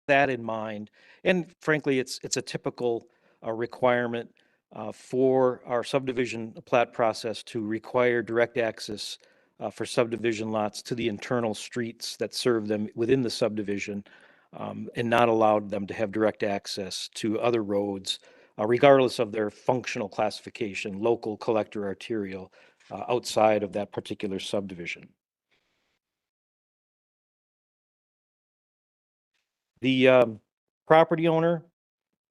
that in mind, and frankly, it's a typical requirement for our subdivision plat process to require direct access for subdivision lots to the internal streets that serve them within the subdivision, and not allowed them to have direct access to other roads, regardless of their functional classification, local, collector, arterial, outside of that particular subdivision. The property owner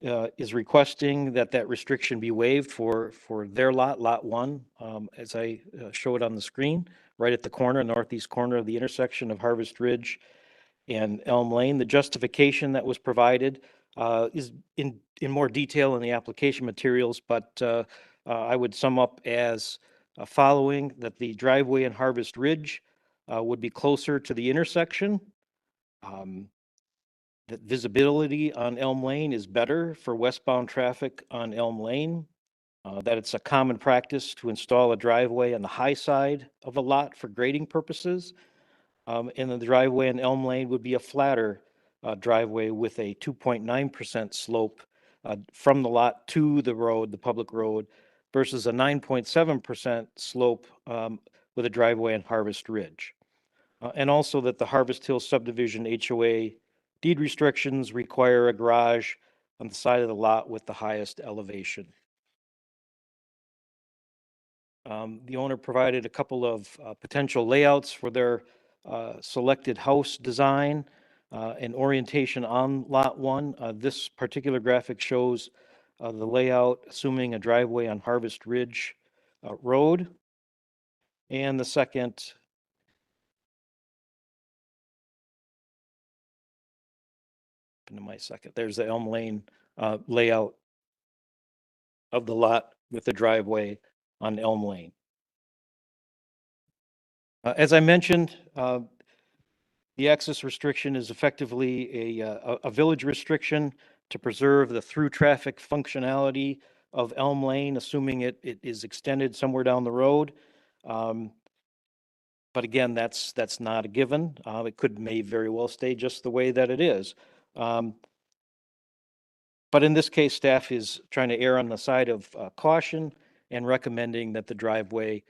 is requesting that that restriction be waived for their lot, Lot 1, as I show it on the screen, right at the corner, northeast corner of the intersection of Harvest Ridge and Elm Lane. The justification that was provided is in more detail in the application materials, but I would sum up as following: that the driveway in Harvest Ridge would be closer to the intersection. That visibility on Elm Lane is better for westbound traffic on Elm Lane. That it's a common practice to install a driveway on the high side of a lot for grading purposes. And the driveway in Elm Lane would be a flatter driveway with a 2.9% slope from the lot to the road, the public road, versus a 9.7% slope with a driveway on Harvest Ridge. And also that the Harvest Hill subdivision HOA deed restrictions require a garage on the side of the lot with the highest elevation. The owner provided a couple of potential layouts for their selected house design and orientation on Lot 1. This particular graphic shows the layout assuming a driveway on Harvest Ridge Road. And the second there's the Elm Lane layout of the lot with the driveway on Elm Lane. As I mentioned, the access restriction is effectively a village restriction to preserve the through traffic functionality of Elm Lane, assuming it is extended somewhere down the road. But again, that's not a given. It may very well stay just the way that it is. But in this case, staff is trying to err on the side of caution and recommending that the driveway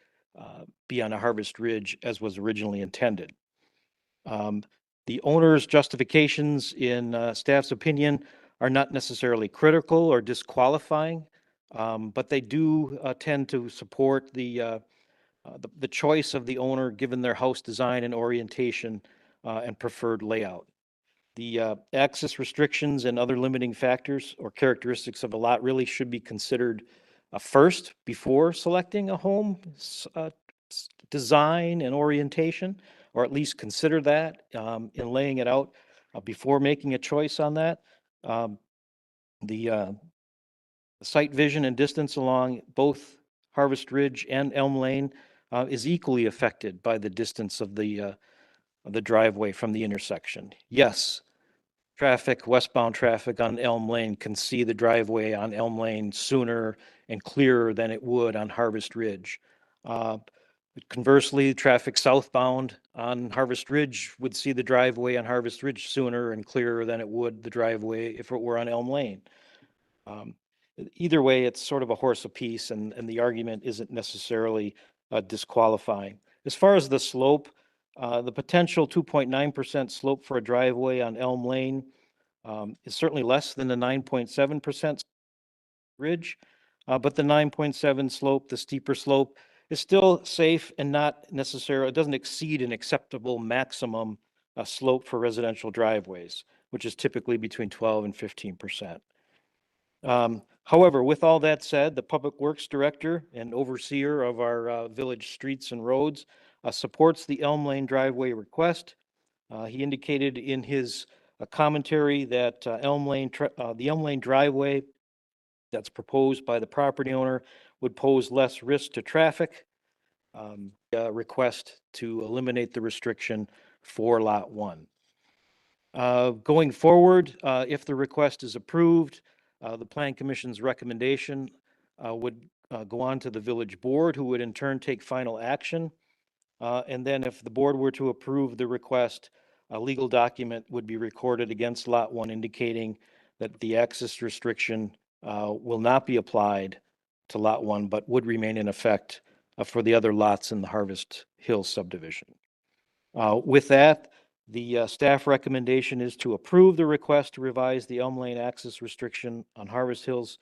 be on a Harvest Ridge as was originally intended. The owner's justifications in staff's opinion are not necessarily critical or disqualifying, but they do tend to support the choice of the owner given their house design and orientation and preferred layout. The access restrictions and other limiting factors or characteristics of a lot really should be considered first before selecting a home design and orientation, or at least consider that in laying it out before making a choice on that. The site vision and distance along both Harvest Ridge and Elm Lane is equally affected by the distance of the driveway from the intersection. Yes, westbound traffic on Elm Lane can see the driveway on Elm Lane sooner and clearer than it would on Harvest Ridge. Conversely, traffic southbound on Harvest Ridge would see the driveway on Harvest Ridge sooner and clearer than it would the driveway if it were on Elm Lane. Either way, it's sort of a horse apiece, and the argument isn't necessarily disqualifying. As far as the slope, the potential 2.9% slope for a driveway on Elm Lane is certainly less than the 9.7% ridge, but the 9.7 slope, the steeper slope, is still safe and not necessarily, it doesn't exceed an acceptable maximum slope for residential driveways, which is typically between 12 and 15%. However, with all that said, the Public Works Director and overseer of our village streets and roads supports the Elm Lane driveway request. He indicated in his commentary that the Elm Lane driveway that's proposed by the property owner would pose less risk to traffic. Request to eliminate the restriction for Lot 1. Going forward, if the request is approved, the Plan Commission's recommendation would go on to the village board, who would in turn take final action. And then if the board were to approve the request, a legal document would be recorded against Lot 1 indicating that the access restriction will not be applied to Lot 1, but would remain in effect for the other lots in the Harvest Hills subdivision. With that, the staff recommendation is to approve the request to revise the Elm Lane access restriction on Harvest Hills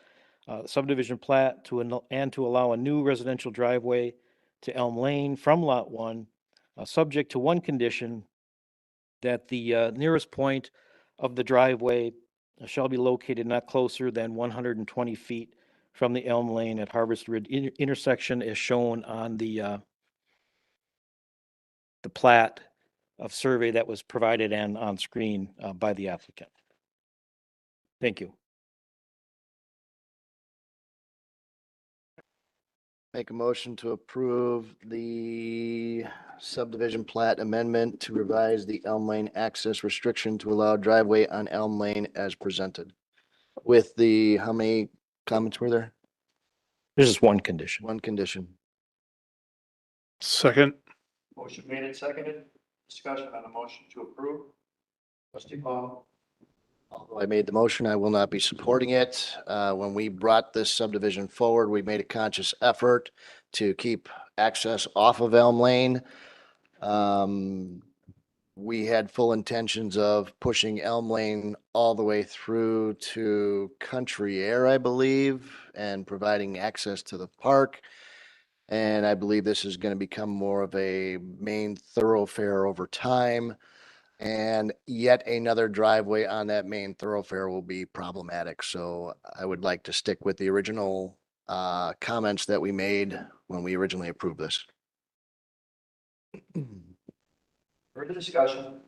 subdivision plat and to allow a new residential driveway to Elm Lane from Lot 1, subject to one condition, that the nearest point of the driveway shall be located not closer than 120 feet from the Elm Lane at Harvest Ridge intersection as shown on the plat of survey that was provided and on screen by the applicant. Thank you. Make a motion to approve the subdivision plat amendment to revise the Elm Lane access restriction to allow driveway on Elm Lane as presented. With the, how many comments were there? There's just one condition. One condition. Second. Motion made and seconded. Discussion on the motion to approve. Trustee Paul. Although I made the motion, I will not be supporting it. When we brought this subdivision forward, we made a conscious effort to keep access off of Elm Lane. We had full intentions of pushing Elm Lane all the way through to Country Air, I believe, and providing access to the park. And I believe this is going to become more of a main thoroughfare over time. And yet another driveway on that main thoroughfare will be problematic. So I would like to stick with the original comments that we made when we originally approved this. Further discussion.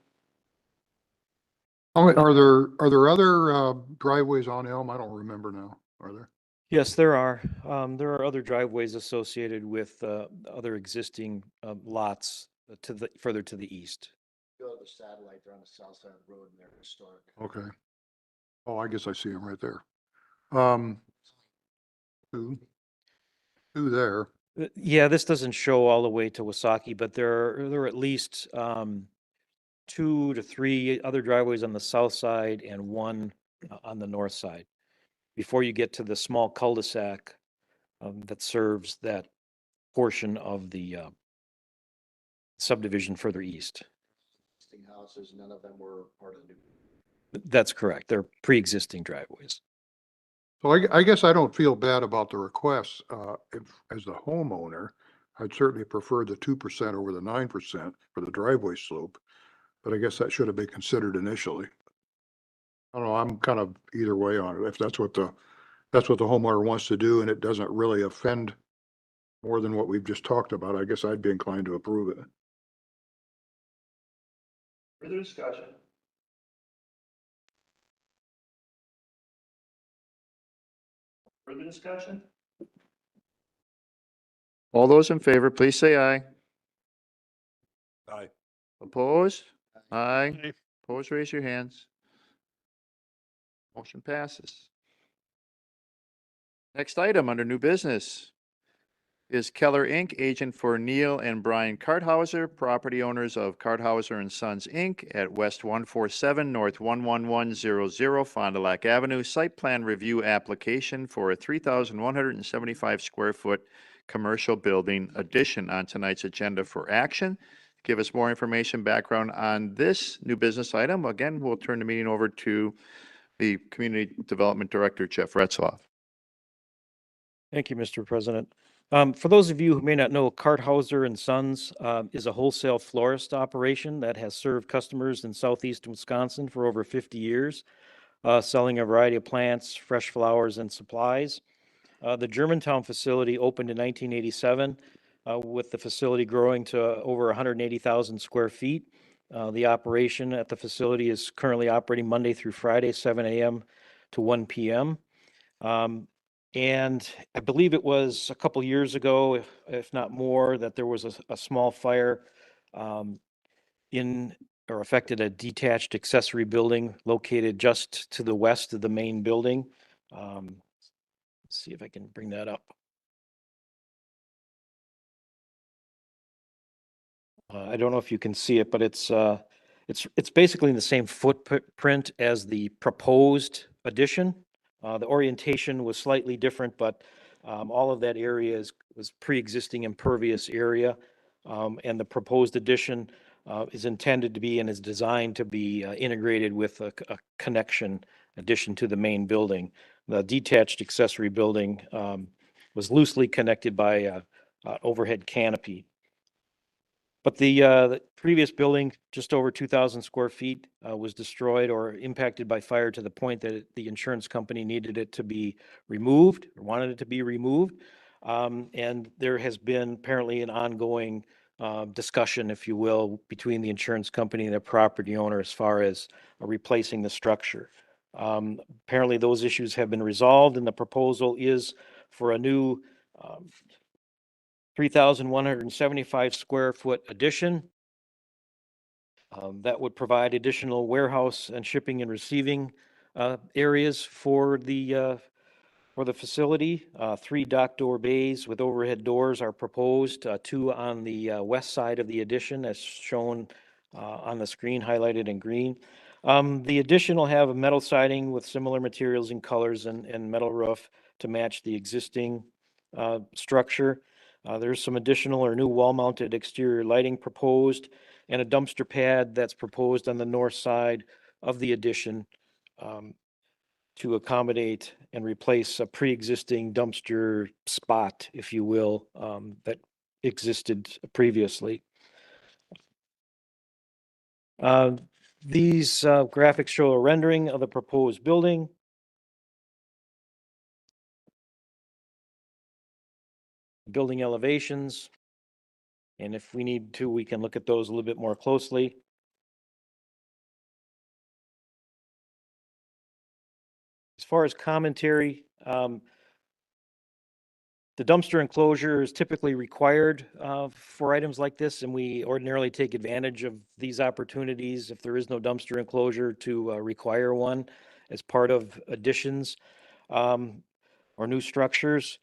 Are there other driveways on Elm? I don't remember now. Are there? Yes, there are. There are other driveways associated with other existing lots further to the east. Go to the satellite, they're on the south side of the road and they're historic. Okay. Oh, I guess I see them right there. Two there. Yeah, this doesn't show all the way to Wasaki, but there are at least 2 to 3 other driveways on the south side and one on the north side before you get to the small cul-de-sac that serves that portion of the subdivision further east. Houses, none of them were part of the new. That's correct. They're pre-existing driveways. So I guess I don't feel bad about the requests. If, as the homeowner, I'd certainly prefer the 2% over the 9% for the driveway slope, but I guess that should have been considered initially. I don't know. I'm kind of either way on it. If that's what the homeowner wants to do and it doesn't really offend more than what we've just talked about, I guess I'd be inclined to approve it. Further discussion. Further discussion. All those in favor, please say aye. Aye. Opposed? Aye. Opposed, raise your hands. Motion passes. Next item under new business is Keller Inc., agent for Neil and Brian Karthauser, property owners of Karthauser and Sons Inc. at West 147 North 11100 Fond du Lac Avenue, site plan review application for a 3,175 square foot commercial building addition on tonight's agenda for action. Give us more information, background on this new business item. Again, we'll turn the meeting over to the Community Development Director, Jeff Retzloff. Thank you, Mr. President. For those of you who may not know, Karthauser and Sons is a wholesale florist operation that has served customers in southeast Wisconsin for over 50 years, selling a variety of plants, fresh flowers, and supplies. The Germantown facility opened in 1987, with the facility growing to over 180,000 square feet. The operation at the facility is currently operating Monday through Friday, 7 a.m. to 1 p.m. And I believe it was a couple years ago, if not more, that there was a small fire affected a detached accessory building located just to the west of the main building. Let's see if I can bring that up. I don't know if you can see it, but it's It's basically in the same footprint as the proposed addition. The orientation was slightly different, but all of that area was pre-existing impervious area. And the proposed addition is intended to be and is designed to be integrated with a connection addition to the main building. The detached accessory building was loosely connected by a overhead canopy. But the previous building, just over 2,000 square feet, was destroyed or impacted by fire to the point that the insurance company needed it to be removed, or wanted it to be removed. And there has been apparently an ongoing discussion, if you will, between the insurance company and the property owner as far as replacing the structure. Apparently, those issues have been resolved, and the proposal is for a new 3,175 square foot addition. That would provide additional warehouse and shipping and receiving areas for the facility. 3 dock door bays with overhead doors are proposed, 2 on the west side of the addition as shown on the screen highlighted in green. The addition will have a metal siding with similar materials and colors and metal roof to match the existing structure. There's some additional or new wall-mounted exterior lighting proposed and a dumpster pad that's proposed on the north side of the addition to accommodate and replace a pre-existing dumpster spot, if you will, that existed previously. These graphics show a rendering of the proposed building. Building elevations. And if we need to, we can look at those a little bit more closely. As far as commentary, the dumpster enclosure is typically required for items like this, and we ordinarily take advantage of these opportunities if there is no dumpster enclosure to require one as part of additions or new structures.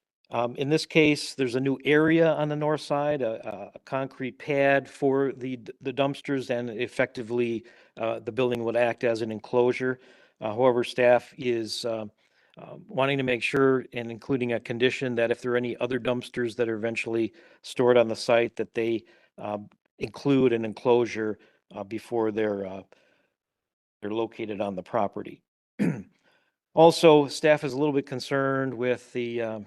In this case, there's a new area on the north side, a concrete pad for the dumpsters, and effectively the building would act as an enclosure. However, staff is wanting to make sure, and including a condition, that if there are any other dumpsters that are eventually stored on the site, that they include an enclosure before they're located on the property. Also, staff is a little bit concerned with the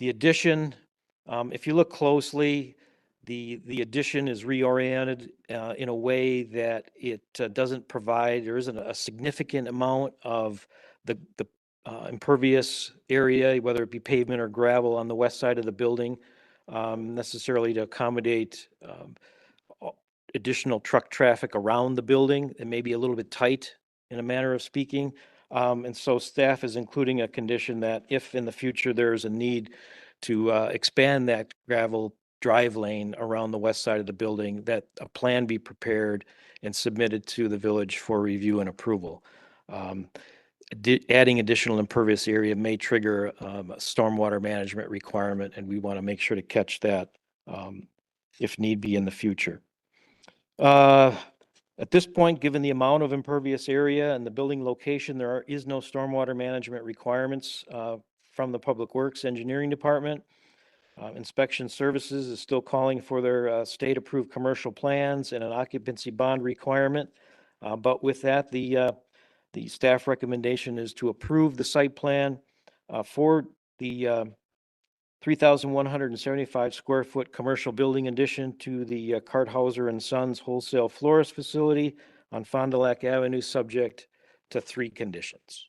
addition. If you look closely, the addition is reoriented in a way that it doesn't provide, there isn't a significant amount of the impervious area, whether it be pavement or gravel on the west side of the building, necessarily to accommodate additional truck traffic around the building. It may be a little bit tight in a manner of speaking. And so staff is including a condition that if in the future there's a need to expand that gravel drive lane around the west side of the building, that a plan be prepared and submitted to the village for review and approval. Adding additional impervious area may trigger a stormwater management requirement, and we want to make sure to catch that if need be in the future. At this point, given the amount of impervious area and the building location, there is no stormwater management requirements from the Public Works Engineering Department. Inspection Services is still calling for their state-approved commercial plans and an occupancy bond requirement. But with that, the staff recommendation is to approve the site plan for the 3,175 square foot commercial building addition to the Karthauser and Sons Wholesale Florist Facility on Fond du Lac Avenue, subject to 3 conditions.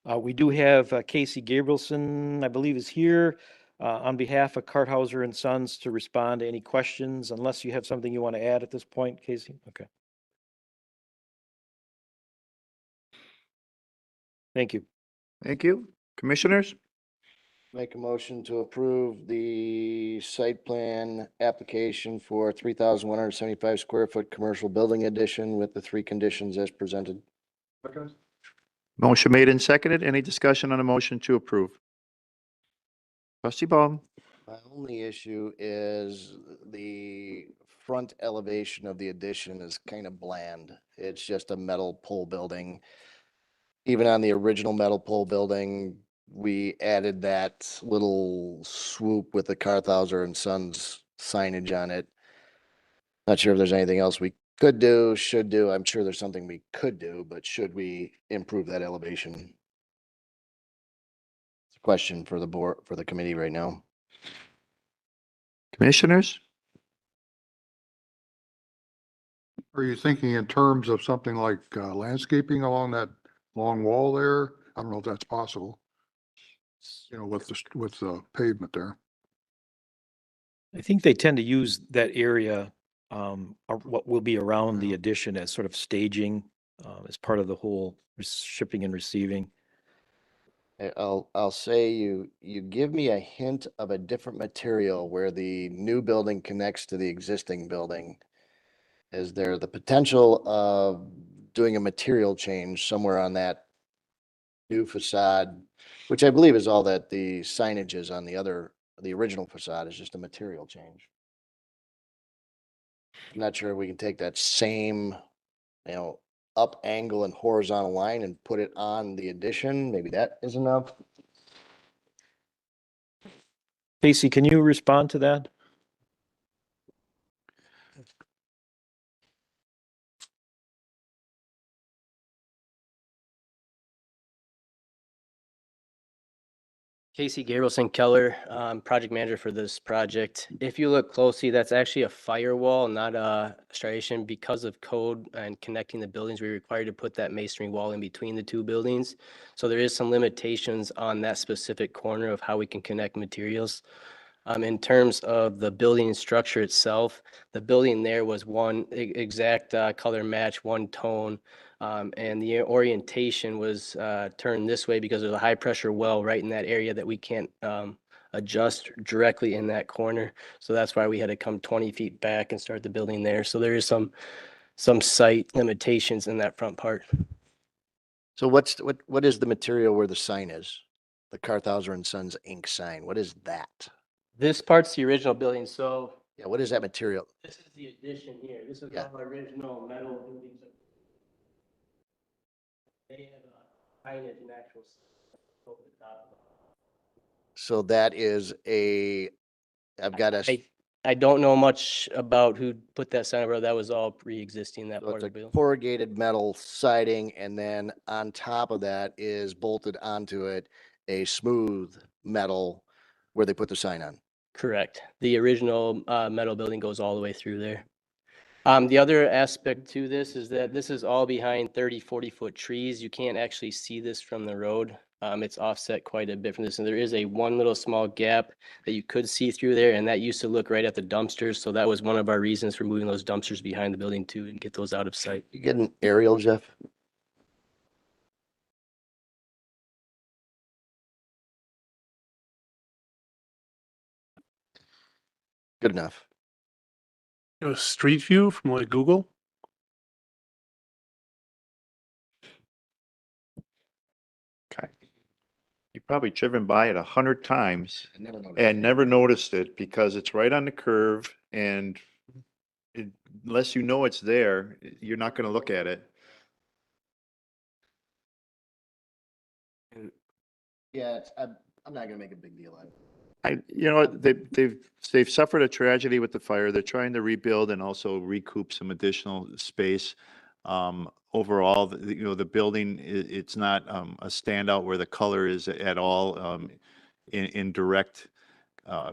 We do have Casey Gabrielson, I believe, is here on behalf of Karthauser and Sons to respond to any questions, unless you have something you want to add at this point, Casey. Okay. Thank you. Thank you. Commissioners? Make a motion to approve the site plan application for 3,175 square foot commercial building addition with the 3 conditions as presented. Motion made and seconded. Any discussion on a motion to approve? Trustee Baum? My only issue is the front elevation of the addition is kind of bland. It's just a metal pole building. Even on the original metal pole building, we added that little swoop with the Karthauser and Sons signage on it. Not sure if there's anything else we could do, should do. I'm sure there's something we could do, but should we improve that elevation? It's a question for the board, for the committee right now. Commissioners? Are you thinking in terms of something like landscaping along that long wall there? I don't know if that's possible. You know, with the pavement there. I think they tend to use that area, or what will be around the addition as sort of staging, as part of the whole shipping and receiving. I'll say you give me a hint of a different material where the new building connects to the existing building. Is there the potential of doing a material change somewhere on that new facade, which I believe is all that the signage is on the original facade is just a material change. I'm not sure we can take that same, up angle and horizontal line and put it on the addition. Maybe that is enough. Casey, can you respond to that? Casey Gabrielson Keller, project manager for this project. If you look closely, that's actually a firewall, not a striation. Because of code and connecting the buildings, we're required to put that masonry wall in between the two buildings. So there is some limitations on that specific corner of how we can connect materials. In terms of the building structure itself, the building there was one exact color match, one tone. And the orientation was turned this way because there's a high pressure well right in that area that we can't adjust directly in that corner. So that's why we had to come 20 feet back and start the building there. So there is some site limitations in that front part. So what is the material where the sign is? The Karthauser and Sons Inc. sign. What is that? This part's the original building. So Yeah, what is that material? this is the addition here. This is Yeah. all original metal buildings. They have a signage and actual over the top. So that is I've got I don't know much about who put that sign, but that was all pre-existing, that so part it's of the a building. corrugated metal siding, and then on top of that is bolted onto it a smooth metal where they put the sign on. Correct. The original metal building goes all the way through there. The other aspect to this is that this is all behind 30, 40-foot trees. You can't actually see this from the road. It's offset quite a bit from this, and there is a one little small gap that you could see through there, and that used to look right at the dumpsters. So that was one of our reasons for moving those dumpsters behind the building too, and get those out of sight. You get an aerial, Jeff? Good enough. A street view from like Google? Okay. You've probably driven by it 100 times I never noticed. and never noticed it because it's right on the curve and unless you know it's there, you're not gonna look at it. Yeah, I'm not gonna make a big deal out of it. They've suffered a tragedy with the fire. They're trying to rebuild and also recoup some additional space. Overall, the building, it's not, a standout where the color is at all, in direct,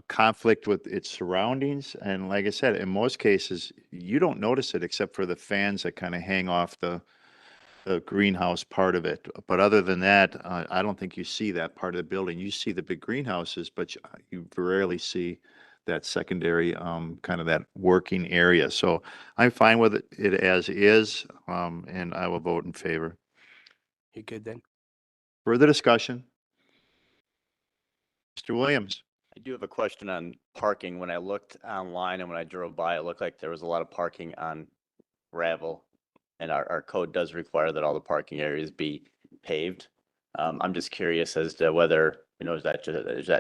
conflict with its surroundings. And like I said, in most cases, you don't notice it except for the fans that kind of hang off the greenhouse part of it. But other than that, I don't think you see that part of the building. You see the big greenhouses, but you rarely see that secondary, kind of that working area. So I'm fine with it as is, and I will vote in favor. You good then? Further discussion? Mr. Williams? I do have a question on parking. When I looked online and when I drove by, it looked like there was a lot of parking on gravel. And our code does require that all the parking areas be paved. I'm just curious as to whether You know, is that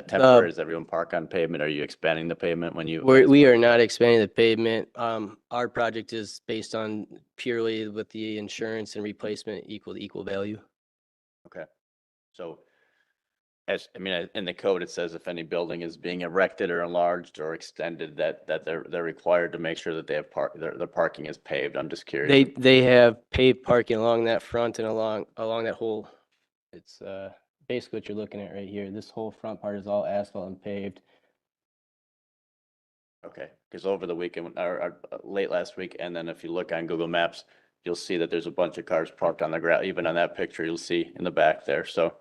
temporary? Does everyone park on pavement? Are you expanding the pavement when you? We are not expanding the pavement. Our project is based on purely with the insurance and replacement equal to equal value. Okay. So I mean, in the code, it says if any building is being erected or enlarged or extended, that they're required to make sure that they have their parking is paved. I'm just curious. They have paved parking along that front and along that whole, it's basically what you're looking at right here. This whole front part is all asphalt and paved. Okay, because over the weekend, or late last week, and then if you look on Google Maps, you'll see that there's a bunch of cars parked on the ground. Even on that picture, you'll see in the back there. So,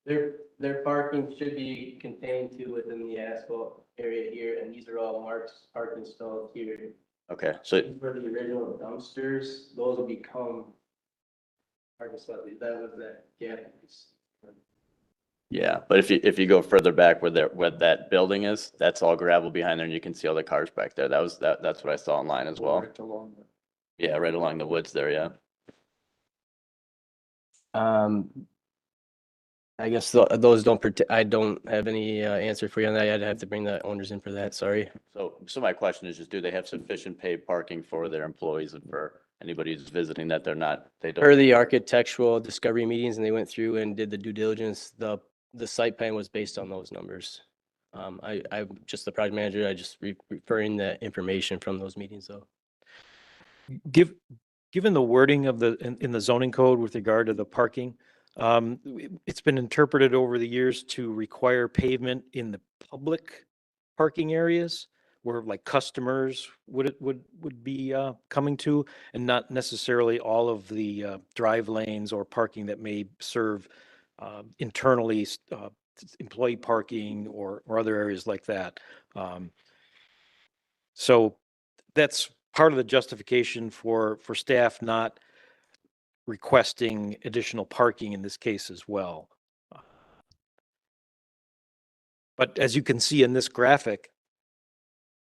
Their parking should be contained to within the asphalt area here, and these are all marked parking stalls here. okay, so These were the original dumpsters, those will become parking stalls, that was that gap. yeah, but if you go further back where that building is, that's all gravel behind there, and you can see all the cars back there. That's what I saw online as well. Yeah, right along the woods there. Yeah. I guess those don't I don't have any answer for you on that. I'd have to bring the owners in for that, sorry. So my question is just, do they have sufficient paid parking for their employees and for anybody who's visiting that they Per don't? the architectural discovery meetings, and they went through and did the due diligence, the site plan was based on those numbers. I'm just the project manager, I just referring the information from those meetings though. Given the wording of in the zoning code with regard to the parking, it's been interpreted over the years to require pavement in the public parking areas where like customers would be coming to, and not necessarily all of the drive lanes or parking that may serve internally employee parking or other areas like that. So that's part of the justification for staff not requesting additional parking in this case as well. But as you can see in this graphic,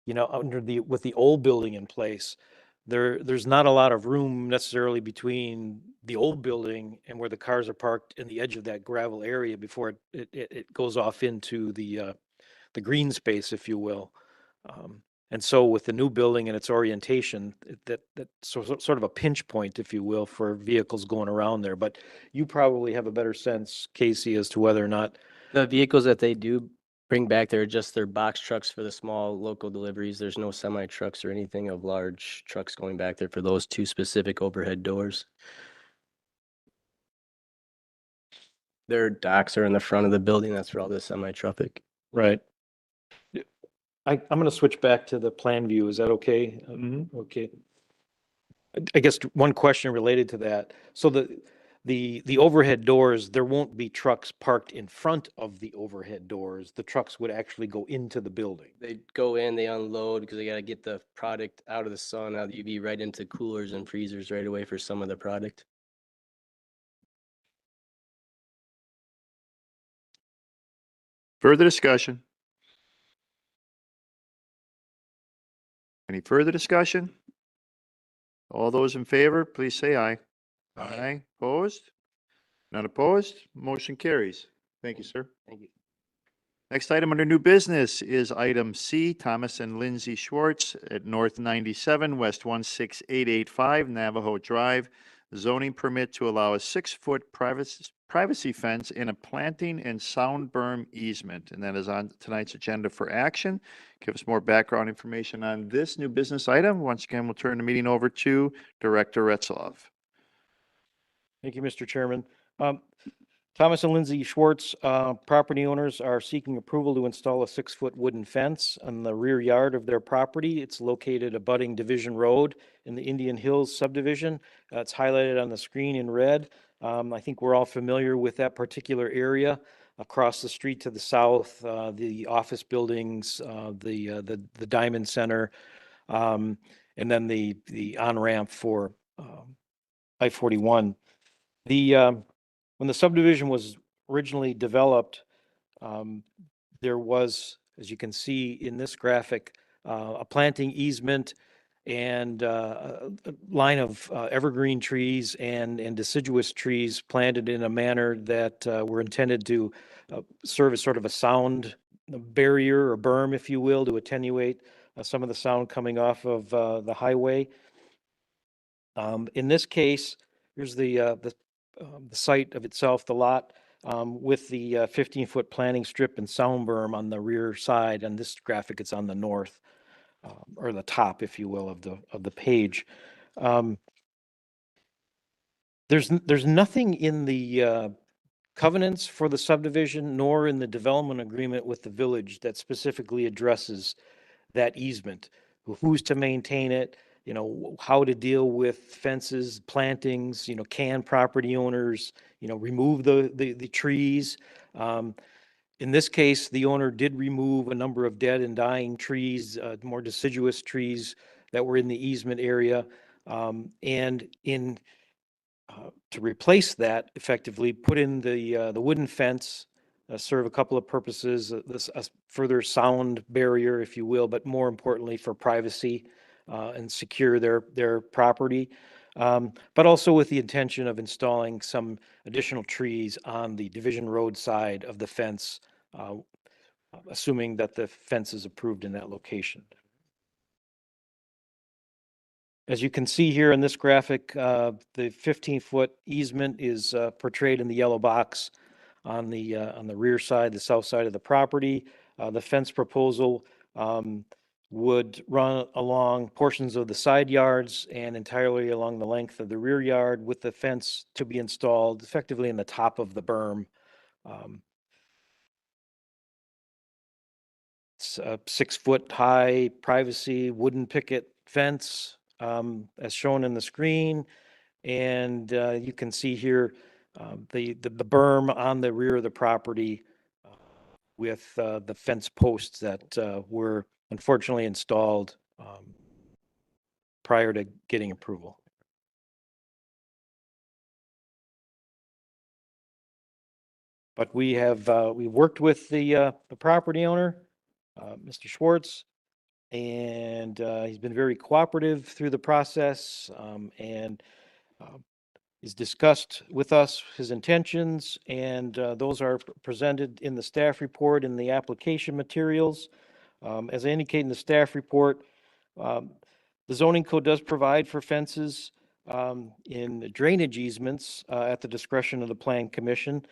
you know, with the old building in place, there's not a lot of room necessarily between the old building and where the cars are parked in the edge of that gravel area before it goes off into the green space, if you will. And so with the new building and its orientation, that's sort of a pinch point, if you will, for vehicles going around there. But you probably have a better sense, Casey, as to whether or not. The vehicles that they do bring back, they're just their box trucks for the small local deliveries. There's no semi trucks or anything of large trucks going back there for those two specific overhead doors. Their docks are in the front of the building. That's for all the semi traffic. Right. I'm going to switch back to the plan view. Is that okay? Okay. I guess one question related to that. So the overhead doors, there won't be trucks parked in front of the overhead doors. The trucks would actually go into the building. They go in, they unload because they got to get the product out of the sun, out of the UV, right into coolers and freezers right away for some of the product. Further discussion? Any further discussion? All those in favor, please say aye. Aye. Opposed? None opposed? Motion carries. Thank you, sir. Thank you. Next item under new business is item C, Thomas and Lindsay Schwartz at North 97, West 16885 Navajo Drive. Zoning permit to allow a 6-foot privacy fence in a planting and sound berm easement. And that is on tonight's agenda for action. Give us more background information on this new business item. Once again, we'll turn the meeting over to Director Retzloff. Thank you, Mr. Chairman. Thomas and Lindsay Schwartz, property owners, are seeking approval to install a 6-foot wooden fence on the rear yard of their property. It's located abutting Division Road in the Indian Hills subdivision. It's highlighted on the screen in red. I think we're all familiar with that particular area. Across the street to the south, the office buildings, the Diamond Center, and then the on-ramp for I-41. When the subdivision was originally developed, there was, as you can see in this graphic, a planting easement and a line of evergreen trees and deciduous trees planted in a manner that were intended to serve as sort of a sound barrier or berm, if you will, to attenuate some of the sound coming off of the highway. In this case, here's the site of itself, the lot, with the 15-foot planting strip and sound berm on the rear side. And this graphic, it's on the north, or the top, if you will, of the page. There's nothing in the covenants for the subdivision, nor in the development agreement with the village that specifically addresses that easement, who's to maintain it, how to deal with fences, plantings, can property owners, remove the trees. In this case, the owner did remove a number of dead and dying trees, more deciduous trees that were in the easement area. And to replace that effectively, put in the wooden fence, serve a couple of purposes, a further sound barrier, if you will, but more importantly for privacy and secure their property. But also with the intention of installing some additional trees on the Division Road side of the fence, assuming that the fence is approved in that location. As you can see here in this graphic, the 15-foot easement is portrayed in the yellow box on the rear side, the south side of the property. The fence proposal would run along portions of the side yards and entirely along the length of the rear yard, with the fence to be installed effectively in the top of the berm. It's a 6-foot high privacy wooden picket fence, as shown in the screen. And you can see here the berm on the rear of the property with the fence posts that were unfortunately installed prior to getting approval. But we worked with the property owner, Mr. Schwartz, and he's been very cooperative through the process, and he's discussed with us his intentions, and those are presented in the staff report and the application materials. As I indicate in the staff report, the zoning code does provide for fences in drainage easements at the discretion of the Plan Commission.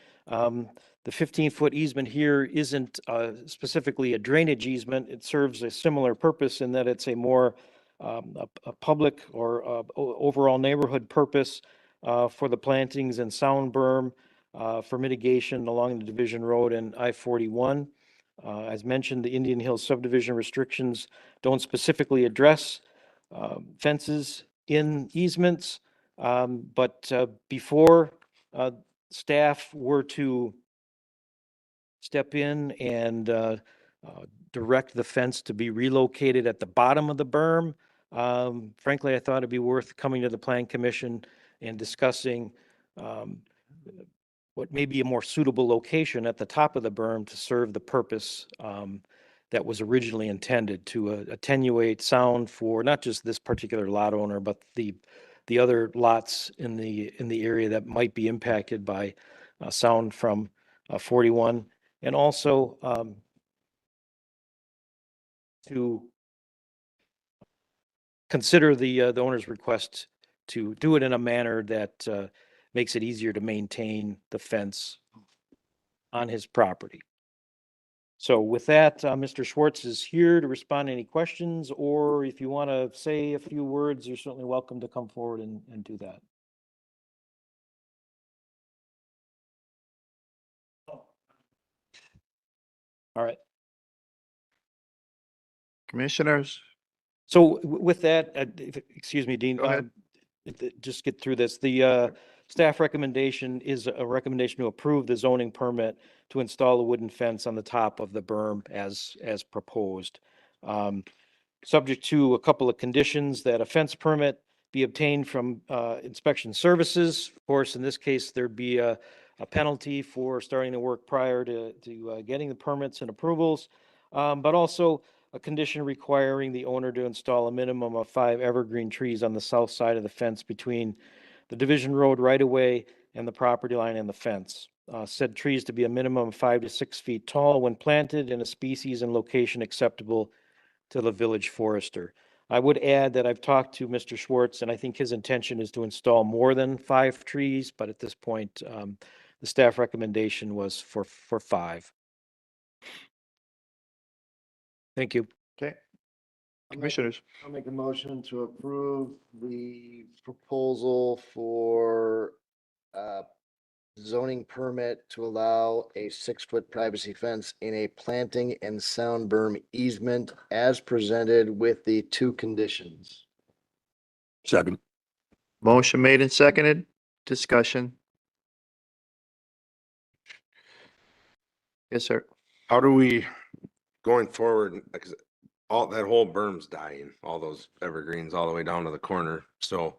The 15-foot easement here isn't specifically a drainage easement. It serves a similar purpose in that it's a more a public or overall neighborhood purpose for the plantings and sound berm for mitigation along the Division Road and I-41. As mentioned, the Indian Hills subdivision restrictions don't specifically address fences in easements, but before staff were to step in and direct the fence to be relocated at the bottom of the berm, frankly, I thought it'd be worth coming to the Plan Commission and discussing what may be a more suitable location at the top of the berm to serve the purpose that was originally intended to attenuate sound for not just this particular lot owner, but the other lots in the area that might be impacted by sound from 41, and also to consider the owner's request to do it in a manner that makes it easier to maintain the fence on his property. So with that, Mr. Schwartz is here to respond to any questions, or if you want to say a few words, you're certainly welcome to come forward and do that. All right. Commissioners, So with that, excuse me, Dean, Go ahead. just get through this. The staff recommendation is a recommendation to approve the zoning permit to install a wooden fence on the top of the berm as proposed. Subject to a couple of conditions: that a fence permit be obtained from inspection services. Of course, in this case, there'd be a penalty for starting the work prior to getting the permits and approvals. But also a condition requiring the owner to install a minimum of 5 evergreen trees on the south side of the fence between the Division Road right-of-way and the property line and the fence. Said trees to be a minimum of 5 to 6 feet tall when planted in a species and location acceptable to the village forester. I would add that I've talked to Mr. Schwartz, and I think his intention is to install more than 5 trees, but at this point, the staff recommendation was for 5. Thank you. Okay. Commissioners, I'll make a motion to approve the proposal for zoning permit to allow a 6-foot privacy fence in a planting and sound berm easement as presented with the 2 conditions. Second. motion made and seconded, discussion. Yes, sir. How do we, going forward, because all that whole berm's dying, all those evergreens all the way down to the corner. So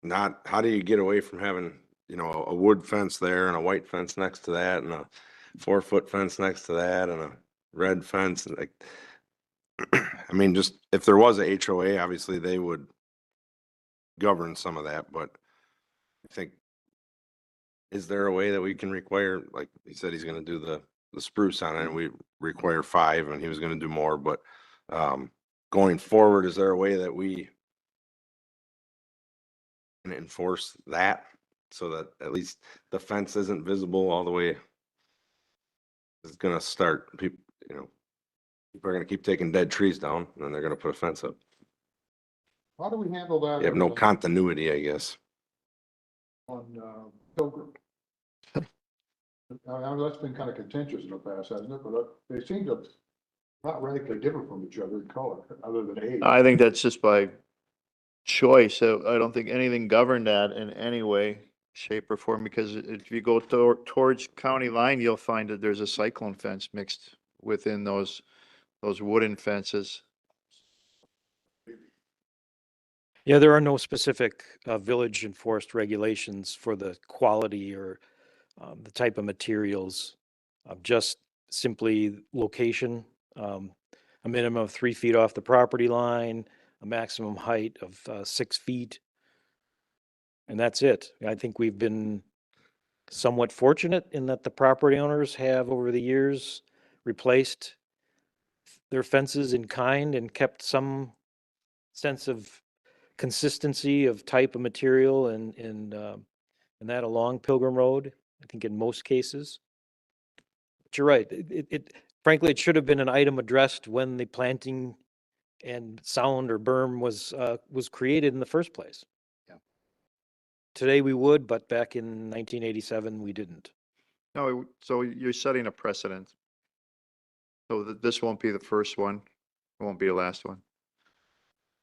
how do you get away from having, a wood fence there and a white fence next to that and a 4-foot fence next to that and a red fence? Like, I mean, just if there was a HOA, obviously they would govern some of that, but I think, is there a way that we can require, like he said, he's gonna do the spruce on it and we require 5 and he was gonna do more, but going forward, is there a way that we can enforce that so that at least the fence isn't visible all the way? It's gonna start, people are gonna keep taking dead trees down and then they're gonna put a fence up. How do we handle that? You have no continuity, I guess. On Pilgrim? I know that's been kind of contentious in the past, hasn't it? But they seem to not radically differ from each other in color, other than age. I think that's just by choice. So I don't think anything governed that in any way, shape or form, because if you go towards county line, you'll find that there's a cyclone fence mixed within those wooden fences. Yeah, there are no specific village enforced regulations for the quality or the type of materials, just simply location, a minimum of 3 feet off the property line, a maximum height of 6 feet. And that's it. I think we've been somewhat fortunate in that the property owners have over the years replaced their fences in kind and kept some sense of consistency of type of material and that along Pilgrim Road, I think in most cases. But you're right. Frankly, it should have been an item addressed when the planting and sound or berm was created in the first place. Yeah. Today we would, but back in 1987, we didn't. No, so you're setting a precedent. So this won't be the first one. It won't be the last one.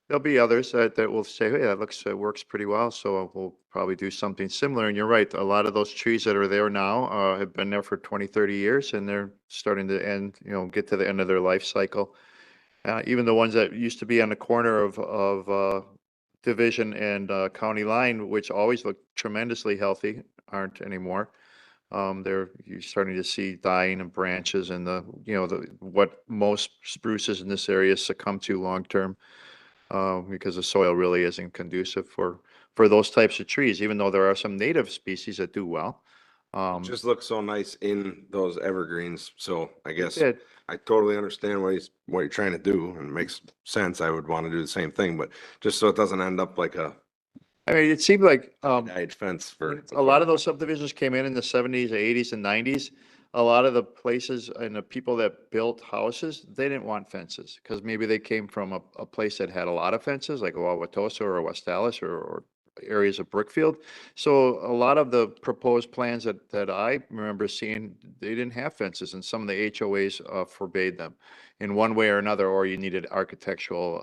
There'll be others that will say, hey, that works pretty well. So we'll probably do something similar. And you're right. A lot of those trees that are there now have been there for 20, 30 years and they're starting to end, get to the end of their life cycle. Even the ones that used to be on the corner of Division and County Line, which always looked tremendously healthy, aren't anymore. You're starting to see dying of branches and what most spruces in this area succumb to long term. Because the soil really isn't conducive for those types of trees, even though there are some native species that do well. It just looks so nice in those evergreens. So I guess it- I totally understand what you're trying to do and it makes sense. I would want to do the same thing, but just so it doesn't end up like a I mean, it seemed like dyed fence for. a lot of those subdivisions came in the 70s, 80s, and 90s. A lot of the places and the people that built houses, they didn't want fences because maybe they came from a place that had a lot of fences, like Wauwatosa or West Allis or areas of Brookfield. So a lot of the proposed plans that I remember seeing, they didn't have fences, and some of the HOAs forbade them in one way or another, or you needed architectural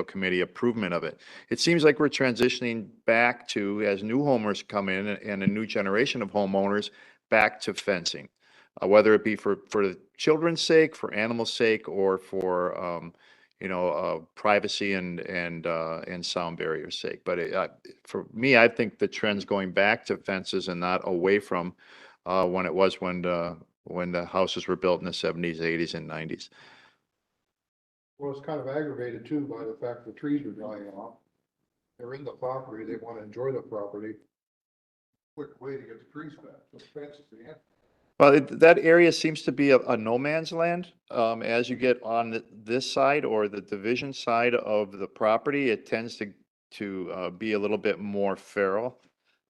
committee approval of it. It seems like we're transitioning back to, as new homers come in and a new generation of homeowners, back to fencing, whether it be for the children's sake, for animals' sake, or for privacy and sound barriers' sake. But for me, I think the trend's going back to fences and not away from when the houses were built in the 70s, 80s, and 90s. Well, it's kind of aggravated too by the fact the trees are dying off. They're in the property, they want to enjoy the property. Quick way to get the trees back, the fence is the end. Well, that area seems to be a no man's land. As you get on this side or the division side of the property, it tends to be a little bit more feral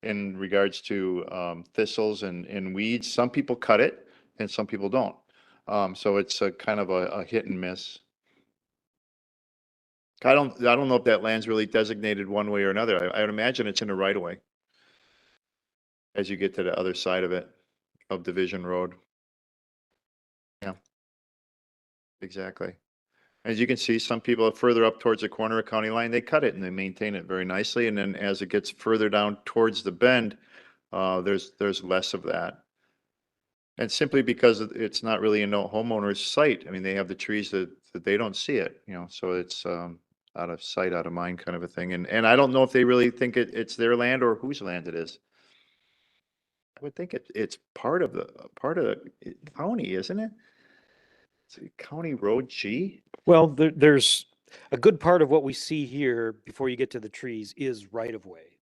in regards to thistles and weeds. Some people cut it and some people don't. So it's a kind of a hit and miss. I don't know if that land's really designated one way or another. I would imagine it's in the right of way as you get to the other side of it, of Division Road. Yeah. Exactly. As you can see, some people further up towards the corner of county line, they cut it and they maintain it very nicely. And then as it gets further down towards the bend, there's less of that. And simply because it's not really a no homeowner's site. I mean, they have the trees that they don't see it, you know, so it's out of sight, out of mind kind of a thing. And I don't know if they really think it's their land or whose land it is. I would think it's part of the county, isn't it? It's a County Road G? Well, there's a good part of what we see here before you get to the trees is right of way.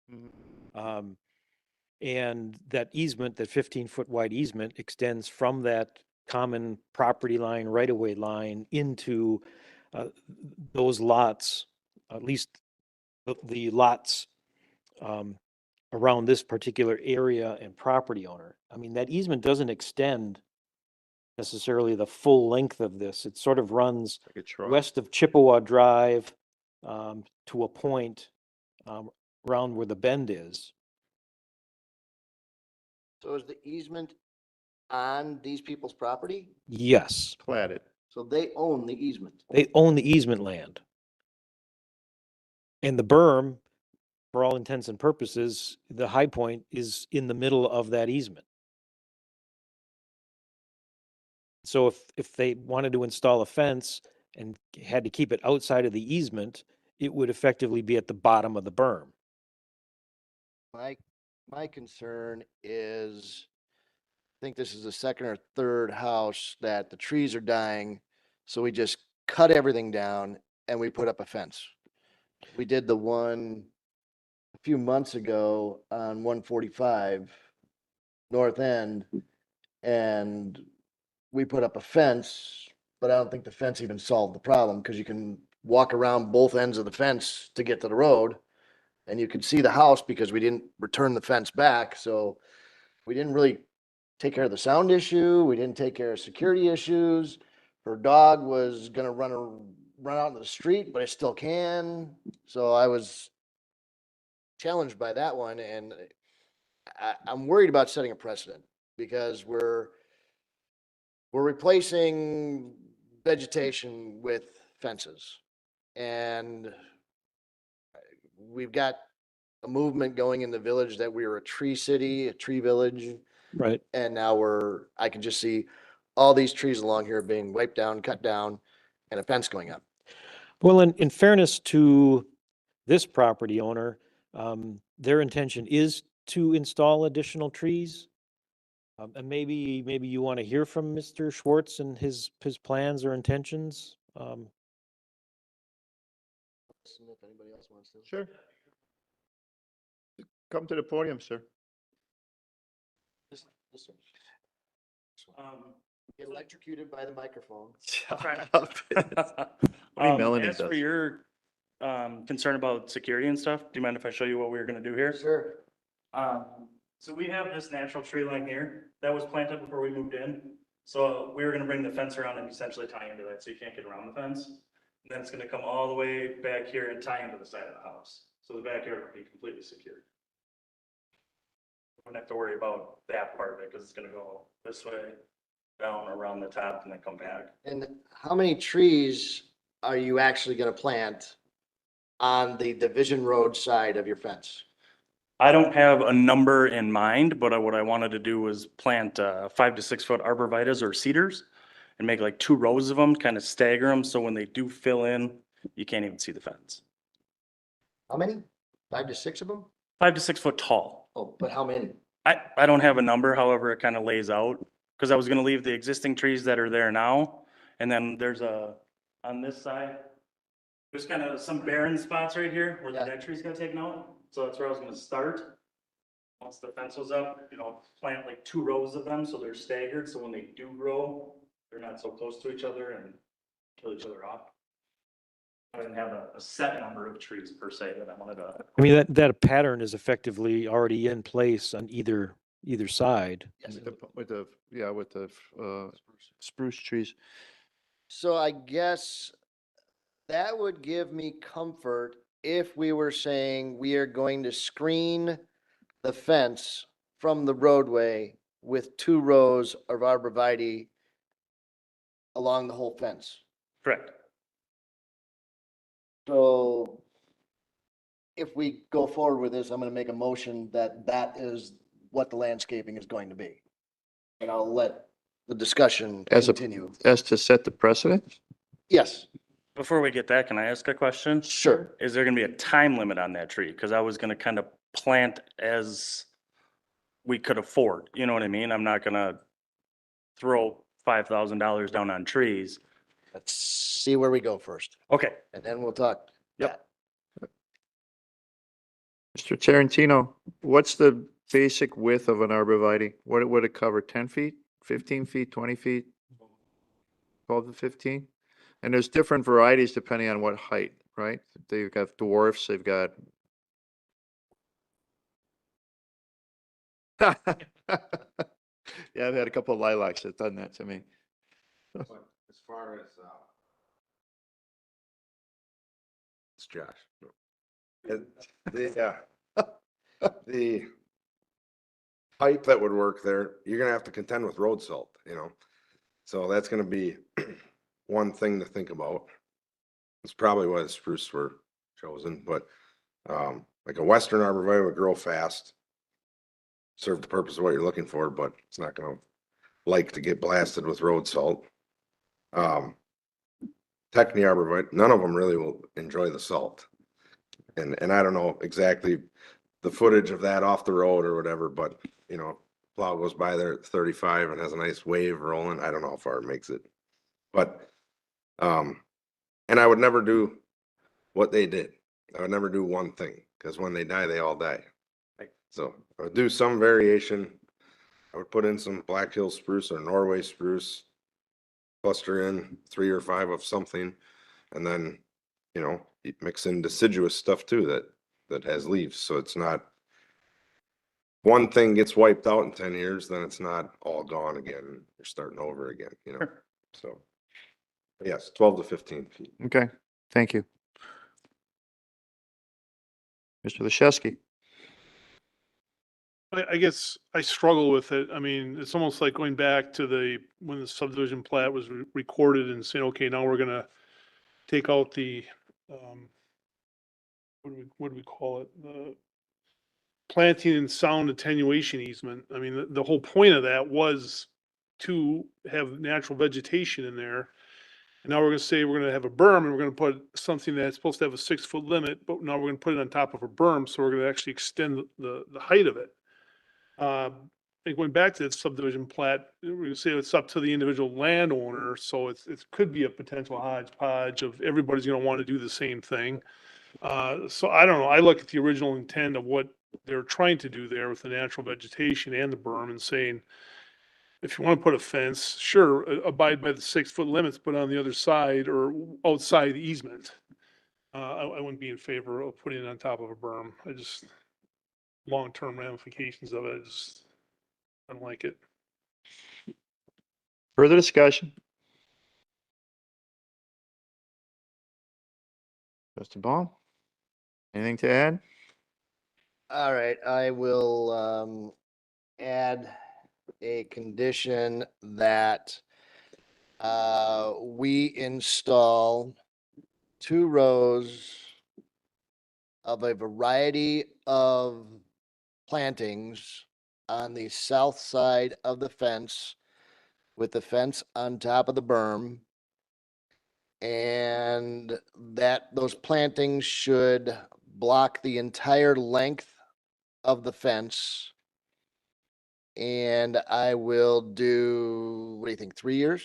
And that easement, that 15-foot wide easement extends from that common property line, right of way line into those lots, at least the lots around this particular area and property owner. I mean, that easement doesn't extend necessarily the full length of this. It sort of runs Like a truck. west of Chippewa Drive to a point around where the bend is. So is the easement on these people's property? Yes, Platted. So they own the easement. they own the easement land. And the berm, for all intents and purposes, the high point is in the middle of that easement. So if they wanted to install a fence and had to keep it outside of the easement, it would effectively be at the bottom of the berm. My concern is, I think this is the second or third house that the trees are dying. So we just cut everything down and we put up a fence. We did the one a few months ago on 145 North End, and we put up a fence, but I don't think the fence even solved the problem because you can walk around both ends of the fence to get to the road. And you could see the house because we didn't return the fence back, so we didn't really take care of the sound issue. We didn't take care of security issues. Her dog was gonna run out into the street, but it still can. So I was challenged by that one, and I'm worried about setting a precedent because we're replacing vegetation with fences. And we've got a movement going in the village that we are a tree city, a tree village. Right. And now I can just see all these trees along here being wiped down, cut down, and a fence going up. Well, in fairness to this property owner, their intention is to install additional trees. And maybe you want to hear from Mr. Schwartz and his plans or intentions. If anybody else wants to. Sure. Come to the podium, sir. This one. Get electrocuted by the microphone. Melanie As for does. your concern about security and stuff, do you mind if I show you what we were gonna do here? Sure. So we have this natural tree line here that was planted before we moved in. So we were gonna bring the fence around and essentially tie into that, so you can't get around the fence. And then it's gonna come all the way back here and tie into the side of the house. So the backyard will be completely secured. Wouldn't have to worry about that part of it, because it's gonna go this way, down around the top and then come back. And how many trees are you actually gonna plant on the Division Road side of your fence? I don't have a number in mind, but what I wanted to do was plant 5 to 6 foot arborvitaes or cedars and make like 2 rows of them, kind of stagger them, so when they do fill in, you can't even see the fence. How many? 5 to 6 of them? 5 to 6 foot tall. Oh, but how many? I don't have a number, however, it kind of lays out, because I was gonna leave the existing trees that are there now, and then there's a on this side. There's kind of some barren spots right here where the Yeah. dead tree's gonna take out, so that's where I was gonna start. Once the fence was up, plant like 2 rows of them, so they're staggered, so when they do grow, they're not so close to each other and kill each other off. I didn't have a set number of trees per se that I wanted to. I mean, that pattern is effectively already in place on either side. Yes. With the spruce trees. So I guess that would give me comfort if we were saying we are going to screen the fence from the roadway with 2 rows of arborvitae along the whole fence. Correct. So if we go forward with this, I'm gonna make a motion that that is what the landscaping is going to be. And I'll let the discussion As a- continue. As to set the precedent? Yes, Before we get that, can I ask a question? sure. Is there gonna be a time limit on that tree? Cause I was gonna kind of plant as we could afford, you know what I mean? I'm not gonna throw $5,000 down on trees. Let's see where we go first, Okay, and then we'll talk. Yep. Mr. Tarantino, what's the basic width of an arborvitae? What would it cover? 10 feet, 15 feet, 20 feet? 12 to 15? And there's different varieties depending on what height, right? They've got dwarfs, they've got. Yeah, I've had a couple of lilacs that done that to me. But as far as, it's Josh. The pipe that would work there, you're gonna have to contend with road salt, So that's gonna be one thing to think about. It's probably why the spruce were chosen, but, like a western arborvitae would grow fast. Serve the purpose of what you're looking for, but it's not gonna like to get blasted with road salt. Techni arborvitae, none of them really will enjoy the salt. And I don't know exactly the footage of that off the road or whatever, but plow goes by there at 35 and has a nice wave rolling. I don't know how far it makes it. But, and I would never do what they did. I would never do one thing, because when they die, they all die. So I would do some variation. I would put in some Black Hill spruce or Norway spruce, cluster in 3 or 5 of something, and then, you mix in deciduous stuff too that has leaves. So it's not one thing gets wiped out in 10 years, then it's not all gone again. You're starting over again, So yes, 12 to 15 feet. Okay, thank you. Mr. Leshevsky. I guess I struggle with it. I mean, it's almost like going back to when the subdivision plat was recorded and saying, okay, now we're gonna take out the, what do we call it? The planting and sound attenuation easement. I mean, the whole point of that was to have natural vegetation in there. And now we're gonna say we're gonna have a berm and we're gonna put something that's supposed to have a 6-foot limit, but now we're gonna put it on top of a berm, so we're gonna actually extend the height of it. And going back to that subdivision plat, we're gonna say it's up to the individual landowner, so it could be a potential hodgepodge of everybody's gonna want to do the same thing. So I don't know, I look at the original intent of what they're trying to do there with the natural vegetation and the berm and saying, if you want to put a fence, sure, abide by the 6-foot limits, but on the other side or outside the easement. I wouldn't be in favor of putting it on top of a berm. Long-term ramifications of it, I don't like it. Further discussion? Trustee Baum? Anything to add? All right, I will add a condition that we install 2 rows of a variety of plantings on the south side of the fence, with the fence on top of the berm. And that those plantings should block the entire length of the fence. And I will do, what do you think, 3 years?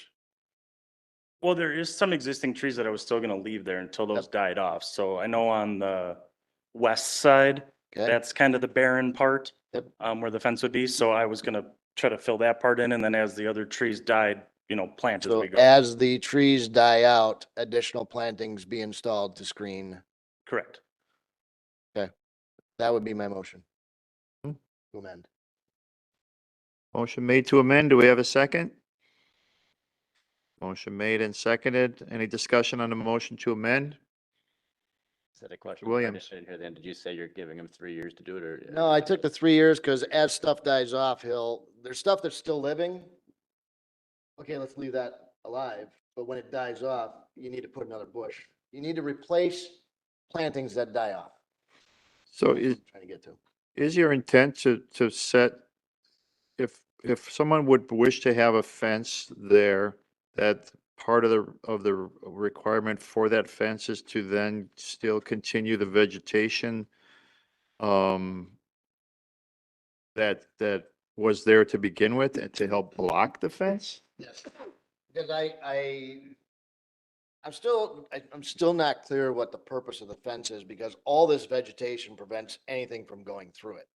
Well, there is some existing trees that I was still gonna leave there until those died off. So I know on the west side, Okay. that's kind of the barren part. Yep. Where the fence would be. So I was gonna try to fill that part in, and then as the other trees died, plant as So we go. as the trees die out, additional plantings be installed to screen. Correct. That would be my motion. Hmm. To amend. Motion made to amend. Do we have a second? Motion made and seconded. Any discussion on the motion to amend? Is that a question? Williams. I didn't hear the end. Did you say you're giving him 3 years to do it or? No, I took the 3 years because as stuff dies off, there's stuff that's still living. Okay, let's leave that alive, but when it dies off, you need to put another bush. You need to replace plantings that die off. So That's what I'm trying to get to. is your intent to set, if someone would wish to have a fence there, that part of the requirement for that fence is to then still continue the vegetation that was there to begin with and to help block the fence? Yes. Because I'm still not clear what the purpose of the fence is because all this vegetation prevents anything from going through it.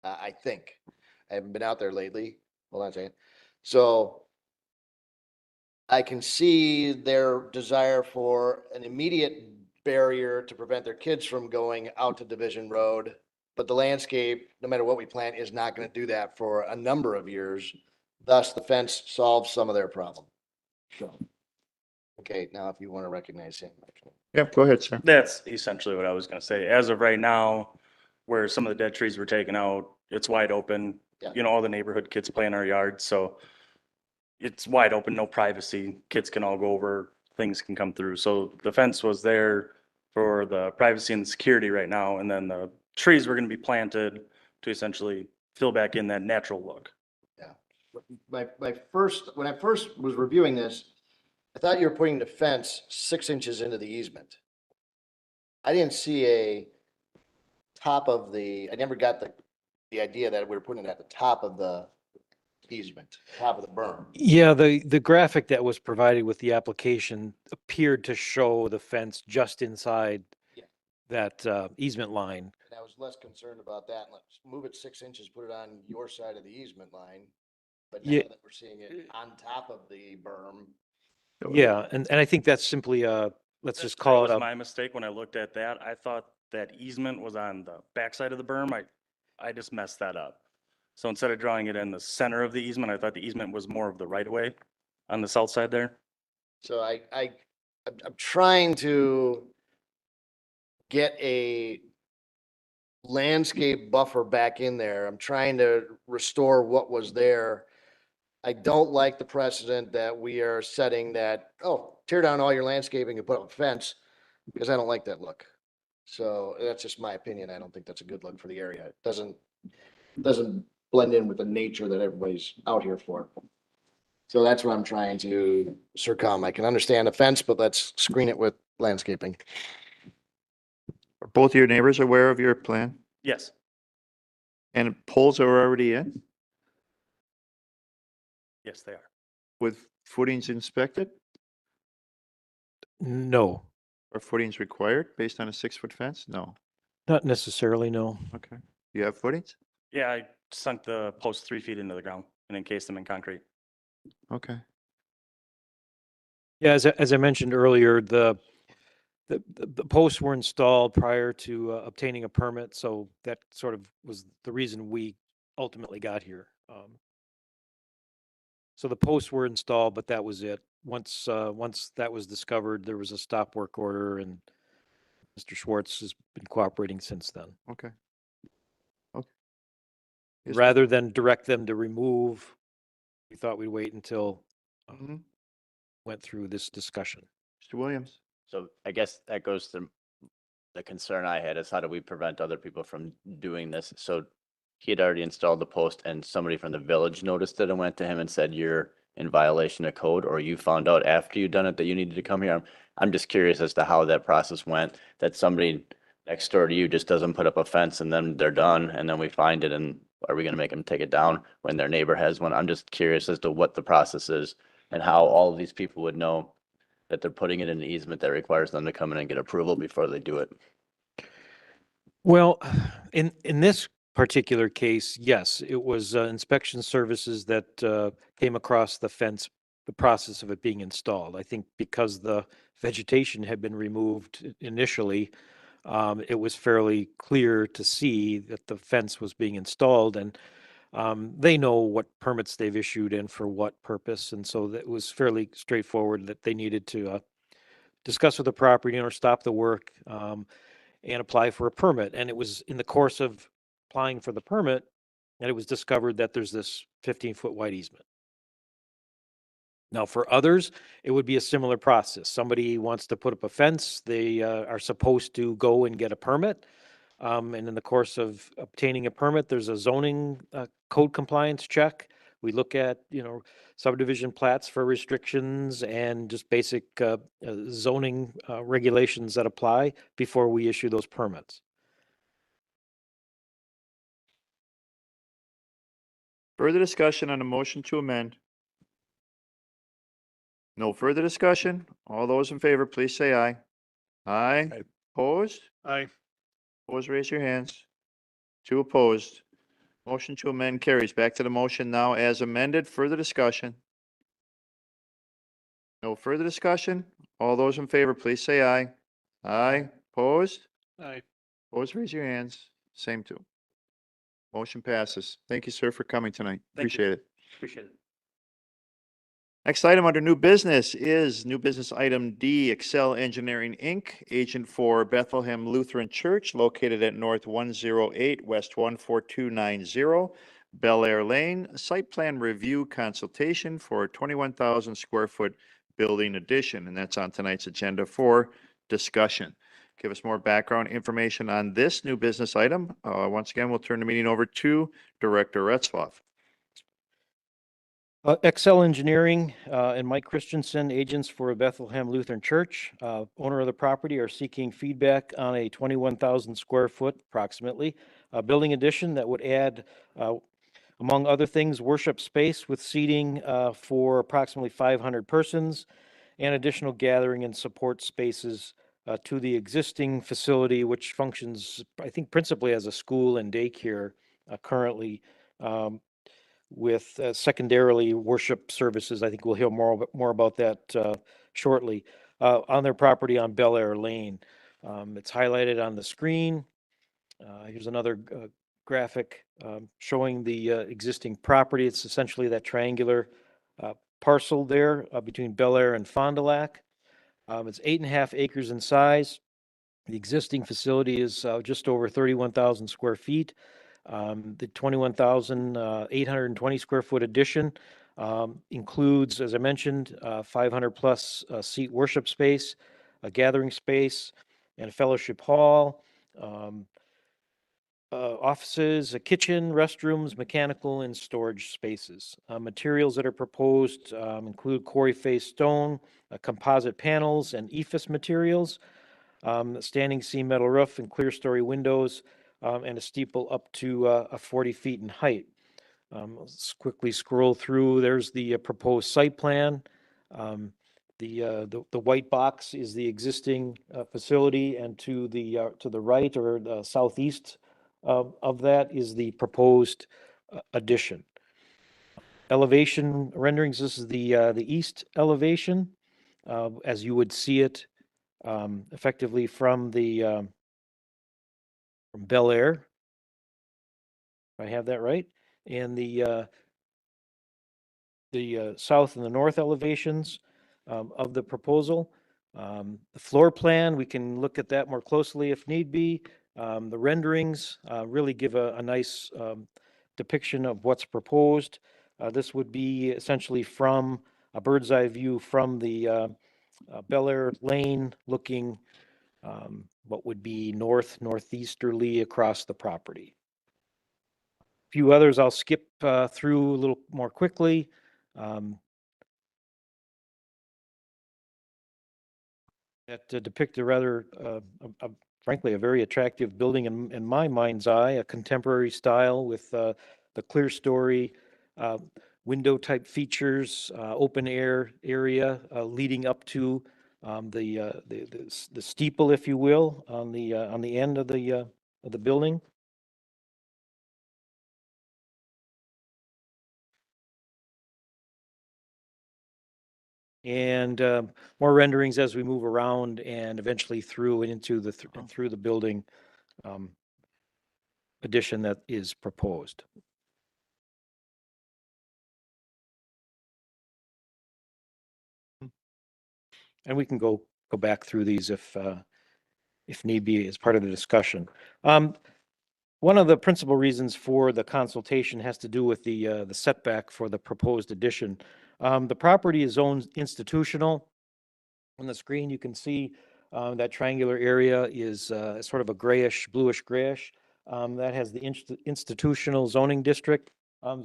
I think. I haven't been out there lately. Hold on a second. So I can see their desire for an immediate barrier to prevent their kids from going out to Division Road. But the landscape, no matter what we plant, is not going to do that for a number of years. Thus, the fence solves some of their problem. So, okay, now if you want to recognize him. Yeah, go ahead, sir. That's essentially what I was gonna say. As of right now, where some of the dead trees were taken out, it's wide open. Yeah. All the neighborhood kids play in our yard, so it's wide open, no privacy. Kids can all go over, things can come through. So the fence was there for the privacy and security right now, and then the trees were gonna be planted to essentially fill back in that natural look. When I first was reviewing this, I thought you were putting the fence 6 inches into the easement. I didn't see I never got the idea that we were putting it at the top of the easement, top of the berm. Yeah, the graphic that was provided with the application appeared to show the fence just inside Yeah. that easement line. And I was less concerned about that. Let's move it 6 inches, put it on your side of the easement line. But now Yeah. that we're seeing it on top of the berm, Yeah, and I think that's simply let's just call That it was a, my mistake when I looked at that. I thought that easement was on the backside of the berm. I just messed that up. So instead of drawing it in the center of the easement, I thought the easement was more of the right of way on the south side there. so I'm trying to get a landscape buffer back in there. I'm trying to restore what was there. I don't like the precedent that we are setting that, oh, tear down all your landscaping and put up a fence, because I don't like that look. So that's just my opinion. I don't think that's a good look for the area. It doesn't blend in with the nature that everybody's out here for. So that's what I'm trying to circum. I can understand the fence, but let's screen it with landscaping. Are both of your neighbors aware of your plan? Yes, And poles are already in yes, they are. with footings inspected no, or footings required based on a 6-foot fence? No. not necessarily, no. Okay. You have footings? Yeah, I sunk the posts 3 feet into the ground and encased them in concrete. Okay. Yeah, as I mentioned earlier, the posts were installed prior to obtaining a permit, so that sort of was the reason we ultimately got here. So the posts were installed, but that was it. Once that was discovered, there was a stop work order, and Mr. Schwartz has been cooperating since then. Okay. Okay. Is- Rather than direct them to remove, we thought we'd wait until Mhm. went through this discussion. Mr. Williams? So I guess that goes to the concern I had is how do we prevent other people from doing this? So he had already installed the post and somebody from the village noticed it and went to him and said, you're in violation of code, or you found out after you done it that you needed to come here. I'm just curious as to how that process went, that somebody next door to you just doesn't put up a fence and then they're done and then we find it, and are we gonna make them take it down when their neighbor has one? I'm just curious as to what the process is and how all of these people would know that they're putting it in an easement that requires them to come in and get approval before they do it? Well, in this particular case, yes, it was inspection services that came across the fence, the process of it being installed. I think because the vegetation had been removed initially, it was fairly clear to see that the fence was being installed, and they know what permits they've issued and for what purpose. And so that was fairly straightforward that they needed to discuss with the property owner, stop the work, and apply for a permit. And it was in the course of applying for the permit that it was discovered that there's this 15-foot wide easement. Now, for others, it would be a similar process. Somebody wants to put up a fence, they are supposed to go and get a permit. And in the course of obtaining a permit, there's a zoning code compliance check. We look at, subdivision plats for restrictions and just basic zoning regulations that apply before we issue those permits. Further discussion on a motion to amend? No further discussion? All those in favor, please say aye. Aye. Aye. Opposed? Aye. Opposed, raise your hands. Two opposed. Motion to amend carries. Back to the motion now as amended. Further discussion? No further discussion? All those in favor, please say aye. Aye. Opposed? Aye. Opposed, raise your hands. Same two. Motion passes. Thank you, sir, for coming tonight. Thank you. Appreciate it. Appreciate it. Next item under new business is new business item D, Excel Engineering, Inc., agent for Bethlehem Lutheran Church located at North 108, West 14290, Bel Air Lane, site plan review consultation for 21,000 square foot building addition. And that's on tonight's agenda for discussion. Give us more background information on this new business item. Once again, we'll turn the meeting over to Director Retzloff. Excel Engineering and Mike Christensen, agents for Bethlehem Lutheran Church, owner of the property, are seeking feedback on a 21,000 square foot approximately building addition that would add, among other things, worship space with seating for approximately 500 persons and additional gathering and support spaces to the existing facility, which functions, I think, principally as a school and daycare currently. With secondarily worship services. I think we'll hear more about that shortly. On their property on Bel Air Lane. It's highlighted on the screen. Here's another graphic showing the existing property. It's essentially that triangular parcel there between Bel Air and Fond du Lac. It's 8.5 acres in size. The existing facility is just over 31,000 square feet. The 21,820 square foot addition includes, as I mentioned, 500 plus seat worship space, a gathering space, and a fellowship hall, offices, a kitchen, restrooms, mechanical, and storage spaces. Materials that are proposed include quarry face stone, composite panels, and EIFS materials, standing seam metal roof, and clear story windows, and a steeple up to 40 feet in height. Let's quickly scroll through. There's the proposed site plan. The white box is the existing facility, and to the right or the southeast of that is the proposed addition. Elevation renderings. This is the east elevation, as you would see it effectively from the from Bel Air, if I have that right, and the south and the north elevations of the proposal. The floor plan, we can look at that more closely if need be. The renderings really give a nice depiction of what's proposed. This would be essentially from a bird's eye view from the Bel Air Lane looking what would be northeasterly across the property. A few others I'll skip through a little more quickly. That depict a rather, frankly, a very attractive building in my mind's eye, a contemporary style with the clear story, window type features, open air area leading up to the steeple, if you will, on the end of the building. And more renderings as we move around and eventually through and into through the building addition that is proposed. And we can go back through these if need be as part of the discussion. One of the principal reasons for the consultation has to do with the setback for the proposed addition. The property is zoned institutional. On the screen, you can see that triangular area is sort of a grayish, bluish grayish. That has the institutional zoning district.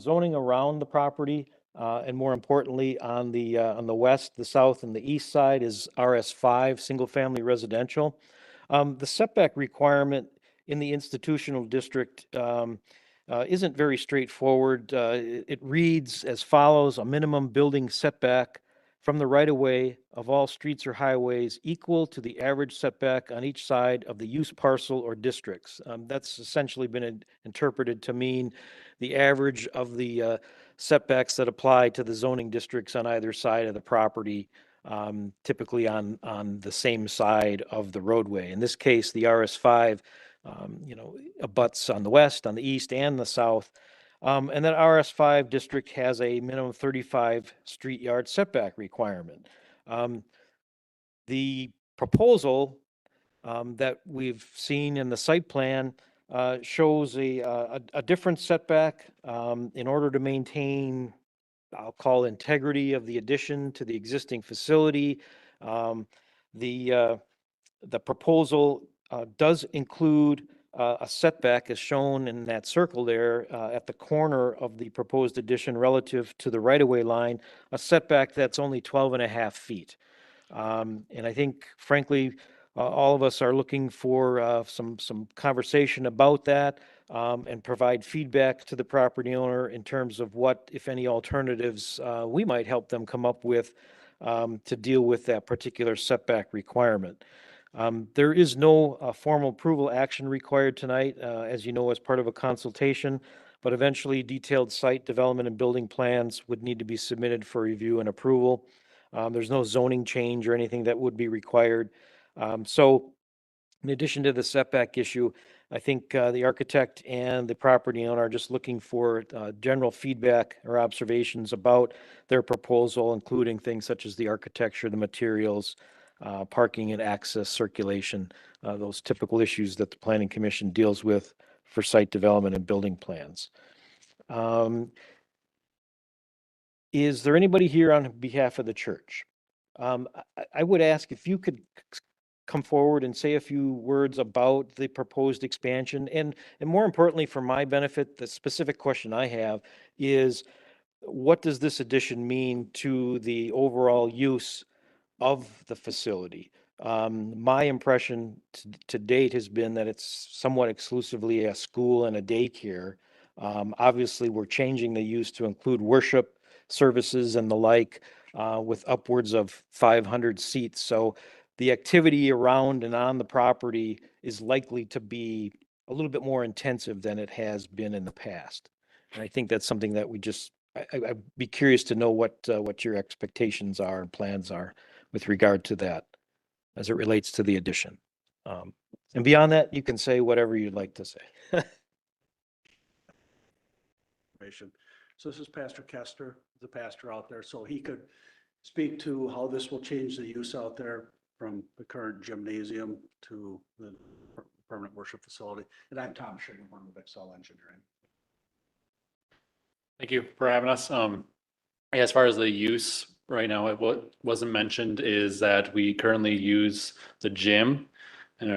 Zoning around the property, and more importantly, on the west, the south, and the east side is RS5, single-family residential. The setback requirement in the institutional district isn't very straightforward. It reads as follows: a minimum building setback from the right-of-way of all streets or highways equal to the average setback on each side of the use parcel or districts. That's essentially been interpreted to mean the average of the setbacks that apply to the zoning districts on either side of the property, typically on the same side of the roadway. In this case, the RS5, abuts on the west, on the east, and the south. And that RS5 district has a minimum 35 street yard setback requirement. The proposal that we've seen in the site plan shows a different setback in order to maintain, I'll call, integrity of the addition to the existing facility. The proposal does include a setback as shown in that circle there at the corner of the proposed addition relative to the right-of-way line, a setback that's only 12.5 feet. And I think, frankly, all of us are looking for some conversation about that and provide feedback to the property owner in terms of what, if any, alternatives we might help them come up with to deal with that particular setback requirement. There is no formal approval action required tonight, as you know, as part of a consultation, but eventually detailed site development and building plans would need to be submitted for review and approval. There's no zoning change or anything that would be required. So in addition to the setback issue, I think the architect and the property owner are just looking for general feedback or observations about their proposal, including things such as the architecture, the materials, parking and access, circulation, those typical issues that the Planning Commission deals with for site development and building plans. Is there anybody here on behalf of the church? I would ask if you could come forward and say a few words about the proposed expansion. And more importantly, for my benefit, the specific question I have is, what does this addition mean to the overall use of the facility? My impression to date has been that it's somewhat exclusively a school and a daycare. Obviously, we're changing the use to include worship services and the like, with upwards of 500 seats. So the activity around and on the property is likely to be a little bit more intensive than it has been in the past. And I think that's something that we just, I'd be curious to know what your expectations are and plans are with regard to that as it relates to the addition. And beyond that, you can say whatever you'd like to say. So this is Pastor Kester, the pastor out there, so he could speak to how this will change the use out there from the current gymnasium to the permanent worship facility. And I'm Tom Shingerman with Excel Engineering. Thank you for having us. As far as the use right now, what wasn't mentioned is that we currently use the gym in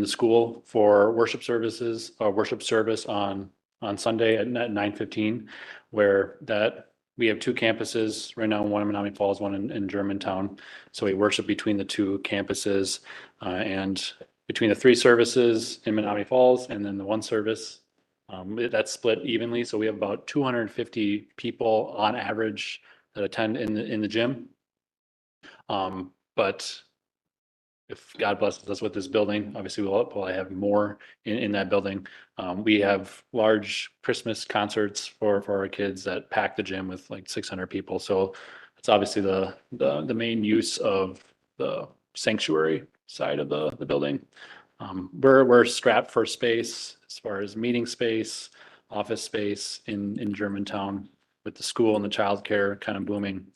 the school for worship services, or worship service on Sunday at 9:15, where we have two campuses right now, one in Menominee Falls, one in Germantown. So we worship between the two campuses, and between the three services in Menominee Falls and then the one service, that's split evenly. So we have about 250 people on average that attend in the gym. But if God blesses us with this building, obviously we'll probably have more in that building. We have large Christmas concerts for our kids that pack the gym with like 600 people. So it's obviously the main use of the sanctuary side of the building. We're strapped for space as far as meeting space, office space in Germantown with the school and the childcare kind of booming.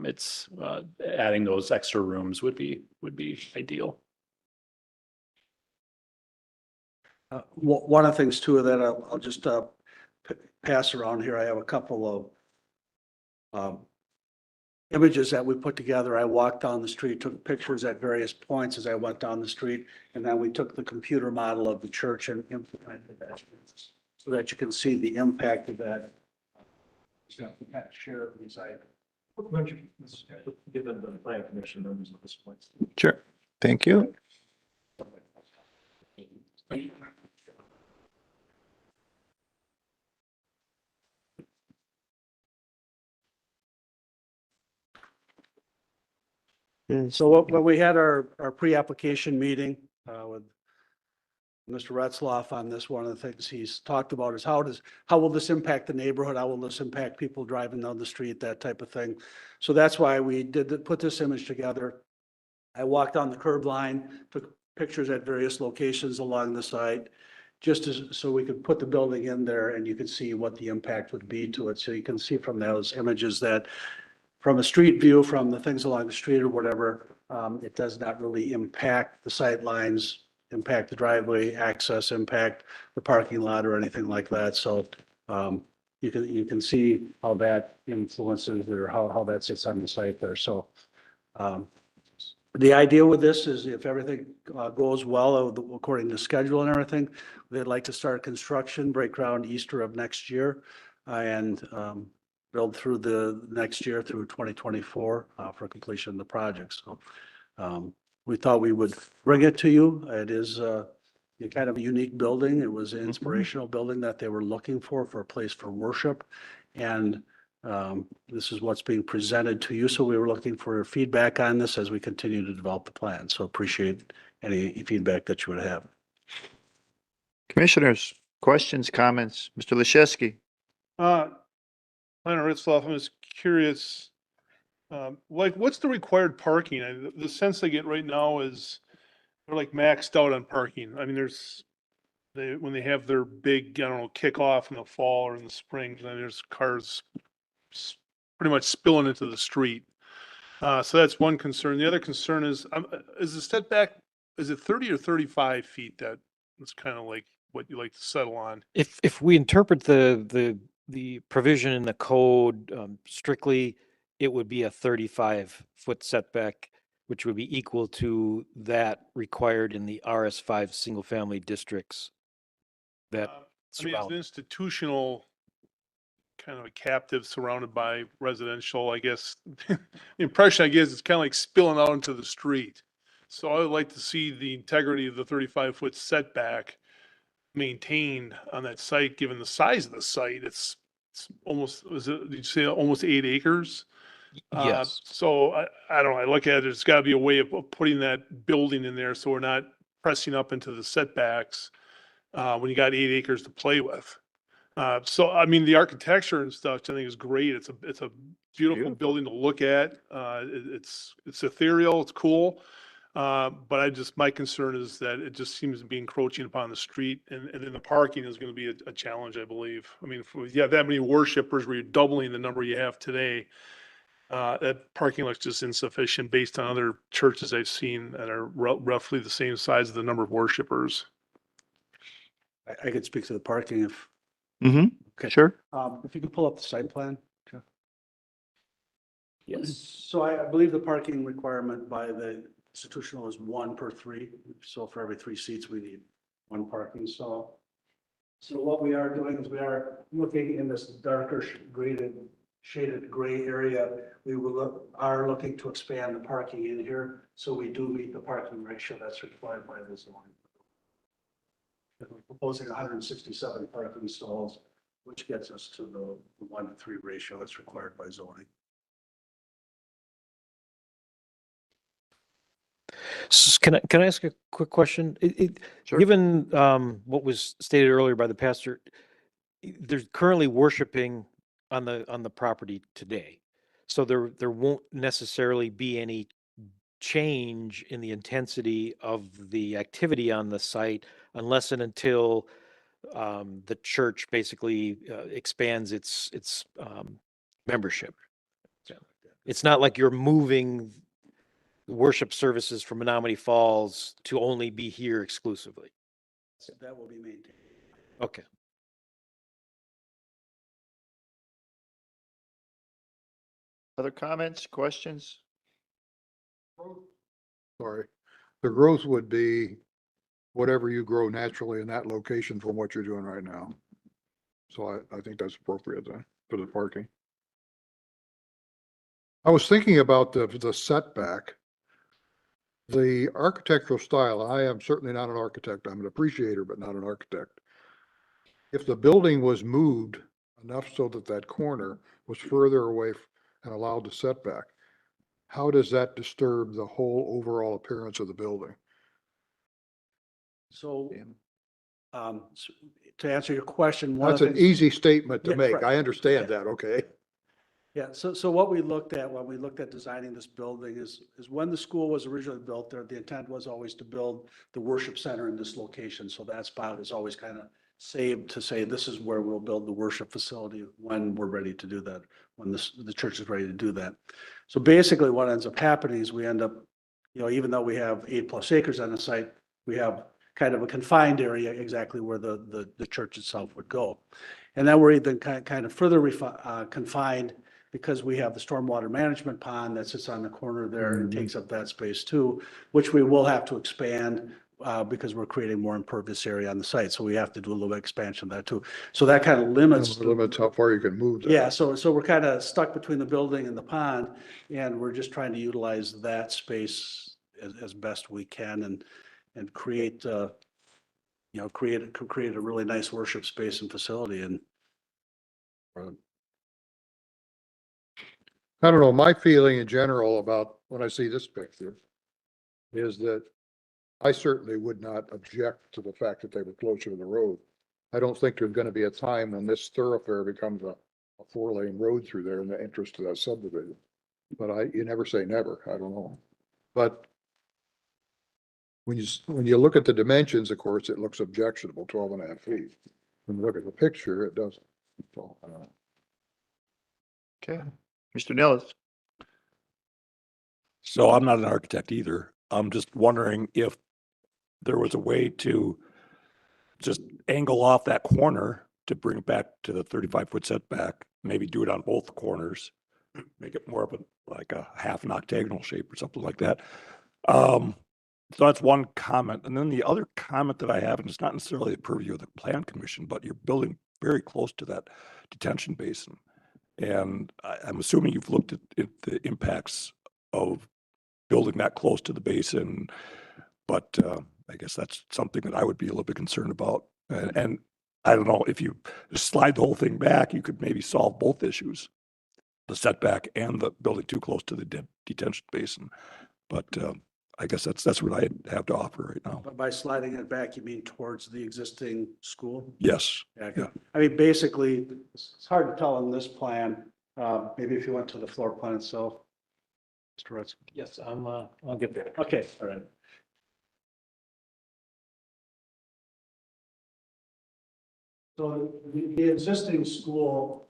It's adding those extra rooms would be ideal. One of the things too that I'll just pass around here, I have a couple of images that we put together. I walked down the street, took pictures at various points as I went down the street, and then we took the computer model of the church and implemented that so that you can see the impact of that. Share these items. Given the plan commission members at this point. Sure. Thank you. So when we had our pre-application meeting with Mr. Retzloff on this, one of the things he's talked about is how will this impact the neighborhood? How will this impact people driving down the street, that type of thing? So that's why we put this image together. I walked on the curb line, took pictures at various locations along the site, so we could put the building in there and you could see what the impact would be to it. So you can see from those images that from a street view, from the things along the street or whatever, it does not really impact the sight lines, impact the driveway access, impact the parking lot or anything like that. So you can see how that influences or how that sits on the site there. So the idea with this is if everything goes well according to schedule and everything, they'd like to start construction, break ground Easter of next year, and build through the next year through 2024 for completion of the project. So we thought we would bring it to you. It is a kind of a unique building. It was an inspirational building that they were looking for a place for worship. And this is what's being presented to you. So we were looking for feedback on this as we continue to develop the plan. So appreciate any feedback that you would have. Commissioners, questions, comments? Mr. Leszewski. Planner Ritzloff, I'm just curious, like what's the required parking? The sense I get right now is they're like maxed out on parking. I mean, when they have their big, I don't know, kickoff in the fall or in the spring, then there's cars pretty much spilling into the street. So that's one concern. The other concern is the setback, is it 30 or 35 feet? That's kind of like what you like to settle on. If we interpret the provision in the code strictly, it would be a 35-foot setback, which would be equal to that required in the RS5 single-family districts. That I mean, it's an institutional kind of a captive surrounded by residential, I guess. The impression I get is it's kind of like spilling out into the street. So I would like to see the integrity of the 35-foot setback maintained on that site, given the size of the site. It's almost, did you say almost 8 acres? Yes. So I don't know, I look at it, there's got to be a way of putting that building in there so we're not pressing up into the setbacks when you got 8 acres to play with. So, I mean, the architecture and stuff, I think is great. It's a beautiful building to look at. It's ethereal, it's cool. But my concern is that it just seems to be encroaching upon the street and then the parking is going to be a challenge, I believe. I mean, if you have that many worshipers where you're doubling the number you have today, that parking looks just insufficient based on other churches I've seen that are roughly the same size as the number of worshipers. I could speak to the parking if. Okay. Sure. If you could pull up the site plan. Yes. So I believe the parking requirement by the institutional is 1 per 3. So for every 3 seats, we need 1 parking stall. So what we are doing is we are looking in this darker shaded gray area. We are looking to expand the parking in here. So we do meet the parking ratio that's required by the zoning. We're proposing 167 parking stalls, which gets us to the 1 to 3 ratio that's required by zoning. Can I ask a quick question? Sure. Given what was stated earlier by the pastor, there's currently worshiping on the property today. So there won't necessarily be any change in the intensity of the activity on the site unless and until the church basically expands its membership. It's not like you're moving worship services from Menominee Falls to only be here exclusively. That will be maintained. Okay. Other comments, questions? Sorry. The growth would be whatever you grow naturally in that location from what you're doing right now. So I think that's appropriate then for the parking. I was thinking about the setback. The architectural style, I am certainly not an architect. I'm an appreciator, but not an architect. If the building was moved enough so that that corner was further away and allowed the setback, how does that disturb the whole overall appearance of the building? So, to answer your question, one That's of an the things- easy statement to Yeah, make. right. I understand Yeah. that, okay? Yeah, so what we looked at when we looked at designing this building is when the school was originally built there, the intent was always to build the worship center in this location. So that spot is always kind of saved to say, this is where we'll build the worship facility when we're ready to do that, when the church is ready to do that. So basically what ends up happening is we end up, even though we have 8+ acres on the site, we have kind of a confined area exactly where the church itself would go. And then we're even kind of further confined because we have the stormwater management pond that sits on the corner there and takes up that space too, which we will have to expand because we're creating more impervious area on the site. So we have to do a little bit of expansion of that too. So that kind of limits. Limits how far you can move that. Yeah, so we're kind of stuck between the building and the pond, and we're just trying to utilize that space as best we can and create create a really nice worship space and facility. And I don't know, my feeling in general about when I see this picture is that I certainly would not object to the fact that they were closer to the road. I don't think there's gonna be a time when this thoroughfare becomes a 4-lane road through there in the interest of that subdivision. But you never say never, I don't know. But when you look at the dimensions, of course, it looks objectionable, 12.5 feet. When you look at the picture, it doesn't. So, I don't know. Okay, Mr. Nellis. So I'm not an architect either. I'm just wondering if there was a way to just angle off that corner to bring it back to the 35-foot setback, maybe do it on both corners, make it more of like a half an octagonal shape or something like that. So that's one comment. And then the other comment that I have, and it's not necessarily the purview of the plan commission, but you're building very close to that detention basin. And I'm assuming you've looked at the impacts of building that close to the basin, but I guess that's something that I would be a little bit concerned about. And I don't know, if you slide the whole thing back, you could maybe solve both issues, the setback and the building too close to the detention basin. But I guess that's what I have to offer right now. but by sliding it back, you mean towards the existing school? Yes. Yeah. I mean, basically, it's hard to tell in this plan. Maybe if you went to the floor plan itself. Mr. Rutz. Yes, I'll get there. Okay, all right. So the existing school,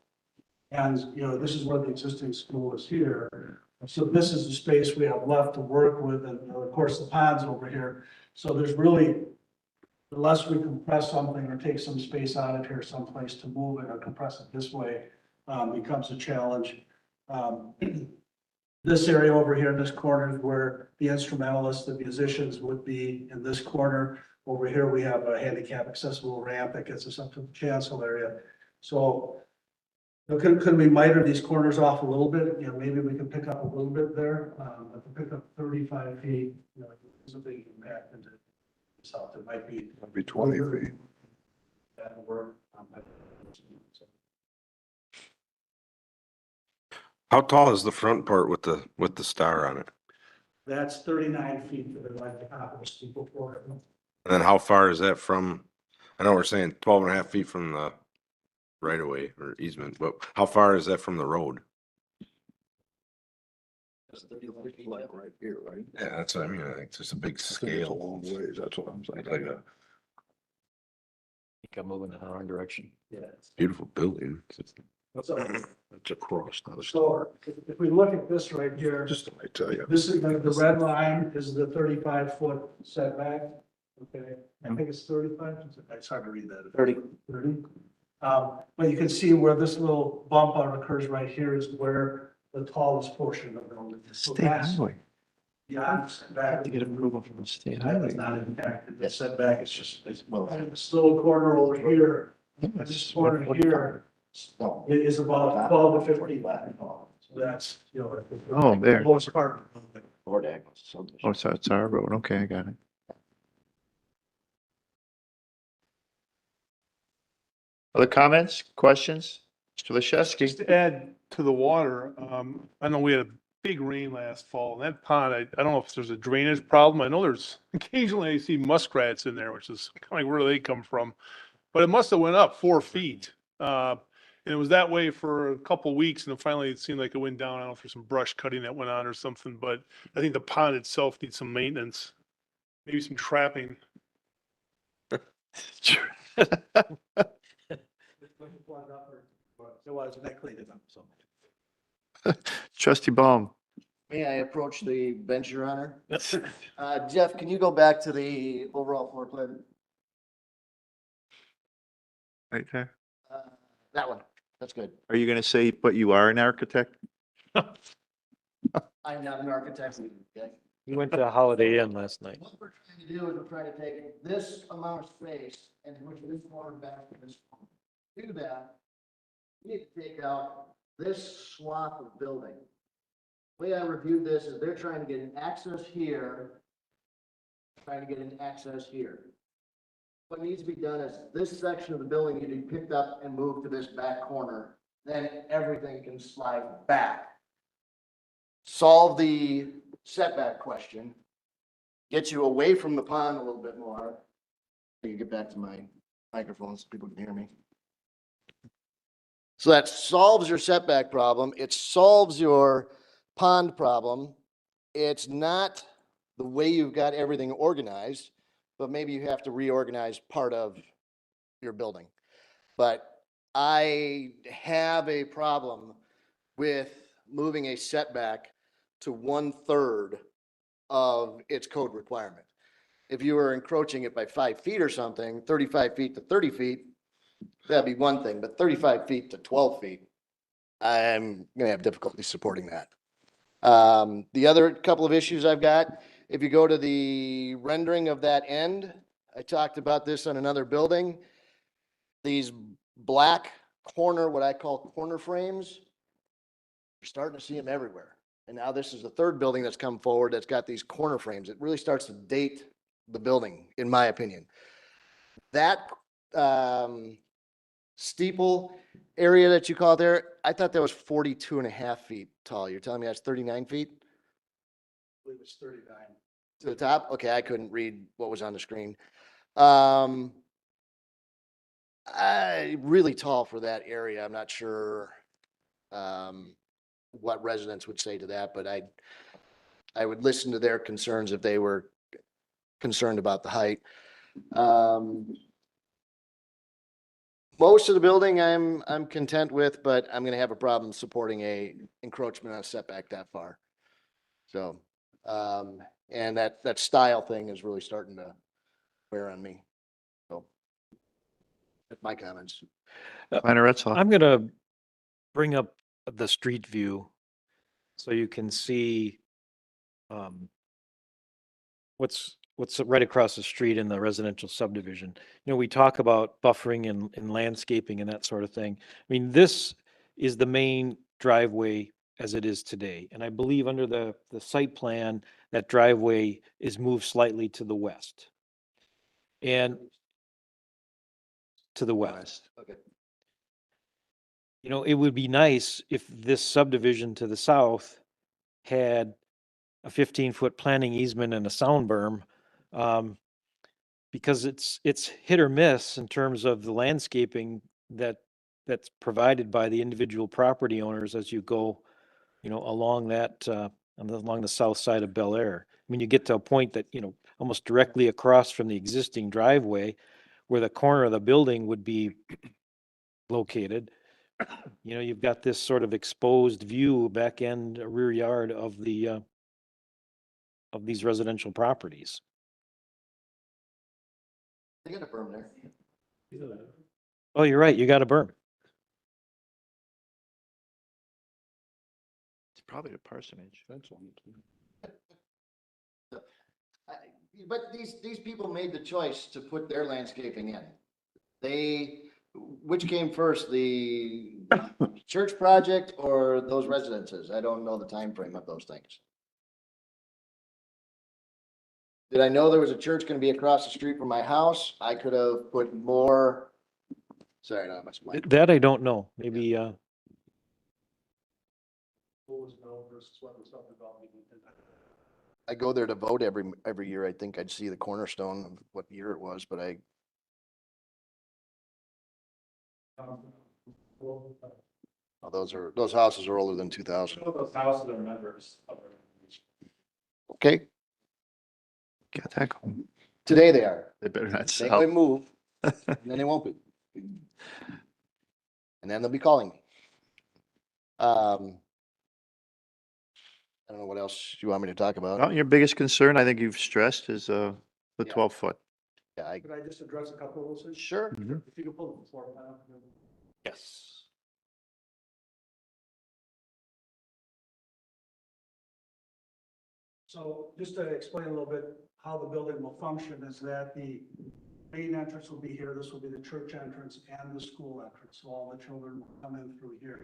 and, this is where the existing school is here. So this is the space we have left to work with, and of course, the pond's over here. So there's really, unless we compress something or take some space out of here someplace to move it or compress it this way, becomes a challenge. This area over here in this corner is where the instrumentalists, the musicians would be in this corner. Over here, we have a handicap accessible ramp that gets us up to the chancel area. So could we miter these corners off a little bit? Maybe we can pick up a little bit there. If we pick up 35 feet, it's a big impact into south. It might be. It'd be 20 feet. That would work. How tall is the front part with the star on it? That's 39 feet to the right top of the steeple floor. And then how far is that from, I know we're saying 12 and a half feet from the right of way or easement, but how far is that from the road? Like right here, right? Yeah, that's what I mean. I think it's just a big I think it's a scale. long ways, that's what I'm saying. Like a think I'm moving in the wrong direction. Yeah. beautiful building. So, It's across, not a so if we look at this right here, just, I tell you. this is the red line is the 35-foot setback. Okay, I think it's 35. It's hard to read that. 30. But you can see where this little bump out occurs right here is where the tallest portion of the building is. So that's beyond setback. To get approval from the state That highway. is not impacted. The setback is just, this little corner over here, this corner here, it is about 12 to 15 feet tall. So that's, you know. Oh, there. the lowest part. Oh, so it's our road. Okay, I got it. Other comments, questions? Mr. Just Lashewski? to add to the water, I know we had a big rain last fall, and that pond, I don't know if there's a drainage problem. I know there's occasionally I see muskrats in there, which is kind of like where they come from. But it must have went up 4 feet. And it was that way for a couple weeks, and then finally it seemed like it went down. I don't know if there's some brush cutting that went on or something, but I think the pond itself needs some maintenance, maybe some trapping. It was, and that cleaned it up, so. Trustee Baum? May I approach the bench, Your Honor? Jeff, can you go back to the overall floor plan? Right there. That one, that's good. Are you gonna say, but you are an architect? I'm not an architect, okay? We went to a Holiday Inn last night. What we're trying to do is we're trying to take this amount of space and push this corner back to this corner. To do that, we need to take out this swath of building. The way I reviewed this is they're trying to get an access here, trying to get an access here. What needs to be done is this section of the building need to be picked up and moved to this back corner, then everything can slide back. Solve the setback question, get you away from the pond a little bit more. I can get back to my microphone so people can hear me. So that solves your setback problem. It solves your pond problem. It's not the way you've got everything organized, but maybe you have to reorganize part of your building. But I have a problem with moving a setback to 1/3 of its code requirement. If you were encroaching it by 5 feet or something, 35 feet to 30 feet, that'd be one thing, but 35 feet to 12 feet, I'm gonna have difficulty supporting that. The other couple of issues I've got, if you go to the rendering of that end, I talked about this on another building. These black corner, what I call corner frames, you're starting to see them everywhere. And now this is the third building that's come forward that's got these corner frames. It really starts to date the building, in my opinion. That steeple area that you call it there, I thought that was 42.5 feet tall. You're telling me that's 39 feet I believe it's 39. to the top? Okay, I couldn't read what was on the screen. Really tall for that area. I'm not sure what residents would say to that, but I would listen to their concerns if they were concerned about the height. Most of the building I'm content with, but I'm gonna have a problem supporting a encroachment on a setback that far. So, and that style thing is really starting to wear on me. So, that's my comments. Planner Etzler? I'm gonna bring up the street view so you can see what's right across the street in the residential subdivision. You know, we talk about buffering and landscaping and that sort of thing. I mean, this is the main driveway as it is today. And I believe under the site plan, that driveway is moved slightly to the west. And to the west. Okay. You know, it would be nice if this subdivision to the south had a 15-foot planting easement and a sound berm. Because it's hit or miss in terms of the landscaping that's provided by the individual property owners as you go, along along the south side of Bel Air. I mean, you get to a point that, almost directly across from the existing driveway where the corner of the building would be located. You've got this sort of exposed view, back end, rear yard of these residential properties. They got a berm there. Oh, you're right. You got a berm. It's probably a parsonage. But these people made the choice to put their landscaping in. Which came first, the church project or those residences? I don't know the time frame of those things. Did I know there was a church gonna be across the street from my house? I could have put more. Sorry, no, that's my. That I don't know. Maybe, What was built versus what was subdivided. I go there to vote every year. I think I'd see the cornerstone of what year it was, but those houses are older than 2000. Those houses are members of Okay, Got that going. today they are. They better not They go sell. move, and then they won't be. And then they'll be calling me. I don't know what else you want me to talk about. Well, your biggest concern, I think you've stressed, is the Yeah. 12-foot. Yeah, Could I just address a couple of those things? sure. If you could pull the floor plan up. yes. So just to explain a little bit how the building will function is that the main entrance will be here. This will be the church entrance and the school entrance. So all the children will come in through here.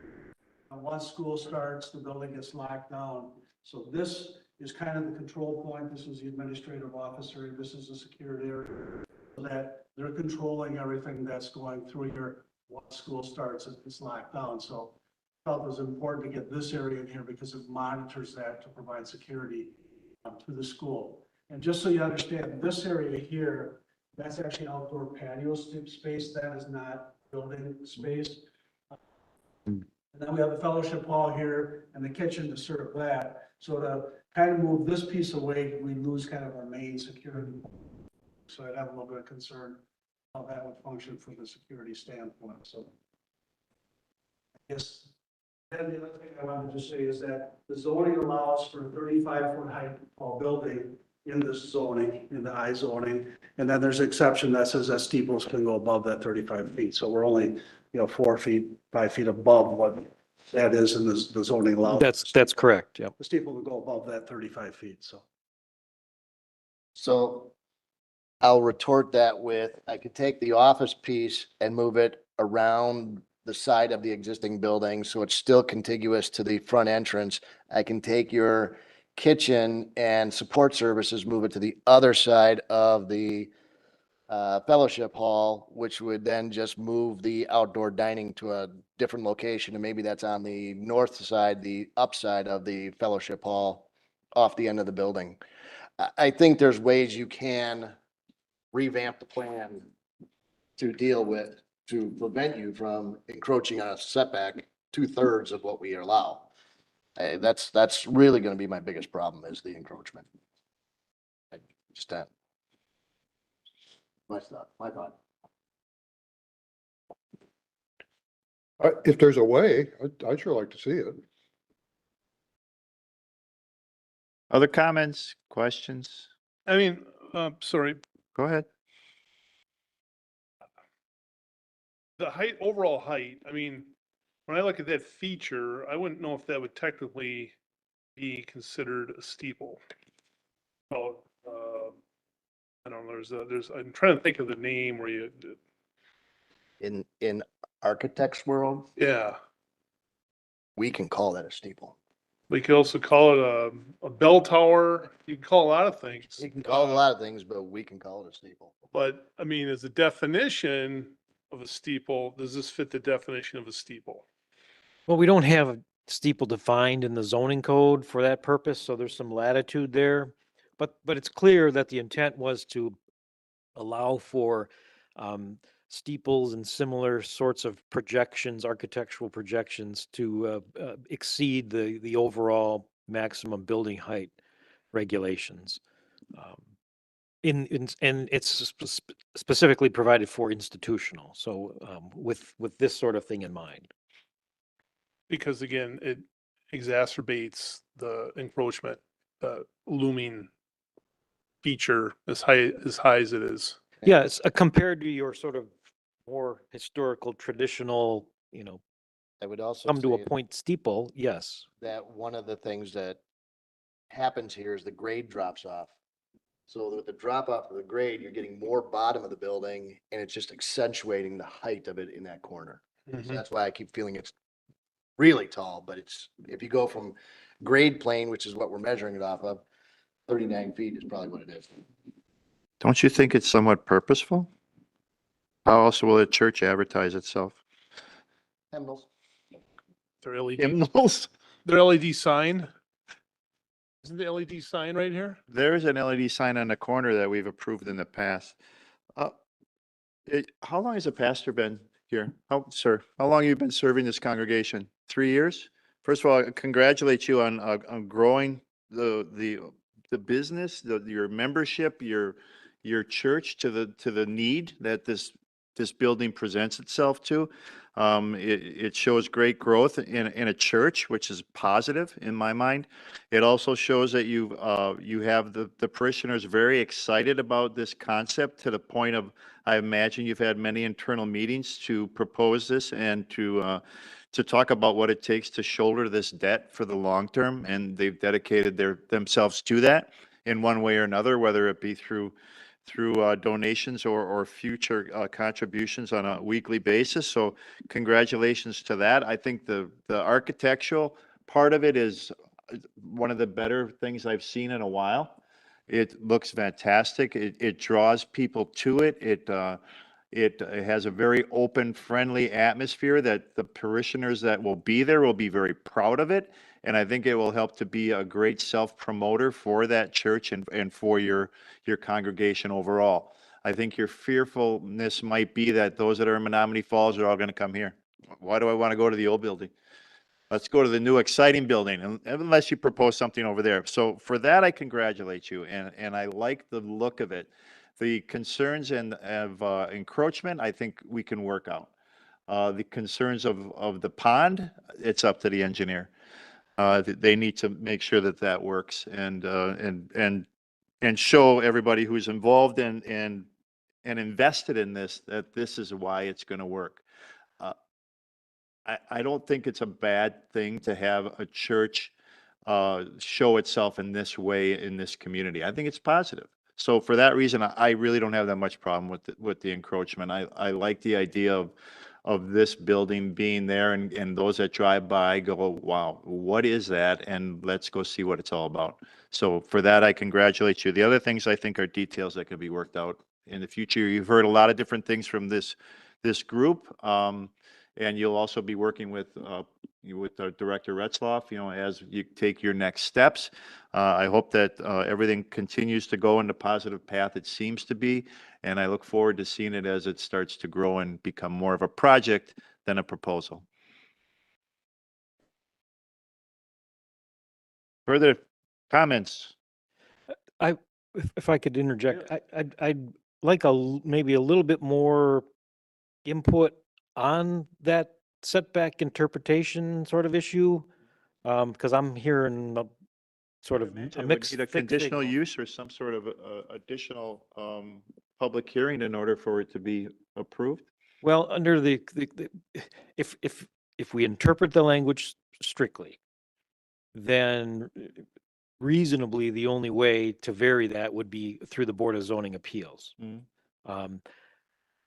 And once school starts, the building gets locked down. So this is kind of the control point. This is the administrative officer. This is the security area. So that they're controlling everything that's going through here. Once school starts, it's locked down. So I felt it was important to get this area in here because it monitors that to provide security to the school. And just so you understand, this area here, that's actually outdoor patio space. That is not building space. And then we have the fellowship hall here and the kitchen to serve that. So to kind of move this piece away, we lose kind of our main security. So I'd have a little bit of concern how that would function from the security standpoint. So I guess then the other thing I wanted to say is that the zoning allows for 35-foot height tall building in this zoning, in the I zoning. And then there's an exception that says that steeples can go above that 35 feet. So we're only, 4 feet, 5 feet above what that is in the zoning allows. That's correct. Yep. The steeple will go above that 35 feet, so. So I'll retort that with, I could take the office piece and move it around the side of the existing building, so it's still contiguous to the front entrance. I can take your kitchen and support services, move it to the other side of the fellowship hall, which would then just move the outdoor dining to a different location. And maybe that's on the north side, the upside of the fellowship hall off the end of the building. I think there's ways you can revamp the plan to deal with, to prevent you from encroaching on a setback 2/3 of what we allow. That's really gonna be my biggest problem, is the encroachment. Just that. My thought. If there's a way, I'd sure like to see it. Other comments, questions? I mean, sorry, Go ahead. the height, overall height, I mean, when I look at that feature, I wouldn't know if that would technically be considered a steeple. Oh, I don't know, I'm trying to think of the name where you, In architect's world, yeah. we can call that a steeple. We could also call it a bell tower. You can call a lot of things. You can call it a lot of things, but we can call it a steeple. But I mean, as a definition of a steeple, does this fit the definition of a steeple? Well, we don't have steeple defined in the zoning code for that purpose, so there's some latitude there. But it's clear that the intent was to allow for steeples and similar sorts of projections, architectural projections to exceed the overall maximum building height regulations. And it's specifically provided for institutional, so with this sort of thing in mind. Because again, it exacerbates the encroachment, looming feature as high as it is. Yes, compared to your sort of more historical, traditional, I would also come to a say point steeple, yes. that one of the things that happens here is the grade drops off. So with the drop off of the grade, you're getting more bottom of the building and it's just accentuating the height of it in that corner. So that's why I keep feeling it's really tall, but it's, if you go from grade plane, which is what we're measuring it off of, 39 feet is probably what it is. Don't you think it's somewhat purposeful? How else will a church advertise itself? Hymnals. Their LED, Hymnals? their LED sign. Isn't the LED sign right here? There's an LED sign on the corner that we've approved in the past. How long has a pastor been here? Sir, how long have you been serving this congregation? 3 years? First of all, I congratulate you on growing the business, your membership, your church to the need that this building presents itself to. It shows great growth in a church, which is positive in my mind. It also shows that you have the parishioners very excited about this concept to the point of, I imagine you've had many internal meetings to propose this and to talk about what it takes to shoulder this debt for the long term. And they've dedicated themselves to that in one way or another, whether it be through donations or future contributions on a weekly basis. So congratulations to that. I think the architectural part of it is one of the better things I've seen in a while. It looks fantastic. It draws people to it. It has a very open, friendly atmosphere that the parishioners that will be there will be very proud of it. And I think it will help to be a great self-promoter for that church and for your congregation overall. I think your fearfulness might be that those that are in Menominee Falls are all going to come here. Why do I want to go to the old building? Let's go to the new exciting building, unless you propose something over there. So for that, I congratulate you, and I like the look of it. The concerns of encroachment, I think we can work out. The concerns of the pond, it's up to the engineer. They need to make sure that works and show everybody who's involved and invested in this that this is why it's going to work. I don't think it's a bad thing to have a church show itself in this way in this community. I think it's positive. So for that reason, I really don't have that much problem with the encroachment. I like the idea of this building being there and those that drive by go, wow, what is that? And let's go see what it's all about. So for that, I congratulate you. The other things I think are details that could be worked out in the future. You've heard a lot of different things from this group. And you'll also be working with Director Retzloff, as you take your next steps. I hope that everything continues to go in the positive path it seems to be, and I look forward to seeing it as it starts to grow and become more of a project than a proposal. Further comments? If I could interject, I'd like maybe a little bit more input on that setback interpretation sort of issue, because I'm hearing a sort of a mixed Need a conditional use or some sort of additional public hearing in order for it to be approved? Well, under if we interpret the language strictly, then reasonably the only way to vary that would be through the Board of Zoning Appeals.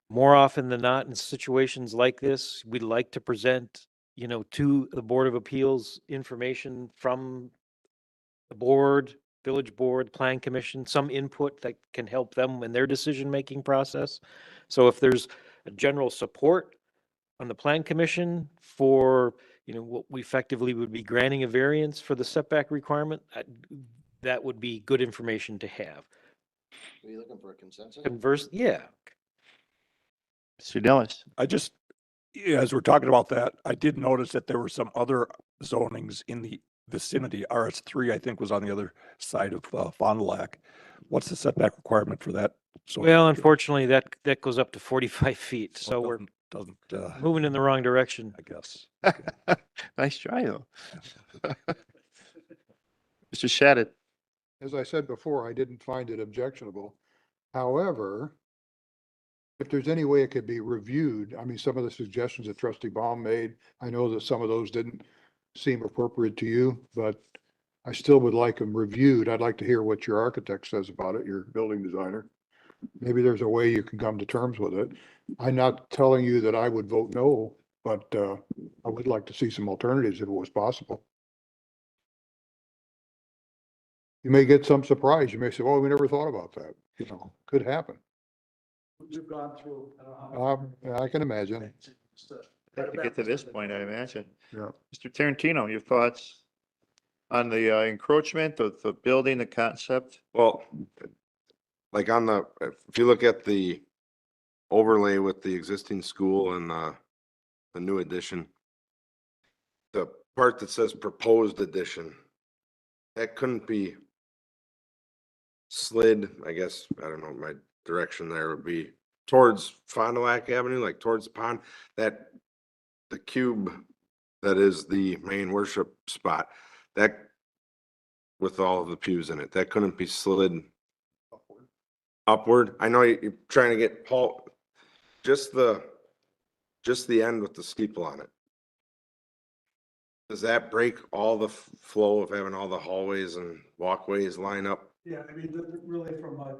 More often than not, in situations like this, we'd like to present, to the Board of Appeals information from the board, village board, plan commission, some input that can help them in their decision-making process. So if there's a general support on the plan commission for, what we effectively would be granting a variance for the setback requirement, that would be good information to have. Are you looking for a consensus? Converse, yeah. Mr. Dillis? I just, yeah, as we're talking about that, I did notice that there were some other zonings in the vicinity. RS3, I think, was on the other side of Fond du Lac. What's the setback requirement for that? Well, unfortunately, that goes up to 45 feet, so we're Doesn't, moving in the wrong direction. I guess. Nice try, though. Mr. Shattuck? As I said before, I didn't find it objectionable. However, if there's any way it could be reviewed, I mean, some of the suggestions that trustee Baum made, I know that some of those didn't seem appropriate to you, but I still would like them reviewed. I'd like to hear what your architect says about it, your building designer. Maybe there's a way you can come to terms with it. I'm not telling you that I would vote no, but I would like to see some alternatives if it was possible. You may get some surprise. You may say, well, we never thought about that. Could happen. We've gone through, I don't know how many. I can imagine. To get to this point, I imagine. Yeah. Mr. Tarantino, your thoughts on the encroachment of the building, the concept? Well, like on the, if you look at the overlay with the existing school and the new addition, the part that says proposed addition, that couldn't be slid, I guess, I don't know, my direction there would be towards Fond du Lac Avenue, like towards the pond, that the cube that is the main worship spot, that with all of the pews in it, that couldn't be slid upward. I know you're trying to get Paul, just the end with the steeple on it. Does that break all the flow of having all the hallways and walkways line up? Yeah, I mean, really from a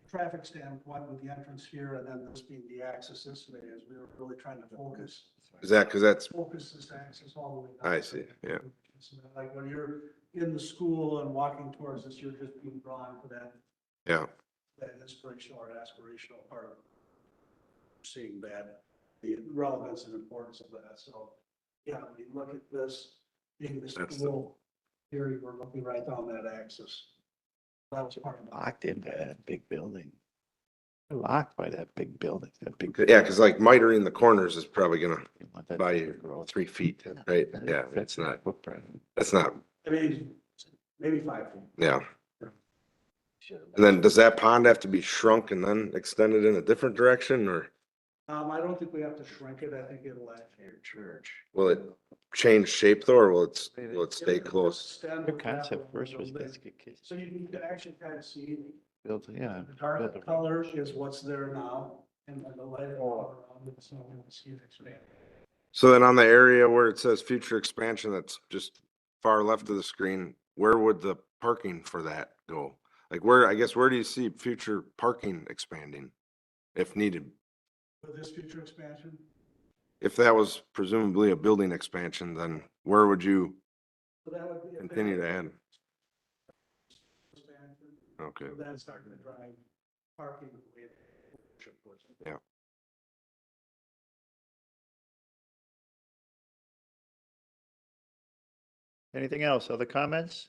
traffic standpoint with the entrance here and then this being the access this way is we were really trying to focus. Is that because that's, Focus this access all the way down. I see, yeah. So like when you're in the school and walking towards this, you're just being drawn to that yeah, inspirational or aspirational part of seeing that, the relevance and importance of that. So, yeah, when you look at this, being the That's the- school here, we're looking right down that axis. That was part of it. Locked in by that big building. Locked by that big building, that big. yeah, because like mitering the corners is probably gonna You want that buy bigger you growth. 3 feet, right? Yeah, That's it's not, footprint. that's not, I mean, maybe 5 feet. yeah. And then does that pond have to be shrunk and then extended in a different direction, or I don't think we have to shrink it. I think it'll actually. Church. will it change shape though, or will it stay close? Their concept first was basically So you can actually kind of see built, yeah. the dark color is what's there now and then the lighter color around it. So you can see it expand. So then on the area where it says future expansion, that's just far left of the screen, where would the parking for that go? Like where do you see future parking expanding if needed? For this future expansion, If that was presumably a building expansion, then where would you so that would be. if they continue to had add? expansion, Okay, so that's starting to drive parking. the way it was. yeah. Anything else? Other comments?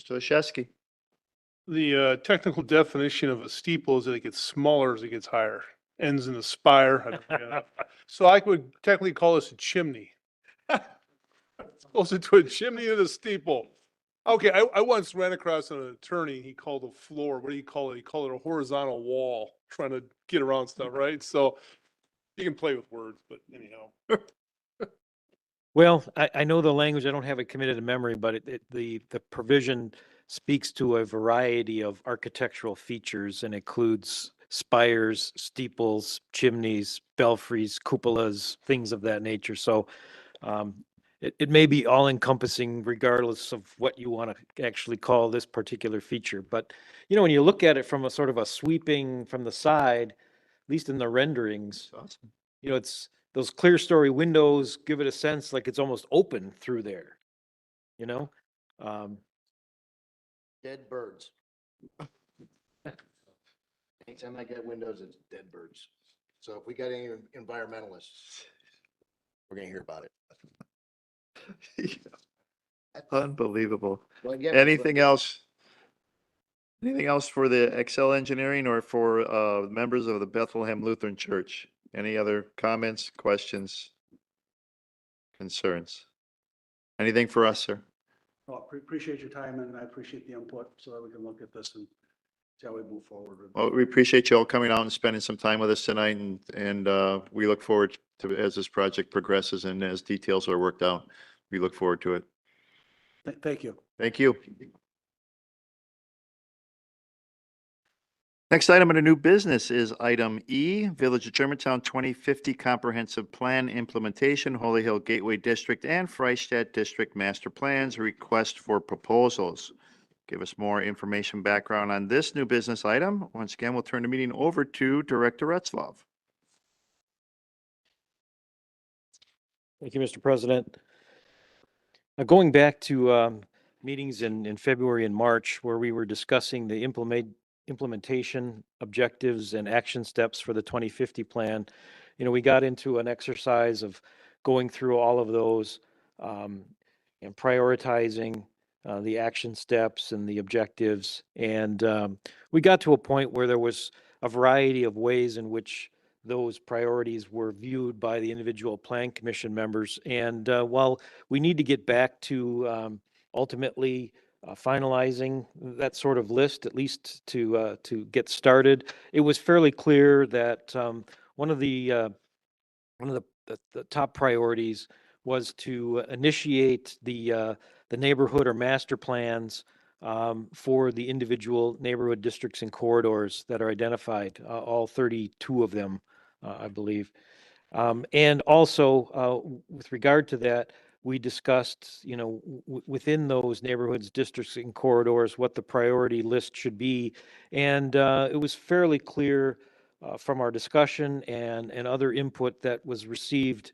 Mr. Olszewski? The technical definition of a steeple is that it gets smaller as it gets higher, ends in a spire. I don't know. So I would technically call this a chimney. It's closer to a chimney than a steeple. Okay, I once ran across an attorney, he called a floor, what do you call it? He called it a horizontal wall, trying to get around stuff, right? So you can play with words, but anyhow. Well, I know the language, I don't have it committed to memory, but the provision speaks to a variety of architectural features and includes spires, steeples, chimneys, belfries, cupolas, things of that nature. So it may be all encompassing regardless of what you want to actually call this particular feature. But, when you look at it from a sort of a sweeping from the side, at least in the renderings, Awesome. it's those clear story windows give it a sense like it's almost open through there, Dead birds. Anytime I get windows, it's dead birds. So if we got any environmentalists, we're gonna hear about it. Unbelievable. Well, again, Anything else? Anything else for the Excel Engineering or for members of the Bethlehem Lutheran Church? Any other comments, questions, concerns? Anything for us, sir? Well, appreciate your time and I appreciate the input so that we can look at this and see how we move forward. with it. Well, we appreciate you all coming out and spending some time with us tonight, and we look forward to, as this project progresses and as details are worked out, we look forward to it. Thank you. Thank you. Next item under new business is item E, Village of Germantown 2050 Comprehensive Plan Implementation, Holy Hill Gateway District and Freistadt District Master Plans, request for proposals. Give us more information, background on this new business item. Once again, we'll turn the meeting over to Director Retzlaff. Thank you, Mr. President. Going back to meetings in February and March where we were discussing the implementation objectives and action steps for the 2050 plan, we got into an exercise of going through all of those and prioritizing the action steps and the objectives. And we got to a point where there was a variety of ways in which those priorities were viewed by the individual plan commission members. And while we need to get back to ultimately finalizing that sort of list, at least to get started, it was fairly clear that one of the top priorities was to initiate the neighborhood or master plans for the individual neighborhood districts and corridors that are identified, all 32 of them, I believe. And also, with regard to that, we discussed, within those neighborhoods, districts, and corridors, what the priority list should be. And it was fairly clear from our discussion and other input that was received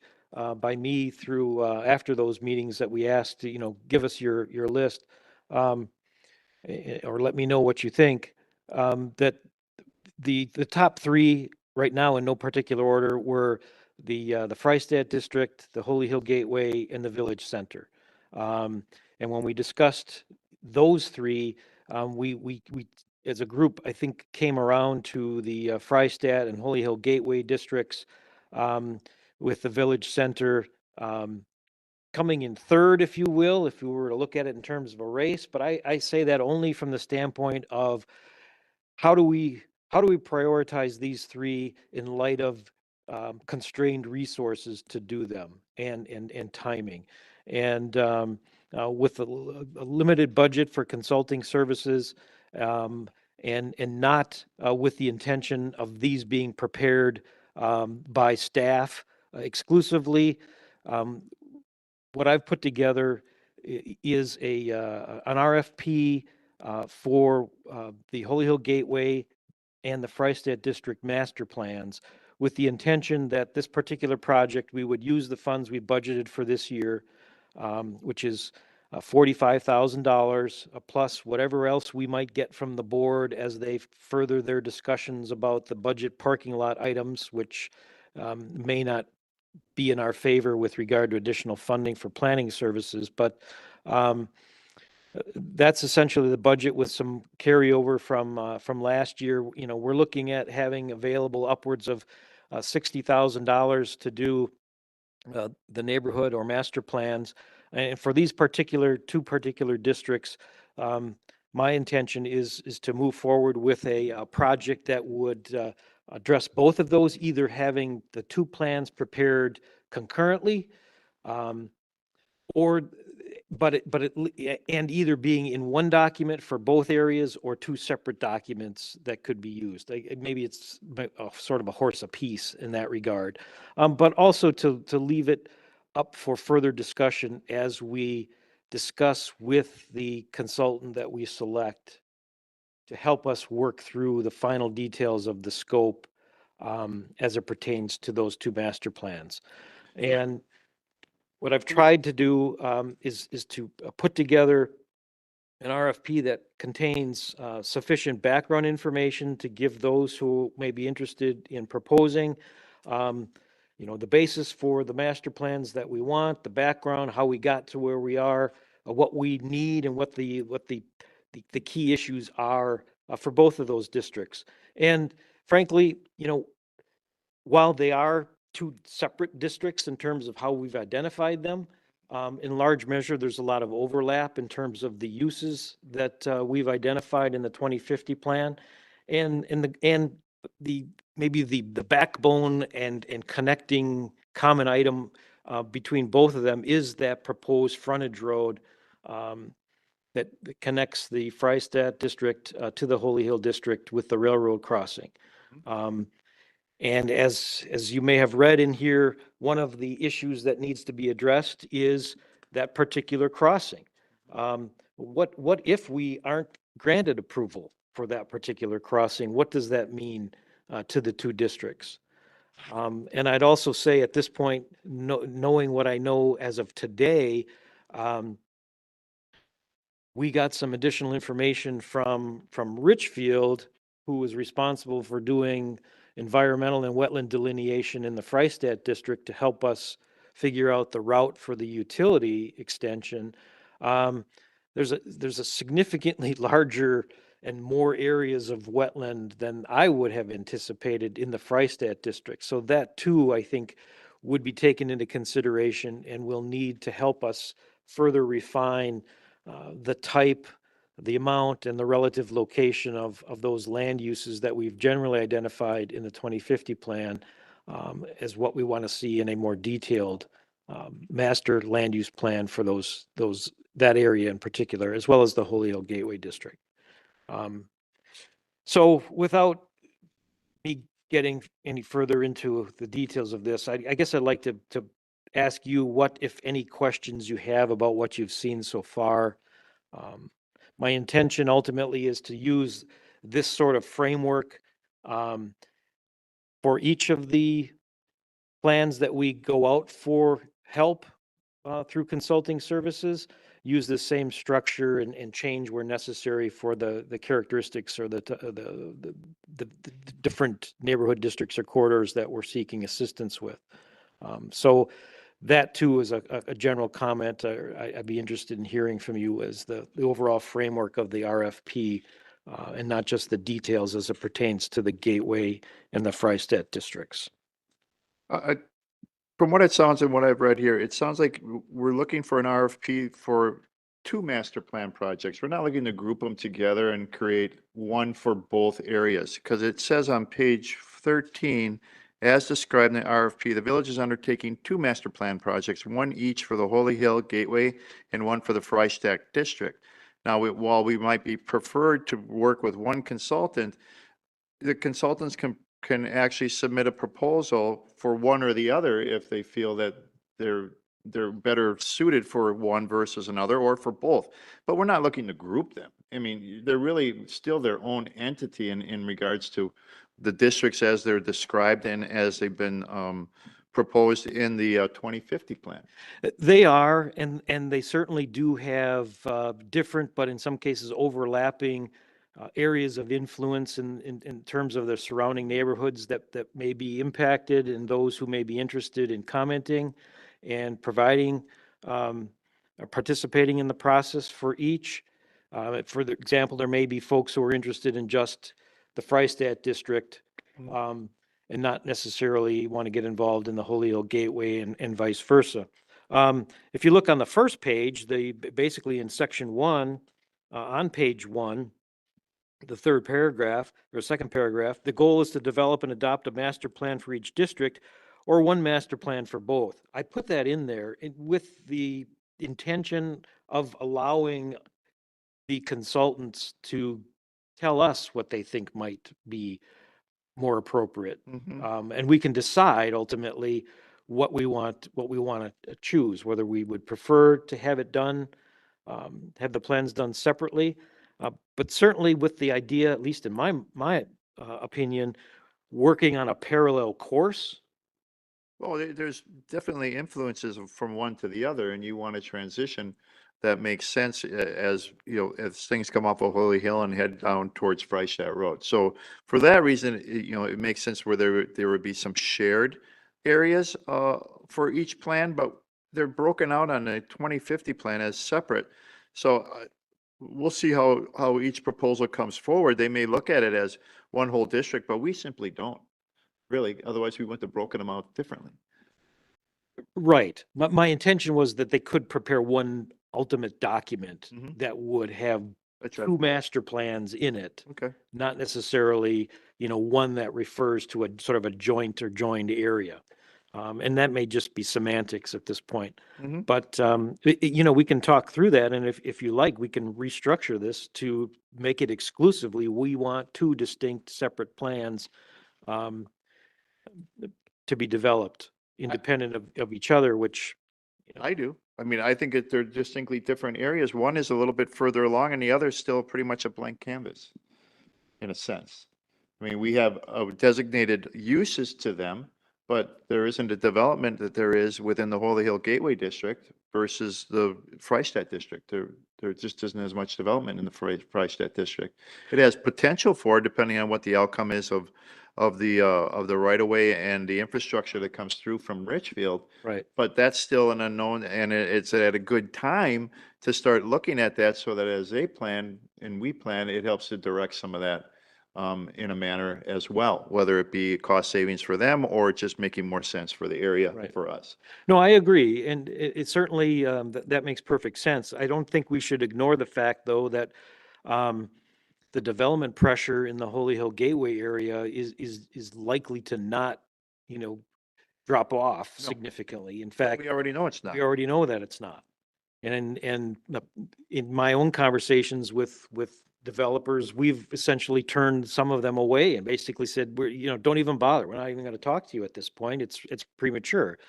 by me through after those meetings that we asked to, give us your list or let me know what you think, that the top three right now in no particular order were the Freistadt District, the Holy Hill Gateway, and the Village Center. And when we discussed those three, we as a group, I think, came around to the Freistadt and Holy Hill Gateway districts, with the Village Center coming in third, if you will, if we were to look at it in terms of a race. But I say that only from the standpoint of how do we prioritize these three in light of constrained resources to do them and timing. And with a limited budget for consulting services, and not with the intention of these being prepared by staff exclusively. What I've put together is an RFP for the Holy Hill Gateway and the Freistadt District master plans, with the intention that this particular project, we would use the funds we budgeted for this year, which is $45,000 plus whatever else we might get from the board as they further their discussions about the budget parking lot items, which may not be in our favor with regard to additional funding for planning services. But that's essentially the budget with some carryover from last year. We're looking at having available upwards of $60,000 to do the neighborhood or master plans. And for these two particular districts, my intention is to move forward with a project that would address both of those, either having the two plans prepared concurrently, and either being in one document for both areas or two separate documents that could be used. Maybe it's sort of a horse apiece in that regard, but also to leave it up for further discussion as we discuss with the consultant that we select to help us work through the final details of the scope as it pertains to those two master plans. And what I've tried to do is to put together an RFP that contains sufficient background information to give those who may be interested in proposing you know, the basis for the master plans that we want, the background, how we got to where we are, what we need and what the key issues are for both of those districts. And frankly, you know, while they are two separate districts in terms of how we've identified them, in large measure, there's a lot of overlap in terms of the uses that we've identified in the 2050 plan. And maybe the backbone and connecting common item between both of them is that proposed frontage road that connects the Freistadt district to the Holy Hill district with the railroad crossing. And as you may have read in here, one of the issues that needs to be addressed is that particular crossing. What if we aren't granted approval for that particular crossing? What does that mean to the two districts? And I'd also say at this point, knowing what I know as of today, we got some additional information from Richfield, who was responsible for doing environmental and wetland delineation in the Freistadt district to help us figure out the route for the utility extension. There's a significantly larger and more areas of wetland than I would have anticipated in the Freistadt district. So that too, I think, would be taken into consideration and will need to help us further refine the type, the amount, and the relative location of those land uses that we've generally identified in the 2050 plan as what we want to see in a more detailed master land use plan for that area in particular, as well as the Holy Hill Gateway District. So without me getting any further into the details of this, I guess I'd like to ask you what, if any, questions you have about what you've seen so far. My intention ultimately is to use this sort of framework for each of the plans that we go out for help through consulting services, use the same structure and change where necessary for the characteristics or the different neighborhood districts or corridors that we're seeking assistance with. So that too is a general comment. I'd be interested in hearing from you as the overall framework of the RFP and not just the details as it pertains to the Gateway and the Freistadt districts. From what it sounds and what I've read here, it sounds like we're looking for an RFP for two master plan projects. We're not looking to group them together and create one for both areas, because it says on page 13, as described in the RFP, the village is undertaking two master plan projects, one each for the Holy Hill Gateway and one for the Freistadt district. Now, while we might be preferred to work with one consultant, the consultants can actually submit a proposal for one or the other if they feel that they're better suited for one versus another, or for both. But we're not looking to group them. I mean, they're really still their own entity in regards to the districts as they're described and as they've been proposed in the 2050 plan. They are, and they certainly do have different, but in some cases overlapping areas of influence in terms of the surrounding neighborhoods that may be impacted, and those who may be interested in commenting and providing or participating in the process for each. For example, there may be folks who are interested in just the Freistadt district and not necessarily want to get involved in the Holy Hill Gateway and vice versa. If you look on the first page, basically in section 1, on page 1, the third paragraph or second paragraph, the goal is to develop and adopt a master plan for each district or one master plan for both. I put that in there with the intention of allowing the consultants to tell us what they think might be more appropriate. And we can decide ultimately what we want to choose, whether we would prefer to have it done, have the plans done separately. But certainly with the idea, at least in my opinion, working on a parallel course. Well, there's definitely influences from one to the other, and you want to transition that makes sense as, you know, as things come off of Holy Hill and head down towards Freistadt Road. So for that reason, you know, it makes sense where there would be some shared areas for each plan, but they're broken out on a 2050 plan as separate. So we'll see how each proposal comes forward. They may look at it as one whole district, but we simply don't, really. Otherwise, we wouldn't have broken them out differently. Right. My intention was that they could prepare one ultimate document Mhm. that would have That's right. two master plans in it, Okay. not necessarily, one that refers to a sort of a joint or joined area. And that may just be semantics at this point. Mhm. But, we can talk through that, and if you like, we can restructure this to make it exclusively, we want two distinct separate plans to be developed independent of each other, which, I do. I mean, I think that they're distinctly different areas. One is a little bit further along and the other is still pretty much a blank canvas, in a sense. I mean, we have designated uses to them, but there isn't a development that there is within the Holy Hill Gateway District versus the Freistadt District. There just isn't as much development in the Freistadt District. It has potential for, depending on what the outcome is of the right of way and the infrastructure that comes through from Richfield. right. But that's still an unknown, and it's at a good time to start looking at that so that as they plan and we plan, it helps to direct some of that in a manner as well, whether it be cost savings for them or just making more sense for the area Right. for us. No, I agree, and it certainly, that makes perfect sense. I don't think we should ignore the fact, though, that the development pressure in the Holy Hill Gateway area is likely to not, drop off No. significantly. In fact, We already know it's not. we already know that it's not. And in my own conversations with developers, we've essentially turned some of them away and basically said, don't even bother. We're not even going to talk to you at this point. It's premature.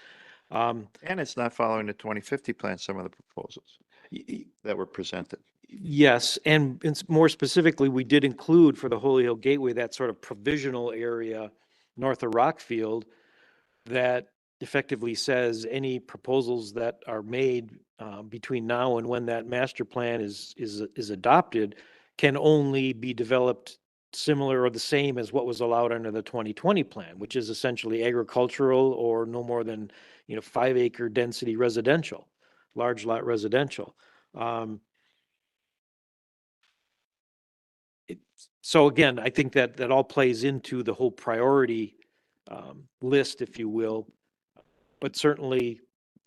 And it's not following the 2050 plan, some of the proposals that were presented. Yes, and more specifically, we did include for the Holy Hill Gateway, that sort of provisional area north of Rockfield that effectively says any proposals that are made between now and when that master plan is adopted can only be developed similar or the same as what was allowed under the 2020 plan, which is essentially agricultural or no more than 5-acre density residential, large lot residential. So again, I think that all plays into the whole priority list, if you will, but certainly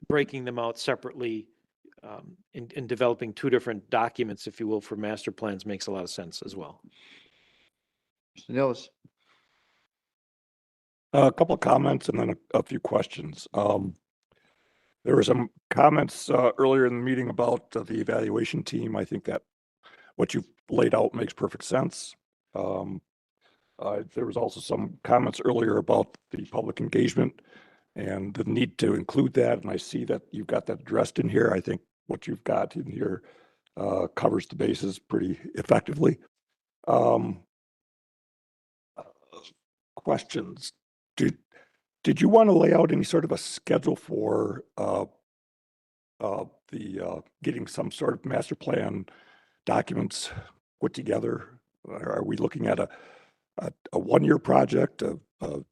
breaking them out separately and developing two different documents, if you will, for master plans makes a lot of sense as well. Mr. Nils? A couple of comments and then a few questions. There were some comments earlier in the meeting about the evaluation team. I think that what you've laid out makes perfect sense. There was also some comments earlier about the public engagement and the need to include that, and I see that you've got that addressed in here. I think what you've got in here covers the bases pretty effectively. Questions. Did you want to lay out any sort of a schedule for getting some sort of master plan documents put together? Are we looking at a 1-year project, a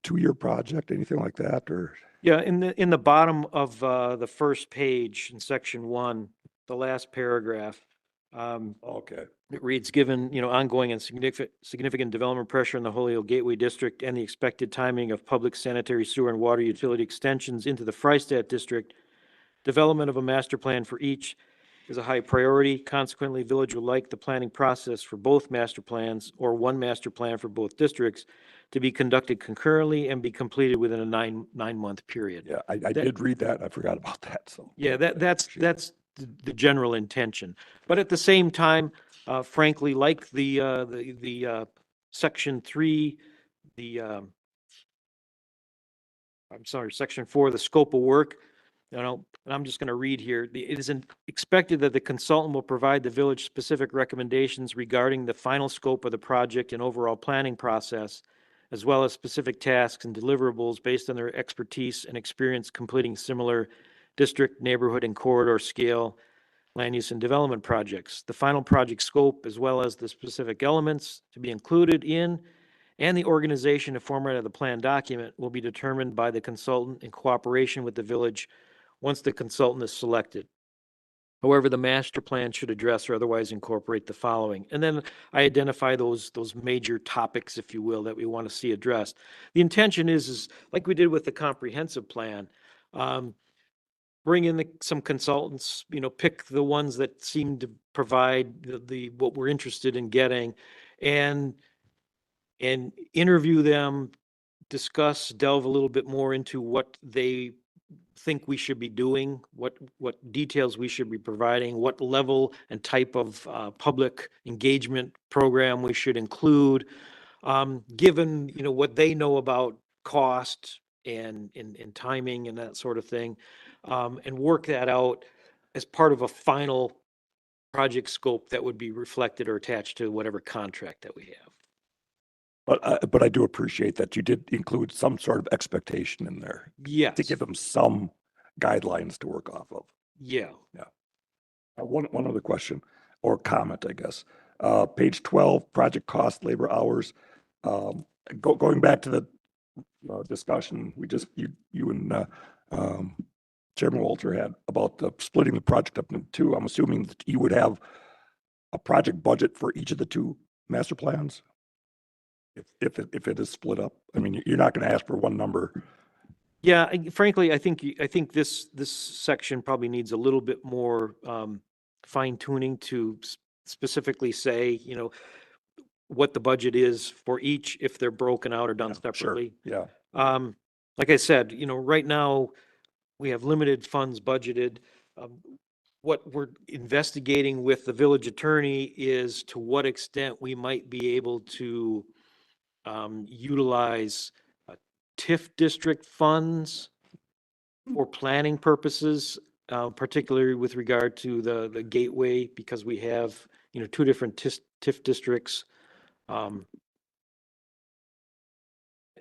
2-year project, anything like that, or? Yeah, in the bottom of the first page in section 1, the last paragraph, Okay. it reads, given, ongoing and significant development pressure in the Holy Hill Gateway District and the expected timing of public sanitary sewer and water utility extensions into the Freistadt District, development of a master plan for each is a high priority. Consequently, village would like the planning process for both master plans or one master plan for both districts to be conducted concurrently and be completed within a nine-month period. Yeah, I did read that. I forgot about that, so. Yeah, that's the general intention. But at the same time, frankly, like the section 3, section 4, the scope of work, and I'm just going to read here. It is expected that the consultant will provide the village specific recommendations regarding the final scope of the project and overall planning process, as well as specific tasks and deliverables based on their expertise and experience completing similar district, neighborhood, and corridor scale land use and development projects. The final project scope, as well as the specific elements to be included in and the organization and format of the plan document will be determined by the consultant in cooperation with the village once the consultant is selected. However, the master plan should address or otherwise incorporate the following. And then I identify those major topics, if you will, that we want to see addressed. The intention is like we did with the comprehensive plan, bring in some consultants, pick the ones that seem to provide what we're interested in getting, and interview them, discuss, delve a little bit more into what they think we should be doing, what details we should be providing, what level and type of public engagement program we should include, given, what they know about cost and timing and that sort of thing, and work that out as part of a final project scope that would be reflected or attached to whatever contract that we have. But I do appreciate that you did include some sort of expectation in there Yes. to give them some guidelines to work off of. Yeah. One other question or comment, I guess. Page 12, project cost, labor hours. Going back to the discussion you and Chairman Walter had about splitting the project up into two. I'm assuming that you would have a project budget for each of the two master plans. If it is split up, I mean, you're not going to ask for one number. Yeah, frankly, I think this section probably needs a little bit more fine tuning to specifically say, what the budget is for each if they're broken out or done Sure. separately. Yeah. Like I said, right now we have limited funds budgeted. What we're investigating with the village attorney is to what extent we might be able to utilize TIF district funds for planning purposes, particularly with regard to the gateway, because we have, two different TIF districts. And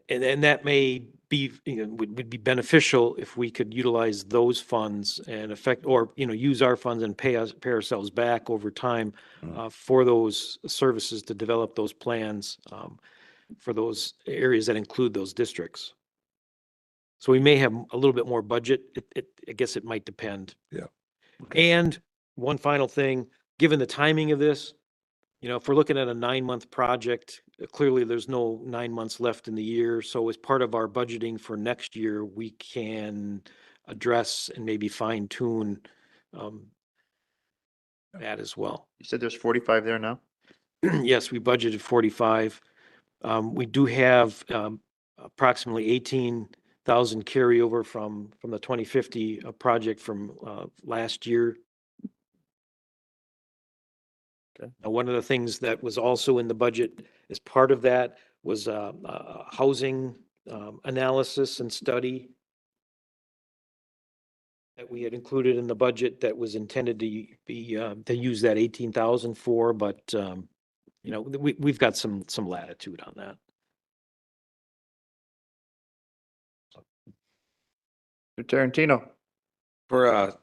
that may be, would be beneficial if we could utilize those funds and use our funds and pay ourselves back over time for those services to develop those plans for those areas that include those districts. So we may have a little bit more budget. I guess it might depend. Yeah. And one final thing, given the timing of this, if we're looking at a 9-month project, clearly there's no 9 months left in the year. So as part of our budgeting for next year, we can address and maybe fine tune that as well. You said there's 45 there now? Yes, we budgeted 45. We do have approximately 18,000 carryover from the 2050 project from last year. Okay. Now, one of the things that was also in the budget as part of that was a housing analysis and study that we had included in the budget that was intended to be to use that 18,000 for, but we've got some latitude on that. Tarantino. For a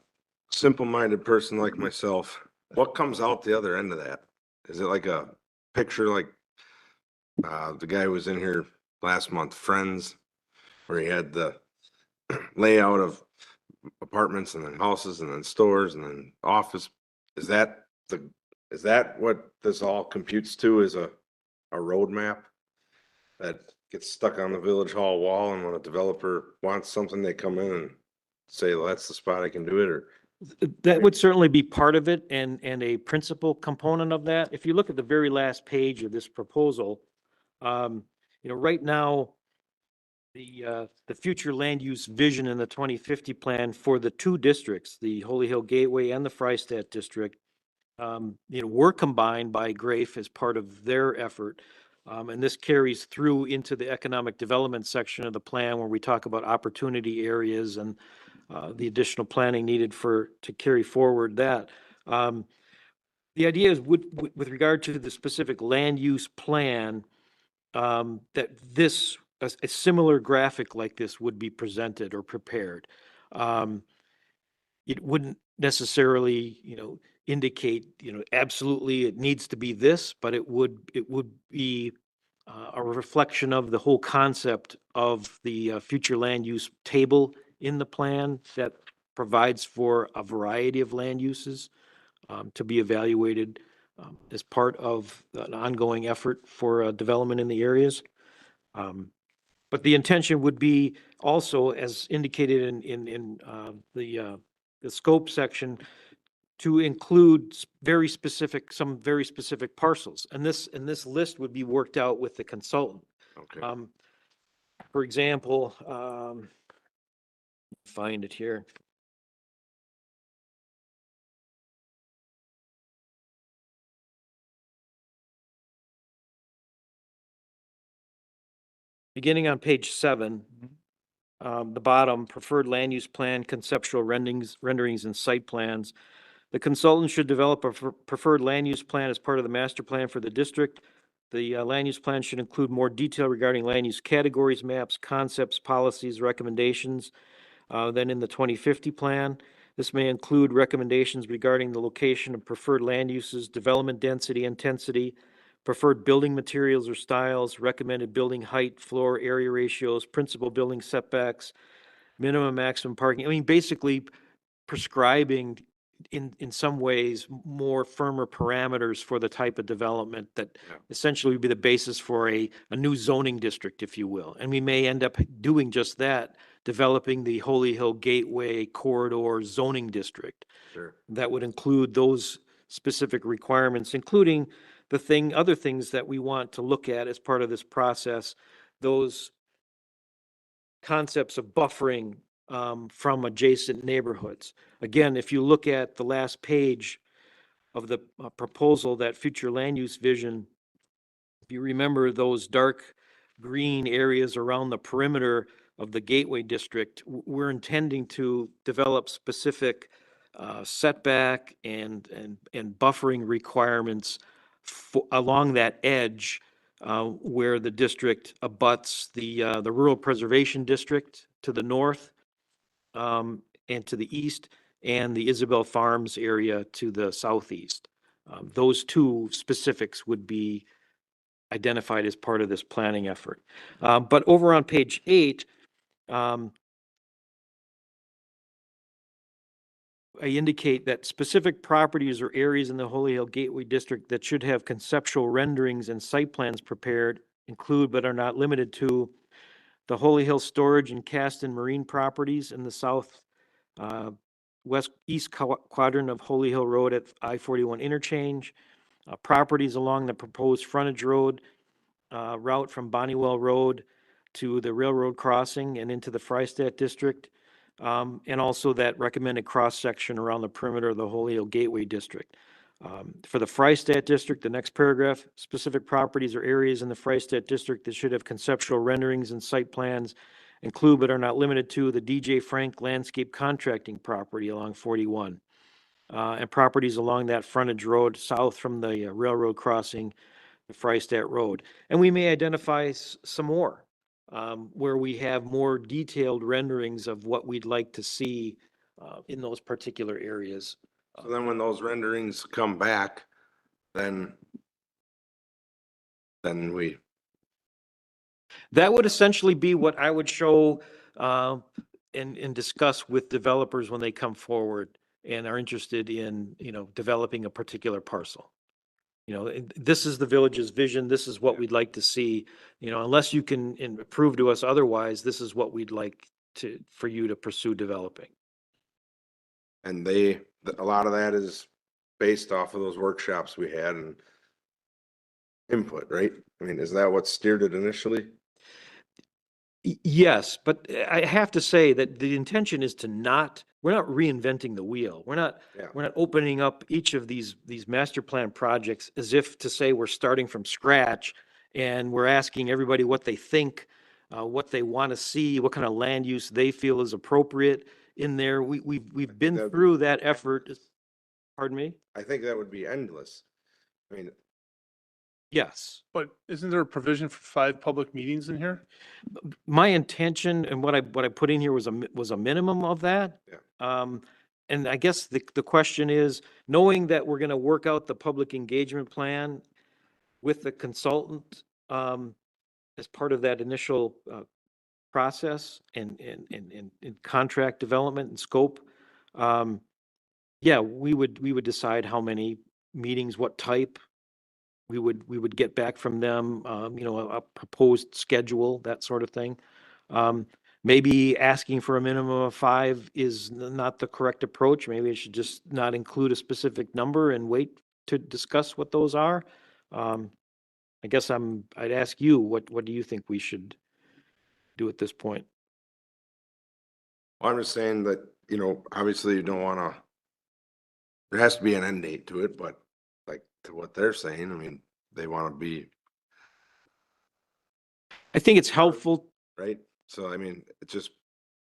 simple-minded person like myself, what comes out the other end of that? Is it like a picture like the guy who was in here last month, Friends, where he had the layout of apartments and then houses and then stores and then office? Is that what this all computes to, is a roadmap that gets stuck on the village hall wall, and when a developer wants something, they come in and say, well, that's the spot I can do it? Or That would certainly be part of it and a principal component of that. If you look at the very last page of this proposal, right now, the future land use vision in the 2050 plan for the two districts, the Holy Hill Gateway and the Freistadt District, were combined by GRAFE as part of their effort. And this carries through into the economic development section of the plan where we talk about opportunity areas and the additional planning needed to carry forward that. The idea is with regard to the specific land use plan, that a similar graphic like this would be presented or prepared. It wouldn't necessarily, indicate, absolutely it needs to be this, but it would be a reflection of the whole concept of the future land use table in the plan that provides for a variety of land uses to be evaluated as part of an ongoing effort for development in the areas. But the intention would be also, as indicated in the scope section, to include some very specific parcels. And this list would be worked out with the consultant. Okay. For example, find it here. Beginning on page 7, the bottom, preferred land use plan, conceptual renderings and site plans. The consultant should develop a preferred land use plan as part of the master plan for the district. The land use plan should include more detail regarding land use categories, maps, concepts, policies, recommendations than in the 2050 plan. This may include recommendations regarding the location of preferred land uses, development density, intensity, preferred building materials or styles, recommended building height, floor area ratios, principal building setbacks, minimum, maximum parking. I mean, basically prescribing in some ways more firmer parameters for the type of development that essentially would be the basis for a new zoning district, if you will. And we may end up doing just that, developing the Holy Hill Gateway Corridor zoning district. Sure. That would include those specific requirements, including other things that we want to look at as part of this process, those concepts of buffering from adjacent neighborhoods. Again, if you look at the last page of the proposal, that future land use vision, if you remember those dark green areas around the perimeter of the Gateway District, we're intending to develop specific setback and buffering requirements along that edge where the district abuts the Rural Preservation District to the north and to the east, and the Isabel Farms area to the southeast. Those two specifics would be identified as part of this planning effort. But over on page 8, I indicate that specific properties or areas in the Holy Hill Gateway District that should have conceptual renderings and site plans prepared include but are not limited to the Holy Hill Storage and Caston Marine properties in the south east quadrant of Holy Hill Road at I-41 interchange, properties along the proposed frontage road route from Bonnywell Road to the railroad crossing and into the Freistadt District, and also that recommended cross-section around the perimeter of the Holy Hill Gateway District. For the Freistadt District, the next paragraph, specific properties or areas in the Freistadt District that should have conceptual renderings and site plans include but are not limited to the DJ Frank Landscape Contracting property along 41, and properties along that frontage road south from the railroad crossing, the Freistadt Road. And we may identify some more where we have more detailed renderings of what we'd like to see in those particular areas. So then when those renderings come back, then we, That would essentially be what I would show and discuss with developers when they come forward and are interested in, developing a particular parcel. This is the village's vision. This is what we'd like to see. Unless you can prove to us otherwise, this is what we'd like for you to pursue developing. and a lot of that is based off of those workshops we had and input, right? I mean, is that what steered it initially? Yes, but I have to say that the intention is we're not reinventing the wheel. We're not opening up each of these master plan projects as if to say we're starting from scratch and we're asking everybody what they think, what they want to see, what kind of land use they feel is appropriate in there. We've been through that effort. Pardon me? I think that would be endless. I mean, Yes. But isn't there a provision for 5 public meetings in here? My intention and what I put in here was a minimum of that. Yeah. And I guess the question is, knowing that we're going to work out the public engagement plan with the consultant as part of that initial process and contract development and scope, yeah, we would decide how many meetings, what type. We would get back from them, you know, a proposed schedule, that sort of thing. Maybe asking for a minimum of 5 is not the correct approach. Maybe it should just not include a specific number and wait to discuss what those are. I guess I'd ask you, what do you think we should do at this point? I'm just saying that, you know, obviously you don't wanna, there has to be an end date to it, but like to what they're saying, I mean, they wanna be, I think it's helpful. right? So I mean, it's just,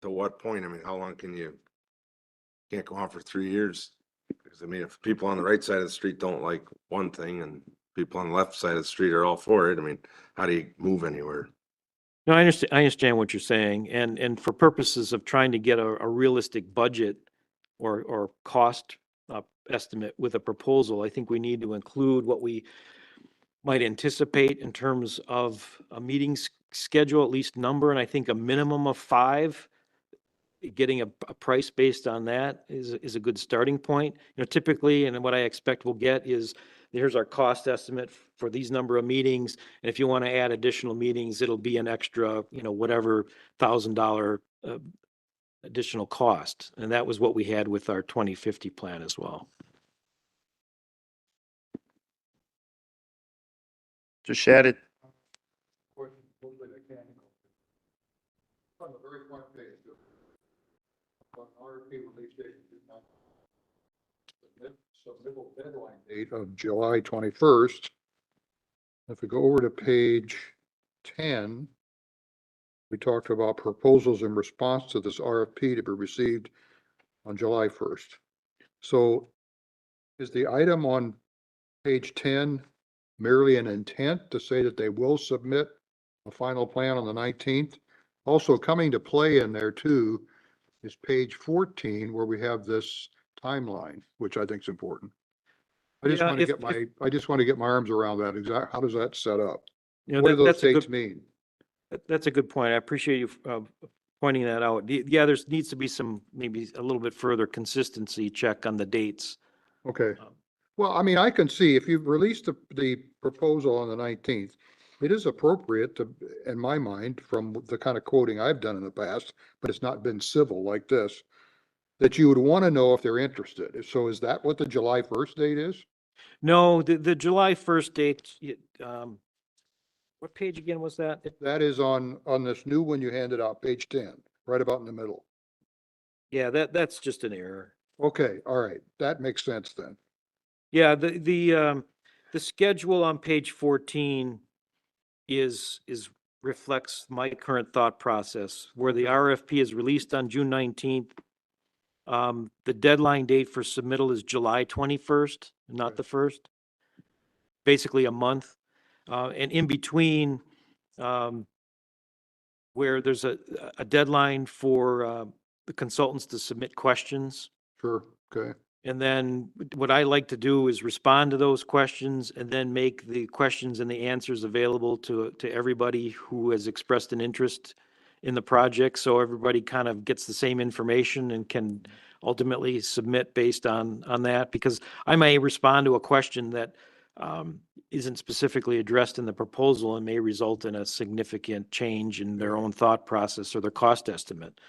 to what point? I mean, how long can you, can't go on for 3 years? Because I mean, if people on the right side of the street don't like one thing and people on the left side of the street are all for it, I mean, how do you move anywhere? No, I understand what you're saying, and for purposes of trying to get a realistic budget or cost estimate with a proposal, I think we need to include what we might anticipate in terms of a meeting schedule, at least number, and I think a minimum of 5. Getting a price based on that is a good starting point. You know, typically, and what I expect we'll get is, here's our cost estimate for these number of meetings. And if you want to add additional meetings, it'll be an extra, you know, whatever $1,000 additional cost. And that was what we had with our 2050 plan as well. Just shed it. On the very front page. RFP release date submittal deadline date of July 21st. If we go over to page 10, we talked about proposals in response to this RFP to be received on July 1st. So is the item on page 10 merely an intent to say that they will submit a final plan on the 19th? Also coming to play in there too is page 14, where we have this timeline, which I think is important. I just Yeah, want to get I just want to get my arms around that. Exactly. How does that set up? You know, What do those that's a dates good, mean? that's a good point. I appreciate you pointing that out. Yeah, there's needs to be some, maybe a little bit further consistency check on the dates. Okay. Well, I mean, I can see if you've released the proposal on the 19th, it is appropriate to, in my mind, from the kind of quoting I've done in the past, but it's not been civil like this, that you would want to know if they're interested. So is that what the July 1st date is? No, the July 1st date, what page again was that? That is on this new one you handed out, page 10, right about in the middle. Yeah, that's just an error. Okay, all right. That makes sense then. Yeah, the schedule on page 14 is reflects my current thought process, where the RFP is released on June 19th. The deadline date for submittal is July 21st, not the 1st. Basically a month. And in between, where there's a deadline for the consultants to submit questions. Sure, okay. And then what I like to do is respond to those questions and then make the questions and the answers available to everybody who has expressed an interest in the project. So everybody kind of gets the same information and can ultimately submit based on that, because I may respond to a question that isn't specifically addressed in the proposal and may result in a significant change in their own thought process or their cost estimate.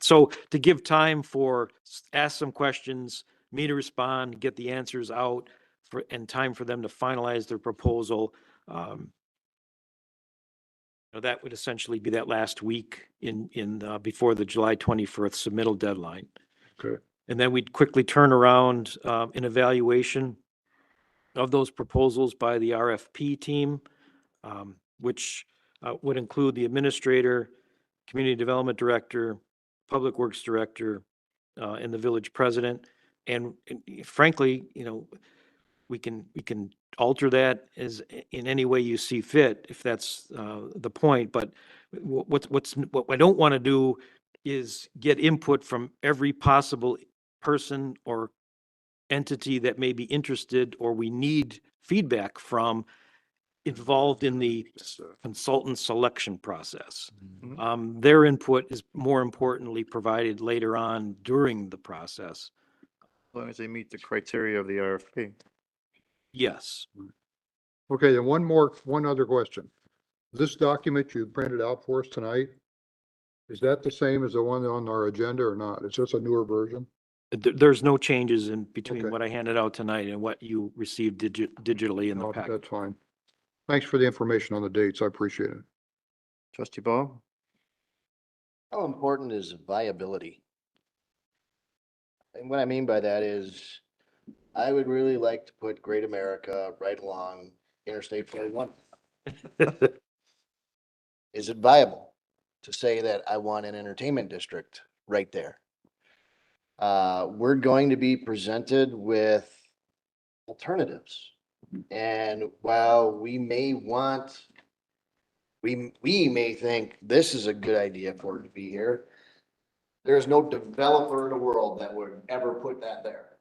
So to give time for, ask some questions, me to respond, get the answers out and time for them to finalize their proposal. That would essentially be that last week before the July 21st submittal deadline. Okay. And then we'd quickly turn around an evaluation of those proposals by the RFP team, which would include the administrator, community development director, public works director, and the village president. And frankly, we can alter that as in any way you see fit, if that's the point. But what I don't want to do is get input from every possible person or entity that may be interested or we need feedback from, involved in the That's, consultant selection process. Mhm. Their input is more importantly provided later on during the process. As long as they meet the criteria of the RFP. Yes. Okay, then one other question. This document you printed out for us tonight, is that the same as the one on our agenda or not? Is this a newer version? There's no changes in between Okay. what I handed out tonight and what you received digitally in the No, packet. that's fine. Thanks for the information on the dates. I appreciate it. Trustee Ball? How important is viability? And what I mean by that is, I would really like to put Great America right along Interstate 41. Is it viable to say that I want an entertainment district right there? We're going to be presented with alternatives. And while we may want, we may think this is a good idea for it to be here, there's no developer in the world that would ever put that there,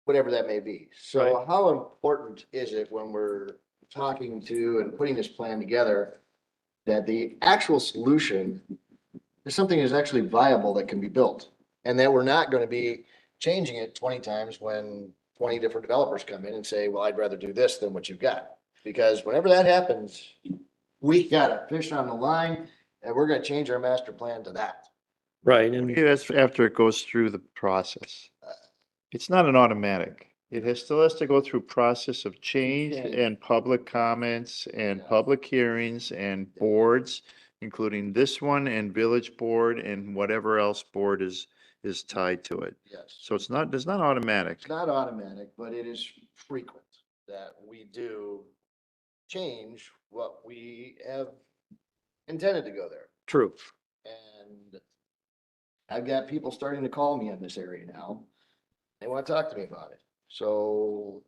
whatever that may be. So Right. how important is it when we're talking to and putting this plan together, that the actual solution is something that's actually viable that can be built? And that we're not gonna be changing it 20 times when 20 different developers come in and say, well, I'd rather do this than what you've got. Because whenever that happens, we got a fish on the line and we're gonna change our master plan to that. Right, and That's after it goes through the process. It's not an automatic. It still has to go through process of change Change. and public comments and Yeah. public hearings and boards, including this one and village board and whatever else board is tied to it. Yes. So it's not automatic. It's not automatic, but it is frequent that we do change what we have intended to go there. true. And I've got people starting to call me in this area now. They want to talk to me about it. So,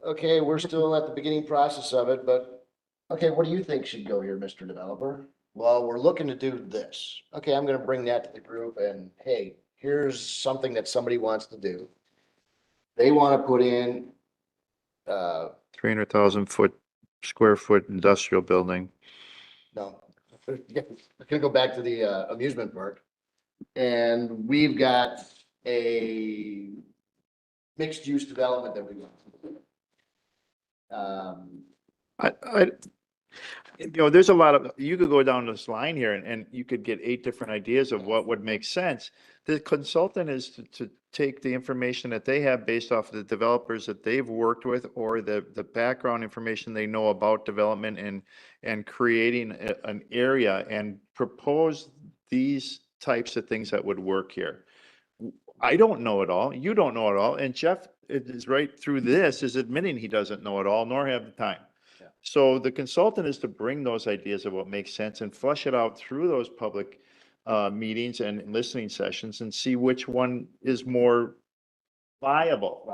okay, we're still at the beginning process of it, but, okay, what do you think should go here, Mr. Developer? Well, we're looking to do this. Okay, I'm gonna bring that to the group and, hey, here's something that somebody wants to do. They want to put in, 300,000 square foot industrial building. no, I'm gonna go back to the amusement park. And we've got a mixed use development that we want. There's a lot of, you could go down this line here and you could get 8 different ideas of what would make sense. The consultant is to take the information that they have based off of the developers that they've worked with or the background information they know about development and creating an area and propose these types of things that would work here. I don't know it all. You don't know it all. And Jeff is right through this is admitting he doesn't know it all, nor have the time. Yeah. So the consultant is to bring those ideas of what makes sense and flush it out through those public meetings and listening sessions and see which one is more viable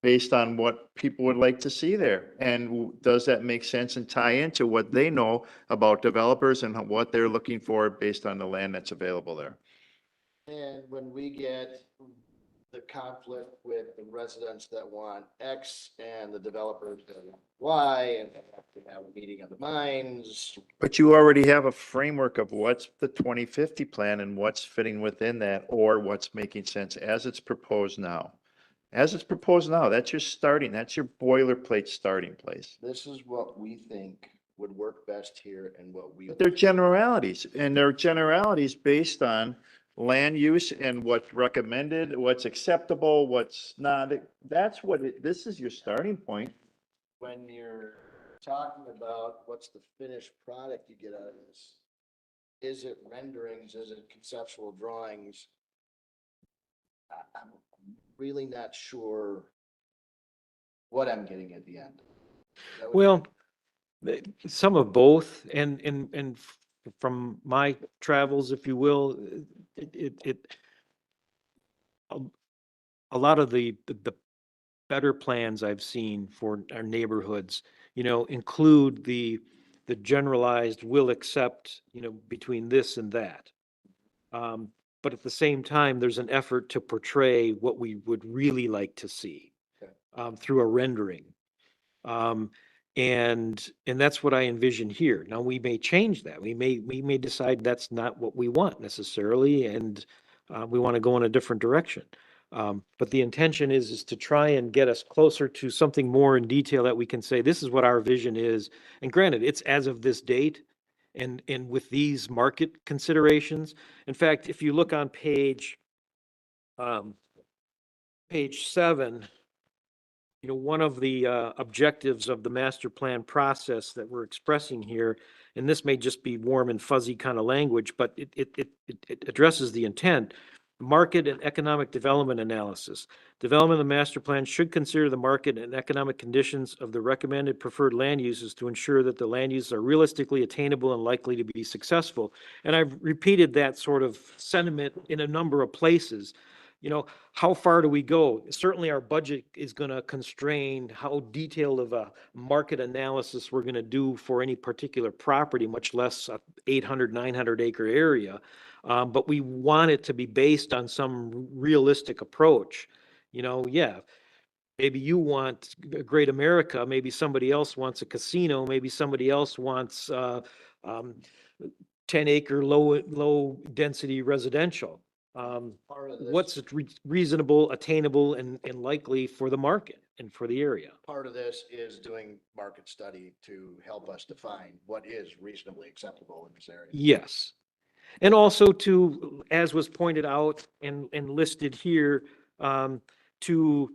based on what people would like to see there. And does that make sense and tie into what they know about developers and what they're looking for based on the land that's available there? And when we get the conflict with the residents that want X and the developers that want Y, and they have to have a meeting of the minds. But you already have a framework of what's the 2050 plan and what's fitting within that or what's making sense as it's proposed now. As it's proposed now, that's your boilerplate starting place. This is what we think would work best here and what we. But they're generalities, and they're generalities based on land use and what's recommended, what's acceptable, what's not. That's what this is your starting point. When you're talking about what's the finished product you get out of this, is it renderings, is it conceptual drawings? I'm really not sure what I'm getting at the end. That would- Well, some of both, and from my travels, if you will, a lot of the better plans I've seen for our neighborhoods, include the generalized will accept, between this and that. But at the same time, there's an effort to portray what we would really like to see, Okay. through a rendering. And that's what I envision here. Now, we may change that. We may decide that's not what we want necessarily, and we want to go in a different direction. But the intention is to try and get us closer to something more in detail that we can say, this is what our vision is. And granted, it's as of this date and with these market considerations. In fact, if you look on page 7, one of the objectives of the master plan process that we're expressing here, and this may just be warm and fuzzy kind of language, but it addresses the intent. Market and economic development analysis. Development of the master plan should consider the market and economic conditions of the recommended preferred land uses to ensure that the land uses are realistically attainable and likely to be successful. And I've repeated that sort of sentiment in a number of places. How far do we go? Certainly our budget is going to constrain how detailed of a market analysis we're going to do for any particular property, much less a 800, 900 acre area. But we want it to be based on some realistic approach. Yeah, maybe you want a Great America, maybe somebody else wants a casino, maybe somebody else wants 10 acre low density residential. Part of this- What's reasonable, attainable, and likely for the market and for the area? Part of this is doing market study to help us define what is reasonably acceptable in this area. Yes. And also to, as was pointed out and listed here, to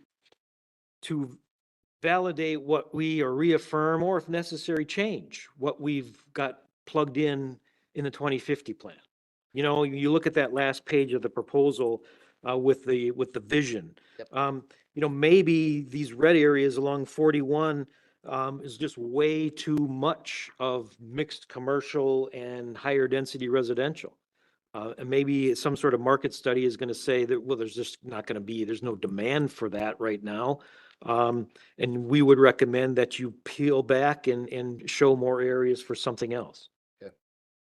validate what we, or reaffirm, or if necessary, change what we've got plugged in the 2050 plan. You look at that last page of the proposal with the vision. Yep. Maybe these red areas along 41 is just way too much of mixed commercial and higher density residential. And maybe some sort of market study is going to say that, well, there's no demand for that right now. And we would recommend that you peel back and show more areas for something else.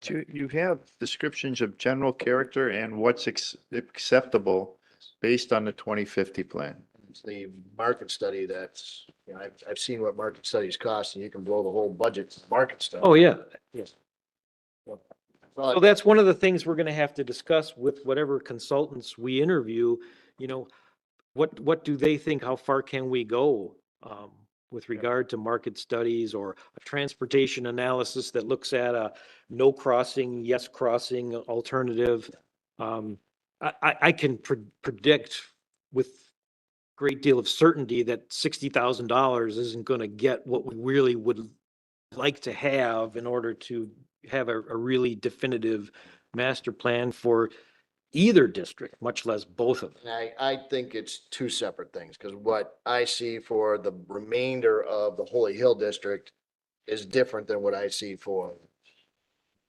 You have descriptions of general character and what's acceptable based on the 2050 plan. It's the market study that's, I've seen what market studies cost, and you can blow the whole budget to market study. Oh, yeah. Yes. Well, So that's one of the things we're going to have to discuss with whatever consultants we interview. What do they think? How far can we go with regard to market studies, or a transportation analysis that looks at a no crossing, yes crossing alternative? I can predict with great deal of certainty that $60,000 isn't going to get what we really would like to have in order to have a really definitive master plan for either district, much less both of them. And I think it's two separate things, because what I see for the remainder of the Holy Hill district is different than what I see for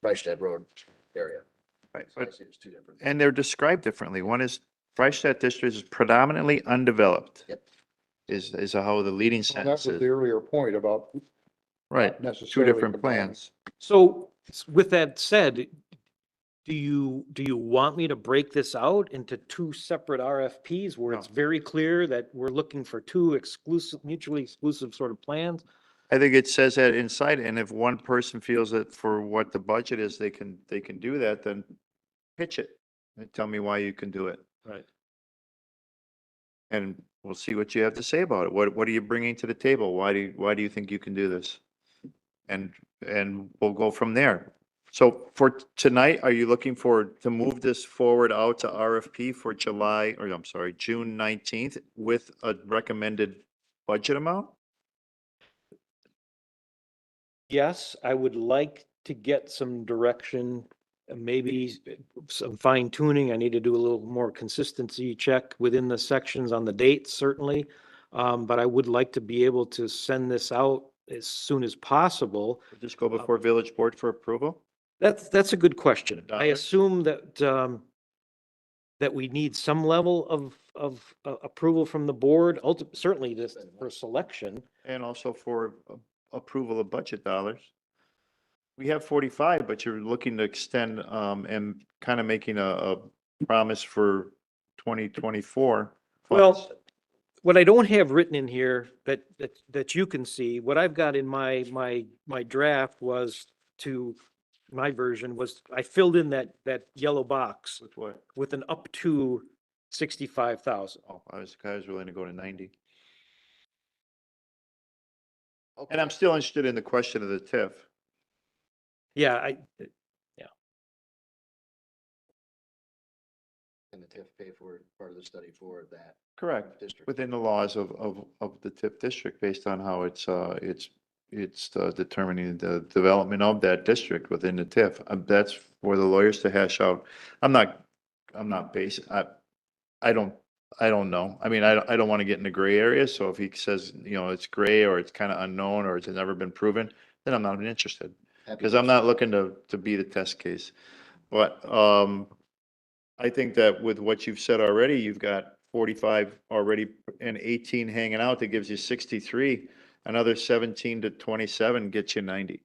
Freistadt Road area. Right. So I see it's two different. And they're described differently. One is Freistadt district is predominantly undeveloped. Yep. Is how the leading Well, sentence That was is. the earlier point about Right. not Two necessarily different combining. plans. So with that said, do you want me to break this out into two separate RFPs where it's very clear that we're looking for two mutually exclusive sort of plans? I think it says that inside, and if one person feels that for what the budget is, they can do that, then pitch it and tell me why you can do it. Right. And we'll see what you have to say about it. What are you bringing to the table? Why do you think you can do this? And we'll go from there. So for tonight, are you looking to move this forward out to RFP for June 19th with a recommended budget amount? Yes, I would like to get some direction, maybe some fine tuning. I need to do a little more consistency check within the sections on the dates, certainly. But I would like to be able to send this out as soon as possible. Just go before village board for approval? That's a good question. I Dollars? assume that we need some level of approval from the board, certainly this for selection. And also for approval of budget dollars. We have 45, but you're looking to extend and kind of making a promise for 2024. Well, funds. what I don't have written in here that you can see, what I've got in my draft was my version was, I filled in that yellow box With what? with an up to 65,000. Oh, I was willing to go to 90. Okay. And I'm still interested in the question of the TIF. Yeah, And the TIF pay for part of the study for that Correct. district. Within the laws of the TIF district, based on how it's determining the development of that district within the TIF. That's for the lawyers to hash out. I'm not basing, I don't know. I mean, I don't want to get in the gray area. So if he says, you know, it's gray or it's kind of unknown or it's never been proven, then I'm not interested. Happy Because to I'm not looking to be the test case. But, I think that with what you've said already, you've got 45 already and 18 hanging out. That gives you 63. Another 17 to 27 gets you 90.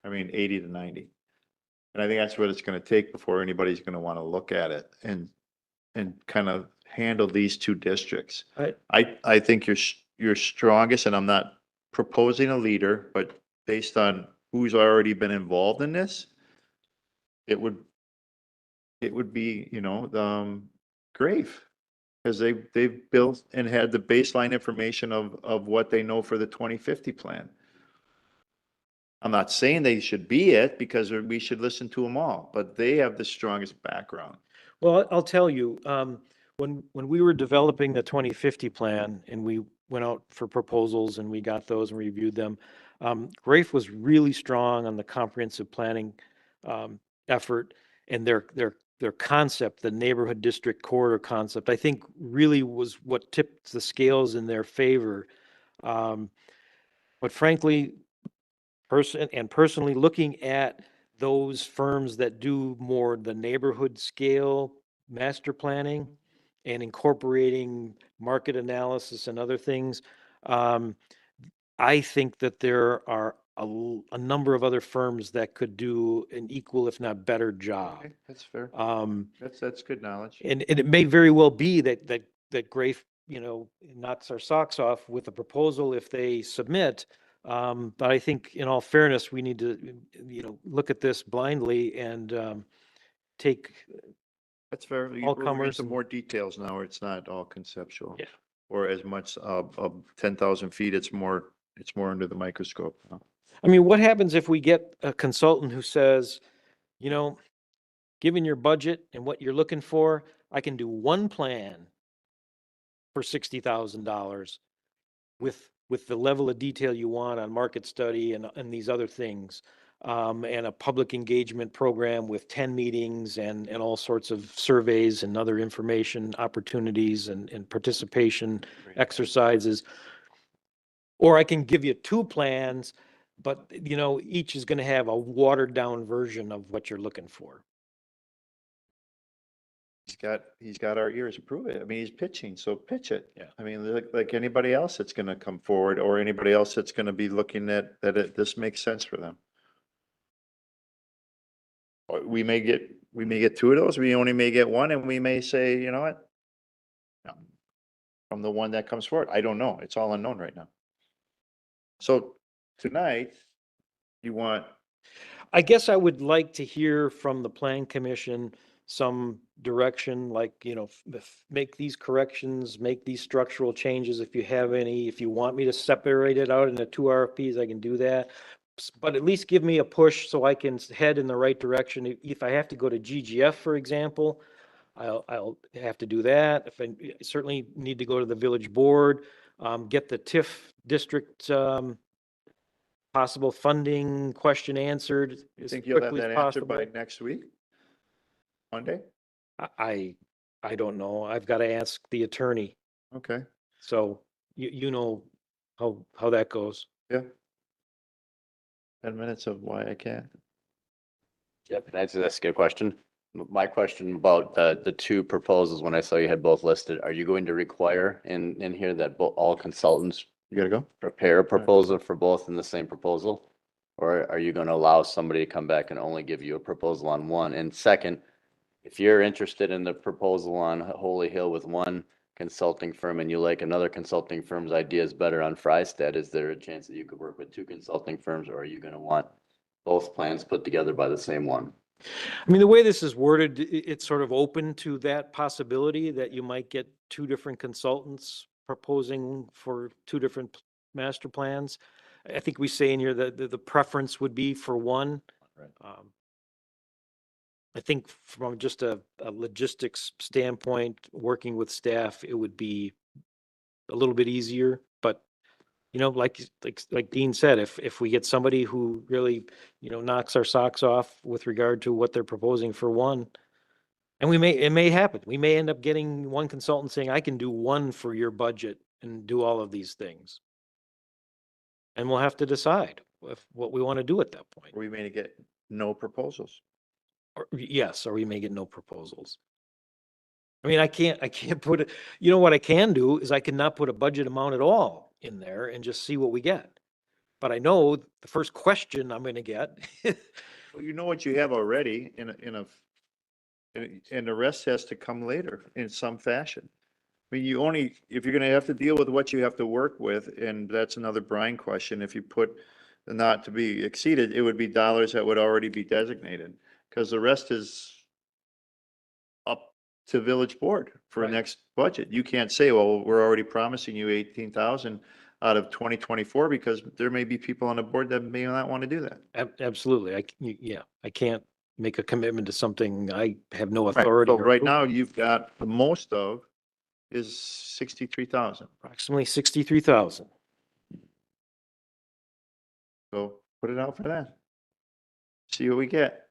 I mean, 80 to 90. And I think that's what it's going to take before anybody's going to want to look at it and kind of handle these two districts. I think you're strongest, and I'm not proposing a leader, but based on who's already been involved in this, it would be, you know, Grave. Because they've built and had the baseline information of what they know for the 2050 plan. I'm not saying they should be it, because we should listen to them all, but they have the strongest background. well, I'll tell you, when we were developing the 2050 plan and we went out for proposals and we got those and reviewed them, Grafe was really strong on the comprehensive planning effort, and their concept, the neighborhood district corridor concept, I think really was what tipped the scales in their favor. But frankly, personally, looking at those firms that do more the neighborhood scale master planning and incorporating market analysis and other things, I think that there are a number of other firms that could do an equal, if not better job. Okay, that's fair. Um, That's good knowledge. and it may very well be that Grafe, you know, knocks our socks off with a proposal if they submit. But I think in all fairness, we need to, you know, look at this blindly and take, That's fair. all We're into comers and- more details now, where it's not all conceptual. Yeah. Or as much of 10,000 feet, it's more under the microscope. I mean, what happens if we get a consultant who says, you know, given your budget and what you're looking for, I can do one plan for $60,000 with the level of detail you want on market study and these other things, and a public engagement program with 10 meetings and all sorts of surveys and other information opportunities and participation exercises. Or I can give you two plans, but you know, each is going to have a watered down version of what you're looking for. He's got our ears, prove it. I mean, he's pitching, so pitch it. Yeah. I mean, like anybody else that's gonna come forward, or anybody else that's gonna be looking at this makes sense for them. Or we may get two of those, we only may get one, and we may say, you know what? No. From the one that comes forward, I don't know. It's all unknown right now. So tonight, I guess I would like to hear from the plan commission some direction, like, you know, make these corrections, make these structural changes if you have any. If you want me to separate it out into two RFPs, I can do that. But at least give me a push so I can head in the right direction. If I have to go to GGF, for example, I'll have to do that. If I certainly need to go to the village board, get the TIF district, possible funding question answered you as think you'll have quickly that as answered possible. by next week? Monday? I don't know. I've got to ask the attorney. Okay, So you know how that goes. yeah. 10 minutes of why I can't. Yeah, that's a good question. My question about the two proposals, when I saw you had both listed, are you going to require in here that all consultants You gotta go? prepare a proposal for both in the same proposal? Or are you going to allow somebody to come back and only give you a proposal on one? And second, if you're interested in the proposal on Holy Hill with one consulting firm and you like another consulting firm's ideas better on Frystad, is there a chance that you could work with two consulting firms, or are you gonna want both plans put together by the same one? I mean, the way this is worded, it's sort of open to that possibility that you might get two different consultants proposing for two different master plans. I think we say in here that the preference would be for one. Right. I think from just a logistics standpoint, working with staff, it would be a little bit easier, but you know, like Dean said, if we get somebody who really, you know, knocks our socks off with regard to what they're proposing for one, and it may happen. We may end up getting one consultant saying, I can do one for your budget and do all of these things. And we'll have to decide what we want to do at that point. We may get no proposals. Or, yes, or we may get no proposals. I mean, I can't put it, you know what I can do is I can not put a budget amount at all in there and just see what we get. But I know the first question I'm gonna get. Well, you know what you have already and the rest has to come later in some fashion. I mean, if you're gonna have to deal with what you have to work with, and that's another Brian question, if you put the not to be exceeded, it would be dollars that would already be designated, because the rest is up to village board for Right. next budget. You can't say, well, we're already promising you 18,000 out of 2024, because there may be people on the board that may not want to do that. Absolutely. I can't make a commitment to something I have no Right, authority. so or right approval. now, you've got the most of is 63,000. Approximately 63,000. So put it out for that. See what we get.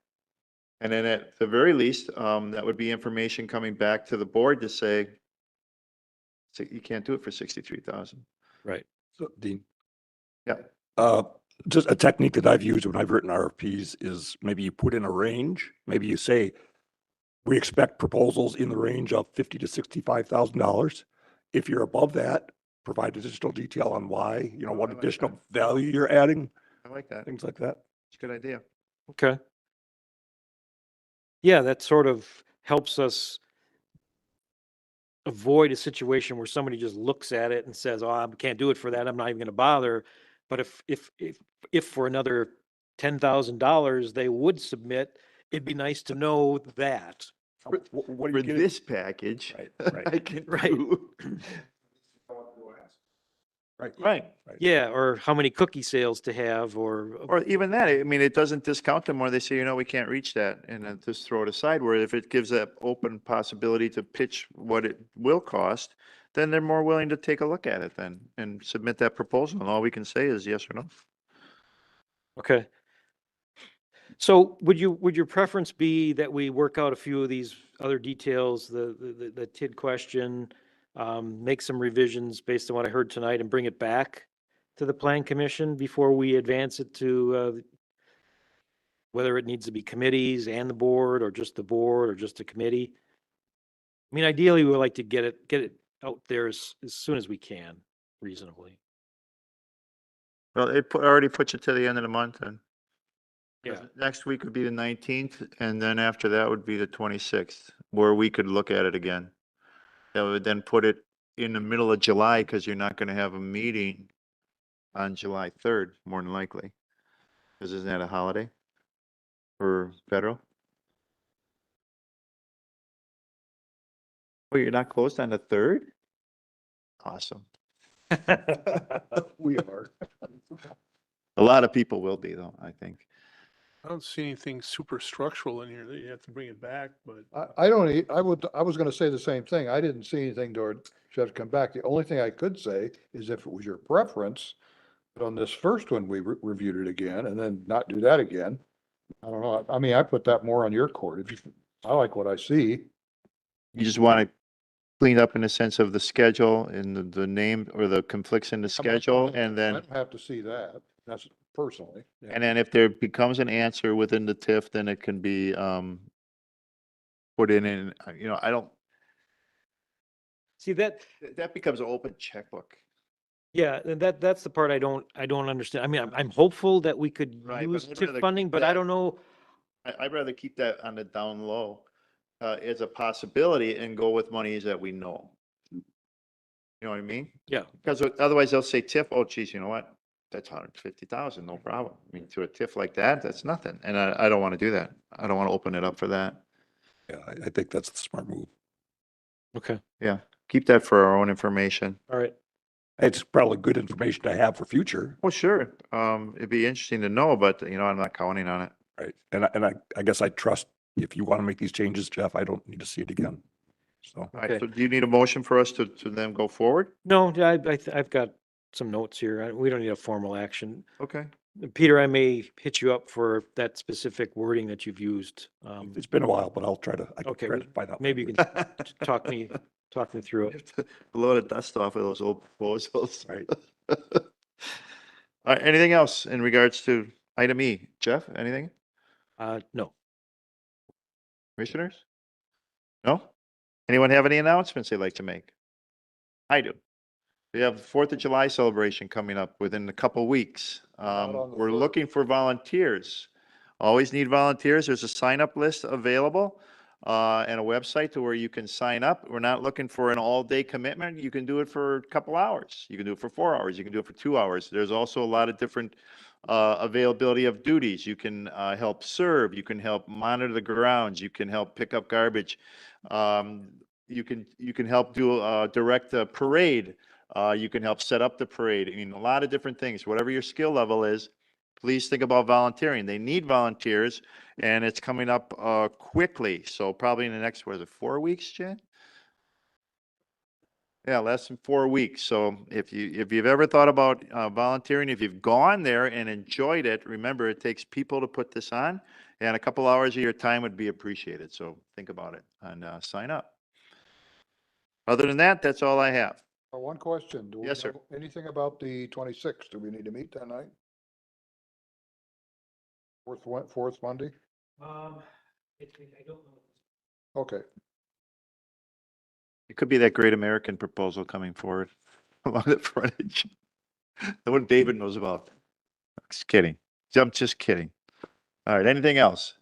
And then at the very least, that would be information coming back to the board to say, you can't do it for 63,000. Right. So, Dean, Yeah. just a technique that I've used when I've written RFPs is maybe you put in a range. Maybe you say, we expect proposals in the range of $50,000 to $65,000. If you're above that, provide additional detail on why, you know, Oh, what I like additional that. value you're adding, I like that. things like that. It's a good idea. Okay. Yeah, that sort of helps us avoid a situation where somebody just looks at it and says, oh, I can't do it for that. I'm not even gonna bother. But if for another $10,000 they would submit, it'd be nice to know that. What are For you getting? this package, Right, right. I can Right. do. Right. Right. Yeah, or how many cookie sales to have, or Or even that, I mean, it doesn't discount them, or they say, you know, we can't reach that, and then just throw it aside, where if it gives that open possibility to pitch what it will cost, then they're more willing to take a look at it then, and submit that proposal, and all we can say is yes or no. okay. So would your preference be that we work out a few of these other details, the TID question, make some revisions based on what I heard tonight and bring it back to the plan commission before we advance it to, whether it needs to be committees and the board, or just the board, or just a committee? I mean, ideally, we would like to get it out there as soon as we can, reasonably. Well, already puts it to the end of the month, and Yeah. next week would be the 19th, and then after that would be the 26th, where we could look at it again. That would then put it in the middle of July, because you're not gonna have a meeting on July 3rd, more than likely. Because isn't that a holiday for federal? Oh, you're not closed on the 3rd? Awesome. We are. A lot of people will be though, I think. I don't see anything super structural in here that you have to bring it back, but I don't, I was gonna say the same thing. I didn't see anything to have to come back. The only thing I could say is if it was your preference, but on this first one, we reviewed it again and then not do that again. I don't know. I mean, I put that more on your court. I like what I see. You just want to clean up in the sense of the schedule and the name or the conflicts in the schedule, and I then, don't have to see that. That's personally. Yeah. and then if there becomes an answer within the TIF, then it can be, put in, you know, I don't, See, that becomes an open checkbook. yeah, and that's the part I don't understand. I mean, I'm hopeful that we could Right, but use I'd TIF rather funding, but I that- don't know. I'd rather keep that on the down low, as a possibility and go with monies that we know. You know what I mean? Yeah. Because otherwise they'll say TIF, oh geez, you know what? That's 150,000, no problem. I mean, to a TIF like that, that's nothing. And I don't want to do that. I don't want to open it up for that. Yeah, I think that's the smart move. Okay, Yeah, keep that for our own information. all right. It's probably good information to have for future, Well, sure. It'd be interesting to know, but you know, I'm not counting on it. right? And I guess I trust if you want to make these changes, Jeff, I don't need to see it again. So, All right, Okay. so do you need a motion for us to then go forward? No, I've got some notes here. We don't need a formal action. Okay. Peter, I may hit you up for that specific wording that you've used. it's been a while, but I can Okay, try to find out. maybe you language. can talk me through it. Blow the dust off of those old proposals. Right. All right, anything else in regards to item E? Jeff, anything? No. Commissioners? No? Anyone have any announcements they'd like to make? I do. We have the 4th of July celebration coming up within a couple weeks. on the We're 3rd. looking for volunteers. Always need volunteers. There's a sign-up list available and a website to where you can sign up. We're not looking for an all-day commitment. You can do it for a couple hours. You can do it for 4 hours. You can do it for 2 hours. There's also a lot of different availability of duties. You can help serve. You can help monitor the grounds. You can help pick up garbage. You can help direct the parade. You can help set up the parade. I mean, a lot of different things. Whatever your skill level is, please think about volunteering. They need volunteers, and it's coming up quickly. So probably in the next, what is it, 4 weeks, Jen? Yeah, less than 4 weeks. So if you've ever thought about volunteering, if you've gone there and enjoyed it, remember it takes people to put this on, and a couple hours of your time would be appreciated. So think about it and sign up. Other than that, that's all I have. One question. Do we Yes, sir. know anything about the 26th? Do we need to meet that night? Fourth Monday? I don't know. Okay. It could be that great American proposal coming forward along the frontage. The one David knows about. Just kidding. I'm just kidding. All right, anything else?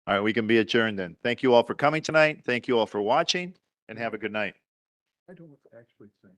All right, we can be adjourned then. Thank you all for coming tonight. Thank you all for watching, and have a good night. I don't actually think.